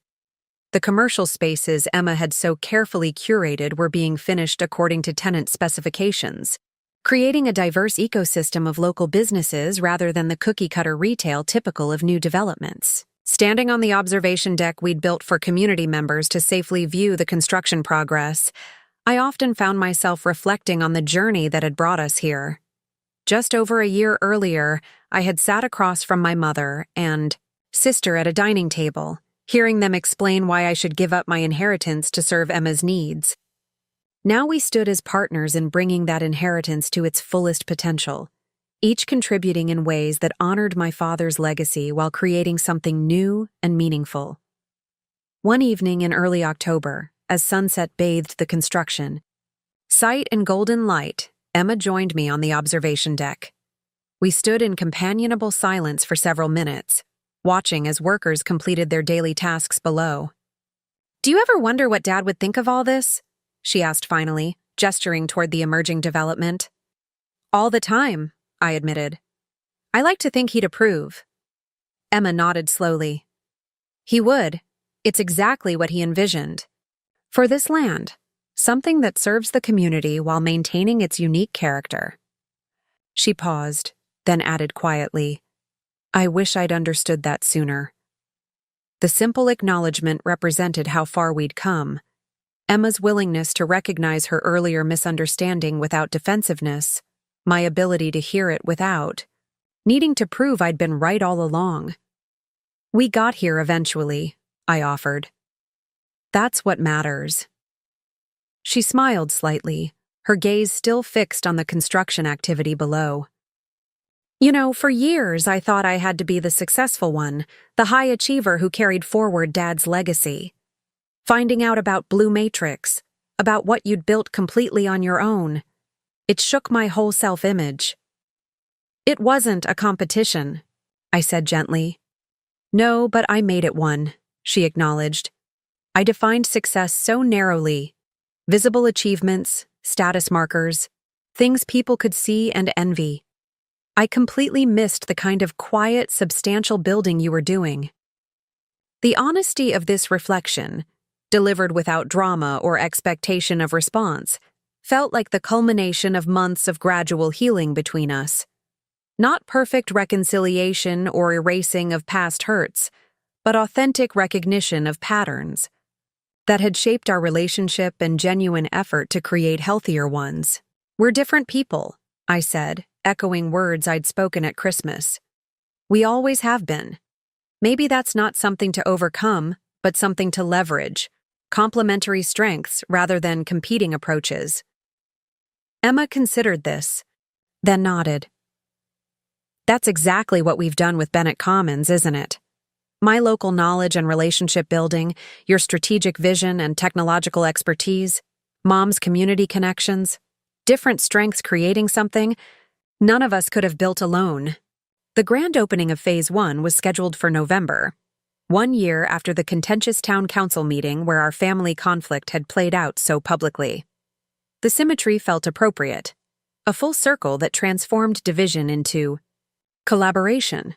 The commercial spaces Emma had so carefully curated were being finished according to tenant specifications, creating a diverse ecosystem of local businesses rather than the cookie-cutter retail typical of new developments. Standing on the observation deck we'd built for community members to safely view the construction progress, I often found myself reflecting on the journey that had brought us here. Just over a year earlier, I had sat across from my mother and sister at a dining table, hearing them explain why I should give up my inheritance to serve Emma's needs. Now we stood as partners in bringing that inheritance to its fullest potential, each contributing in ways that honored my father's legacy while creating something new and meaningful. One evening in early October, as sunset bathed the construction, sight in golden light, Emma joined me on the observation deck. We stood in companionable silence for several minutes, watching as workers completed their daily tasks below. "Do you ever wonder what Dad would think of all this?" she asked finally, gesturing toward the emerging development. "All the time," I admitted. "I like to think he'd approve." Emma nodded slowly. "He would. It's exactly what he envisioned. For this land, something that serves the community while maintaining its unique character." She paused, then added quietly, "I wish I'd understood that sooner." The simple acknowledgement represented how far we'd come. Emma's willingness to recognize her earlier misunderstanding without defensiveness, my ability to hear it without needing to prove I'd been right all along. "We got here eventually," I offered. "That's what matters." She smiled slightly, her gaze still fixed on the construction activity below. "You know, for years I thought I had to be the successful one, the high achiever who carried forward Dad's legacy. Finding out about Blue Matrix, about what you'd built completely on your own, it shook my whole self-image." "It wasn't a competition," I said gently. "No, but I made it one," she acknowledged. "I defined success so narrowly. Visible achievements, status markers, things people could see and envy. I completely missed the kind of quiet, substantial building you were doing." The honesty of this reflection, delivered without drama or expectation of response, felt like the culmination of months of gradual healing between us. Not perfect reconciliation or erasing of past hurts, but authentic recognition of patterns that had shaped our relationship and genuine effort to create healthier ones. "We're different people," I said, echoing words I'd spoken at Christmas. "We always have been. Maybe that's not something to overcome, but something to leverage, complementary strengths rather than competing approaches." Emma considered this, then nodded. "That's exactly what we've done with Bennett Commons, isn't it? My local knowledge and relationship building, your strategic vision and technological expertise, Mom's community connections, different strengths creating something none of us could have built alone." The grand opening of Phase 1 was scheduled for November, 1 year after the contentious town council meeting where our family conflict had played out so publicly. The symmetry felt appropriate, a full circle that transformed division into collaboration.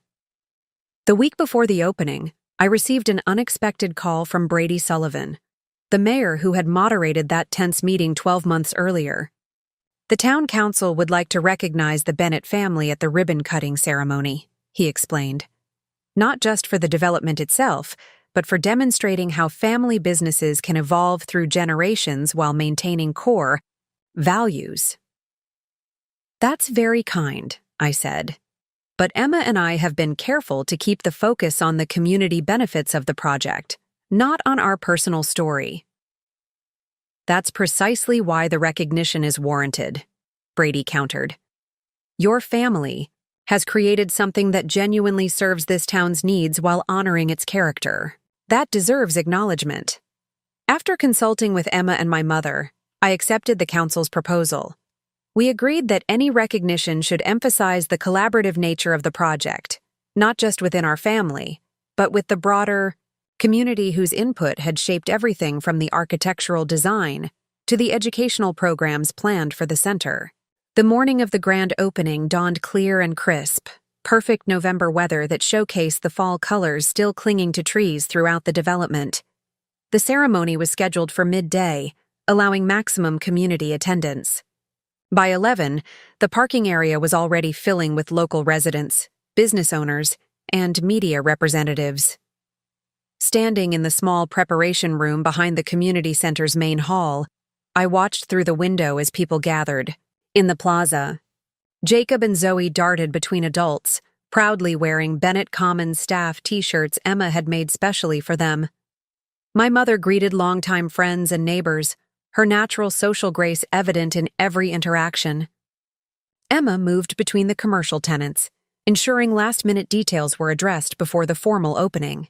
The week before the opening, I received an unexpected call from Brady Sullivan, the mayor who had moderated that tense meeting 12 months earlier. "The town council would like to recognize the Bennett family at the ribbon-cutting ceremony," he explained. "Not just for the development itself, but for demonstrating how family businesses can evolve through generations while maintaining core values." "That's very kind," I said. "But Emma and I have been careful to keep the focus on the community benefits of the project, not on our personal story." "That's precisely why the recognition is warranted," Brady countered. "Your family has created something that genuinely serves this town's needs while honoring its character. That deserves acknowledgement. After consulting with Emma and my mother, I accepted the council's proposal. We agreed that any recognition should emphasize the collaborative nature of the project, not just within our family, but with the broader community whose input had shaped everything from the architectural design to the educational programs planned for the center. The morning of the grand opening dawned clear and crisp, perfect November weather that showcased the fall colors still clinging to trees throughout the development. The ceremony was scheduled for midday, allowing maximum community attendance. By 11, the parking area was already filling with local residents, business owners, and media representatives. Standing in the small preparation room behind the community center's main hall, I watched through the window as people gathered. In the plaza, Jacob and Zoe darted between adults, proudly wearing Bennett Commons staff t-shirts Emma had made specially for them. My mother greeted longtime friends and neighbors, her natural social grace evident in every interaction. Emma moved between the commercial tenants, ensuring last-minute details were addressed before the formal opening.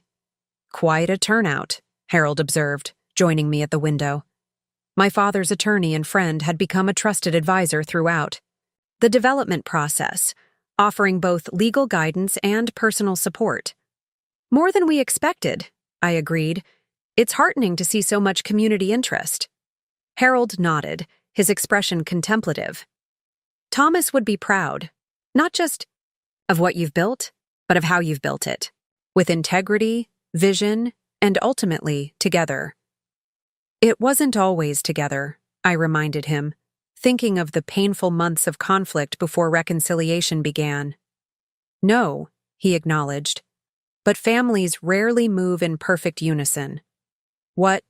"Quite a turnout," Harold observed, joining me at the window. My father's attorney and friend had become a trusted advisor throughout the development process, offering both legal guidance and personal support. "More than we expected," I agreed. "It's heartening to see so much community interest." Harold nodded, his expression contemplative. "Thomas would be proud, not just of what you've built, but of how you've built it, with integrity, vision, and ultimately together." "It wasn't always together," I reminded him, thinking of the painful months of conflict before reconciliation began. "No," he acknowledged, "but families rarely move in perfect unison. What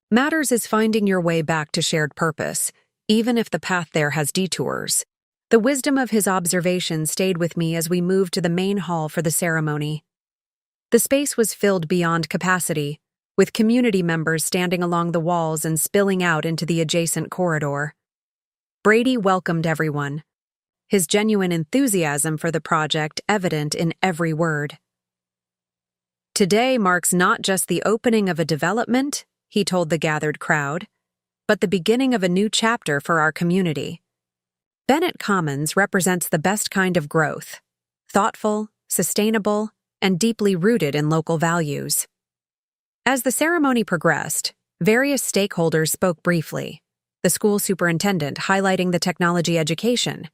matters is finding your way back to shared purpose, even if the path there has detours." The wisdom of his observation stayed with me as we moved to the main hall for the ceremony. The space was filled beyond capacity, with community members standing along the walls and spilling out into the adjacent corridor. Brady welcomed everyone, his genuine enthusiasm for the project evident in every word. "Today marks not just the opening of a development," he told the gathered crowd, "but the beginning of a new chapter for our community. Bennett Commons represents the best kind of growth, thoughtful, sustainable, and deeply rooted in local values." As the ceremony progressed, various stakeholders spoke briefly, the school superintendent highlighting the technology education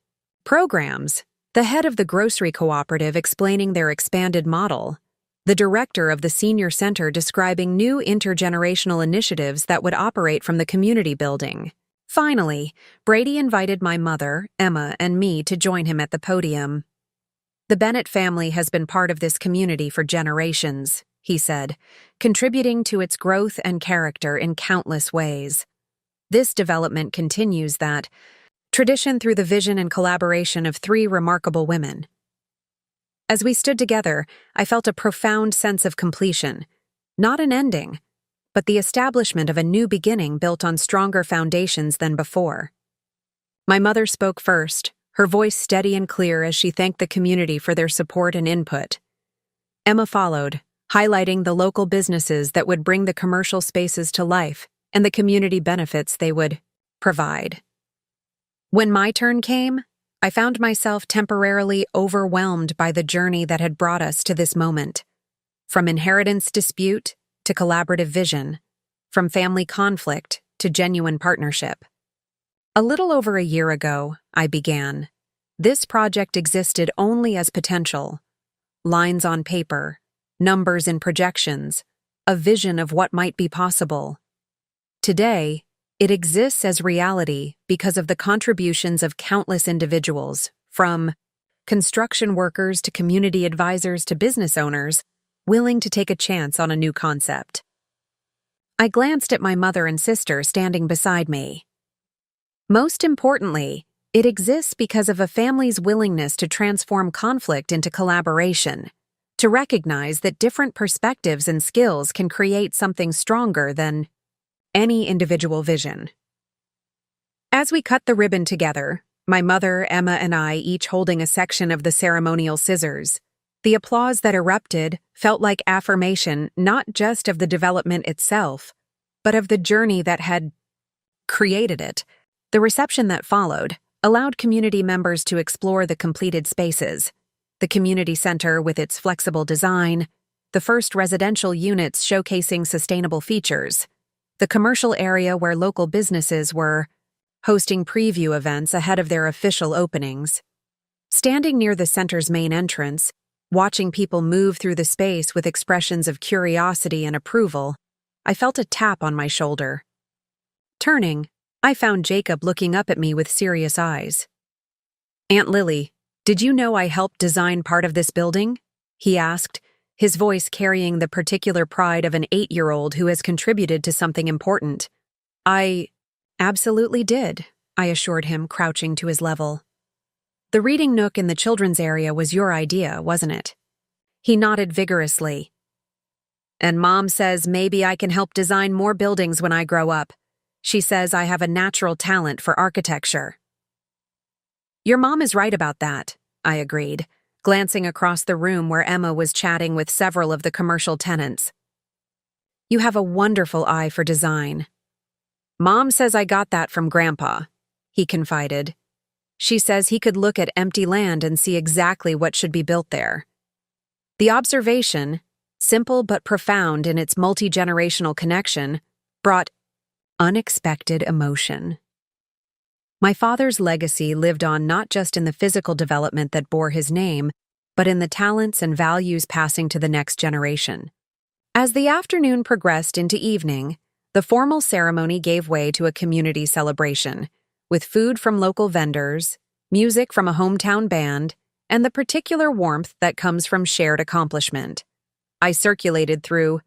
programs, the head of the grocery cooperative explaining their expanded model, the director of the senior center describing new intergenerational initiatives that would operate from the community building. Finally, Brady invited my mother, Emma, and me to join him at the podium. "The Bennett family has been part of this community for generations," he said, "contributing to its growth and character in countless ways. This development continues that tradition through the vision and collaboration of three remarkable women." As we stood together, I felt a profound sense of completion, not an ending, but the establishment of a new beginning built on stronger foundations than before. My mother spoke first, her voice steady and clear as she thanked the community for their support and input. Emma followed, highlighting the local businesses that would bring the commercial spaces to life and the community benefits they would provide. When my turn came, I found myself temporarily overwhelmed by the journey that had brought us to this moment. From inheritance dispute to collaborative vision, from family conflict to genuine partnership. A little over a year ago, I began. This project existed only as potential. Lines on paper, numbers in projections, a vision of what might be possible. Today, it exists as reality because of the contributions of countless individuals, from construction workers to community advisors to business owners, willing to take a chance on a new concept. I glanced at my mother and sister standing beside me. Most importantly, it exists because of a family's willingness to transform conflict into collaboration, to recognize that different perspectives and skills can create something stronger than any individual vision. As we cut the ribbon together, my mother, Emma, and I each holding a section of the ceremonial scissors. The applause that erupted felt like affirmation not just of the development itself, but of the journey that had created it. The reception that followed allowed community members to explore the completed spaces. The community center with its flexible design, the first residential units showcasing sustainable features, the commercial area where local businesses were hosting preview events ahead of their official openings. Standing near the center's main entrance, watching people move through the space with expressions of curiosity and approval, I felt a tap on my shoulder. Turning, I found Jacob looking up at me with serious eyes. "Aunt Lily, did you know I helped design part of this building?" he asked, his voice carrying the particular pride of an 8-year-old who has contributed to something important. "I absolutely did," I assured him, crouching to his level. "The reading nook in the children's area was your idea, wasn't it?" He nodded vigorously. "And Mom says maybe I can help design more buildings when I grow up. She says I have a natural talent for architecture." "Your mom is right about that," I agreed, glancing across the room where Emma was chatting with several of the commercial tenants. "You have a wonderful eye for design." "Mom says I got that from Grandpa," he confided. "She says he could look at empty land and see exactly what should be built there." The observation, simple but profound in its multi-generational connection, brought unexpected emotion. My father's legacy lived on not just in the physical development that bore his name, but in the talents and values passing to the next generation. As the afternoon progressed into evening, the formal ceremony gave way to a community celebration, with food from local vendors, music from a hometown band, and the particular warmth that comes from shared accomplishment. I circulated through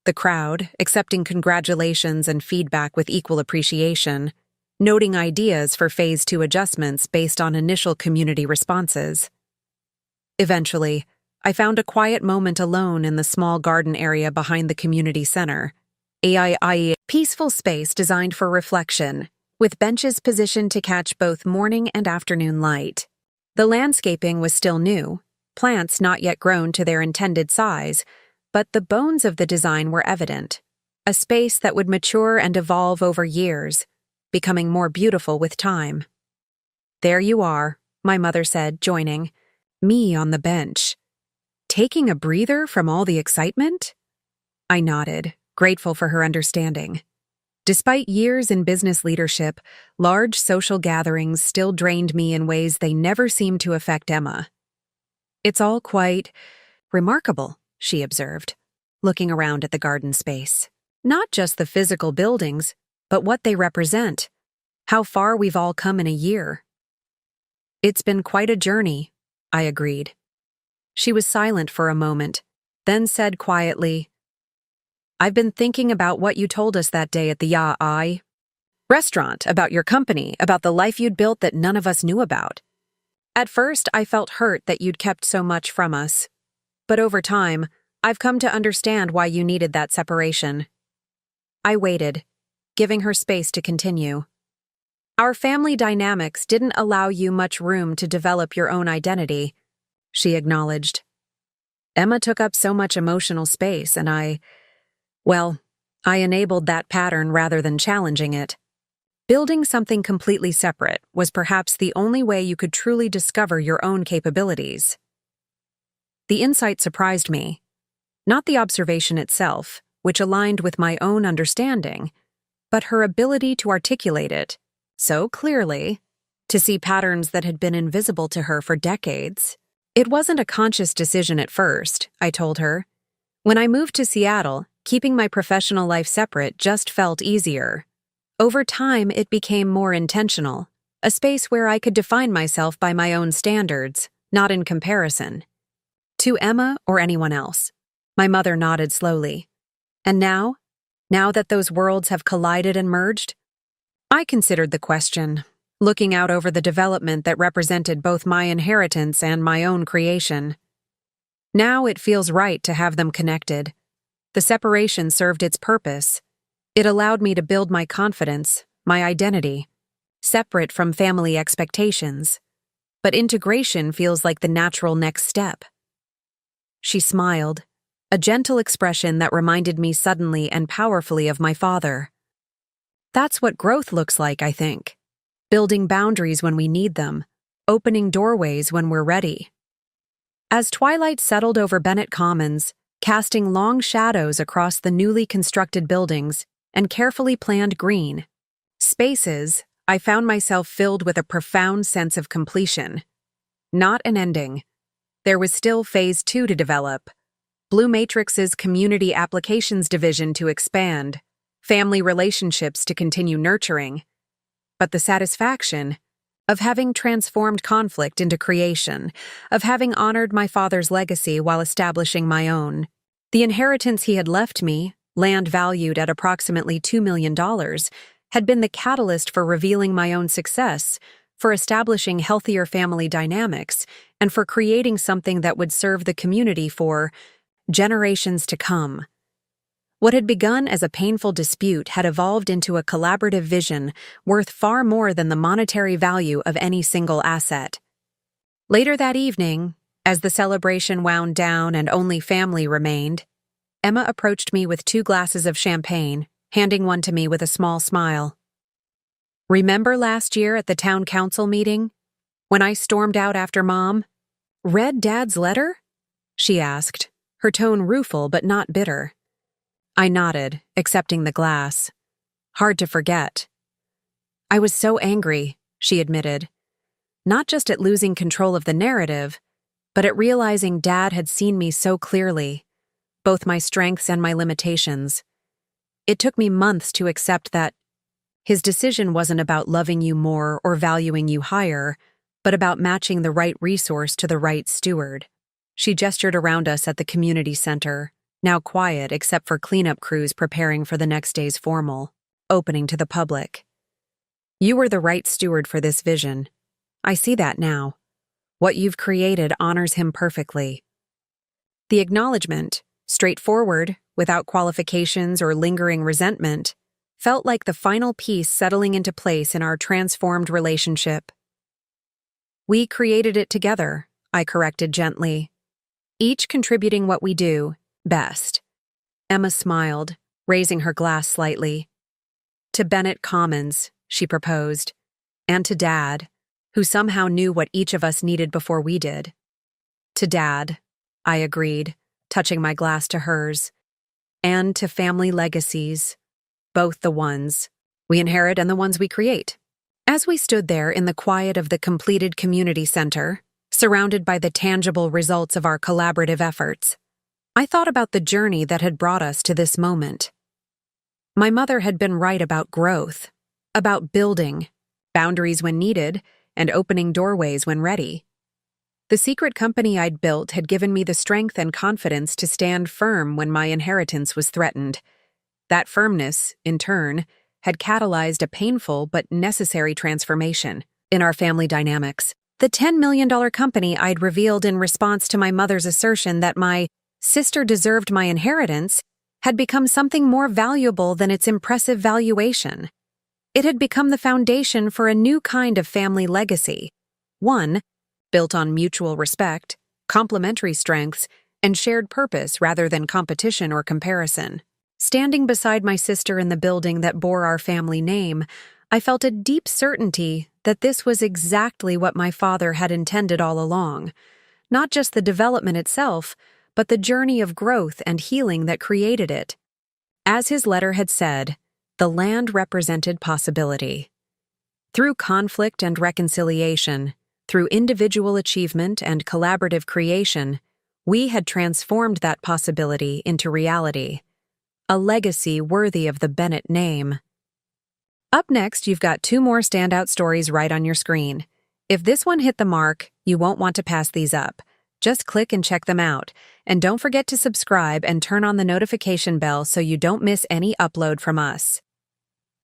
the crowd, accepting congratulations and feedback with equal appreciation, noting ideas for Phase 2 adjustments based on initial community responses. Eventually, I found a quiet moment alone in the small garden area behind the community center, a peaceful space designed for reflection, with benches positioned to catch both morning and afternoon light. The landscaping was still new, plants not yet grown to their intended size, but the bones of the design were evident, a space that would mature and evolve over years, becoming more beautiful with time. "There you are," my mother said, joining me on the bench. "Taking a breather from all the excitement?" I nodded, grateful for her understanding. Despite years in business leadership, large social gatherings still drained me in ways they never seemed to affect Emma. "It's all quite remarkable," she observed, looking around at the garden space. "Not just the physical buildings, but what they represent. How far we've all come in a year." "It's been quite a journey," I agreed. She was silent for a moment, then said quietly, "I've been thinking about what you told us that day at the restaurant, about your company, about the life you'd built that none of us knew about. At first, I felt hurt that you'd kept so much from us. But over time, I've come to understand why you needed that separation." I waited, giving her space to continue. "Our family dynamics didn't allow you much room to develop your own identity," she acknowledged. "Emma took up so much emotional space, and I enabled that pattern rather than challenging it. Building something completely separate was perhaps the only way you could truly discover your own capabilities." The insight surprised me, not the observation itself, which aligned with my own understanding, but her ability to articulate it so clearly, to see patterns that had been invisible to her for decades. "It wasn't a conscious decision at first," I told her. "When I moved to Seattle, keeping my professional life separate just felt easier. Over time, it became more intentional, a space where I could define myself by my own standards, not in comparison to Emma or anyone else." My mother nodded slowly. "And now that those worlds have collided and merged?" I considered the question, looking out over the development that represented both my inheritance and my own creation. "Now it feels right to have them connected. The separation served its purpose. It allowed me to build my confidence, my identity. separate from family expectations. But integration feels like the natural next step. She smiled, a gentle expression that reminded me suddenly and powerfully of my father. That's what growth looks like, I think. Building boundaries when we need them, opening doorways when we're ready. As twilight settled over Bennett Commons, casting long shadows across the newly constructed buildings and carefully planned green spaces, I found myself filled with a profound sense of completion. Not an ending. There was still Phase 2 to develop, Blue Matrix's Community Applications Division to expand, family relationships to continue nurturing, but the satisfaction of having transformed conflict into creation, of having honored my father's legacy while establishing my own. The inheritance he had left me, land valued at approximately $2 million, had been the catalyst for revealing my own success, for establishing healthier family dynamics, and for creating something that would serve the community for generations to come. What had begun as a painful dispute had evolved into a collaborative vision worth far more than the monetary value of any single asset. Later that evening, as the celebration wound down and only family remained, Emma approached me with 2 glasses of champagne, handing one to me with a small smile. "Remember last year at the town council meeting, when I stormed out after Mom? Read Dad's letter?" she asked, her tone rueful but not bitter. I nodded, accepting the glass. Hard to forget. "I was so angry," she admitted. Not just at losing control of the narrative, but at realizing Dad had seen me so clearly, both my strengths and my limitations. It took me months to accept that his decision wasn't about loving you more or valuing you higher, but about matching the right resource to the right steward. She gestured around us at the community center, now quiet except for cleanup crews preparing for the next day's formal opening to the public. "You were the right steward for this vision. I see that now. What you've created honors him perfectly." The acknowledgement, straightforward, without qualifications or lingering resentment, felt like the final piece settling into place in our transformed relationship. "We created it together," I corrected gently. "Each contributing what we do best." Emma smiled, raising her glass slightly. "To Bennett Commons," she proposed, "and to Dad, who somehow knew what each of us needed before we did." "To Dad," I agreed, touching my glass to hers. "And to family legacies, both the ones we inherit and the ones we create." As we stood there in the quiet of the completed community center, surrounded by the tangible results of our collaborative efforts, I thought about the journey that had brought us to this moment. My mother had been right about growth, about building, boundaries when needed, and opening doorways when ready. The secret company I'd built had given me the strength and confidence to stand firm when my inheritance was threatened. That firmness, in turn, had catalyzed a painful but necessary transformation in our family dynamics. The $10 million company I'd revealed in response to my mother's assertion that my sister deserved my inheritance had become something more valuable than its impressive valuation. It had become the foundation for a new kind of family legacy, one built on mutual respect, complementary strengths, and shared purpose rather than competition or comparison. Standing beside my sister in the building that bore our family name, I felt a deep certainty that this was exactly what my father had intended all along. Not just the development itself, but the journey of growth and healing that created it. As his letter had said, the land represented possibility. Through conflict and reconciliation, through individual achievement and collaborative creation, we had transformed that possibility into reality. A legacy worthy of the Bennett name. Up next, you've got 2 more standout stories right on your screen. If this one hit the mark, you won't want to pass these up. Just click and check them out. And don't forget to subscribe and turn on the notification bell so you don't miss any upload from us.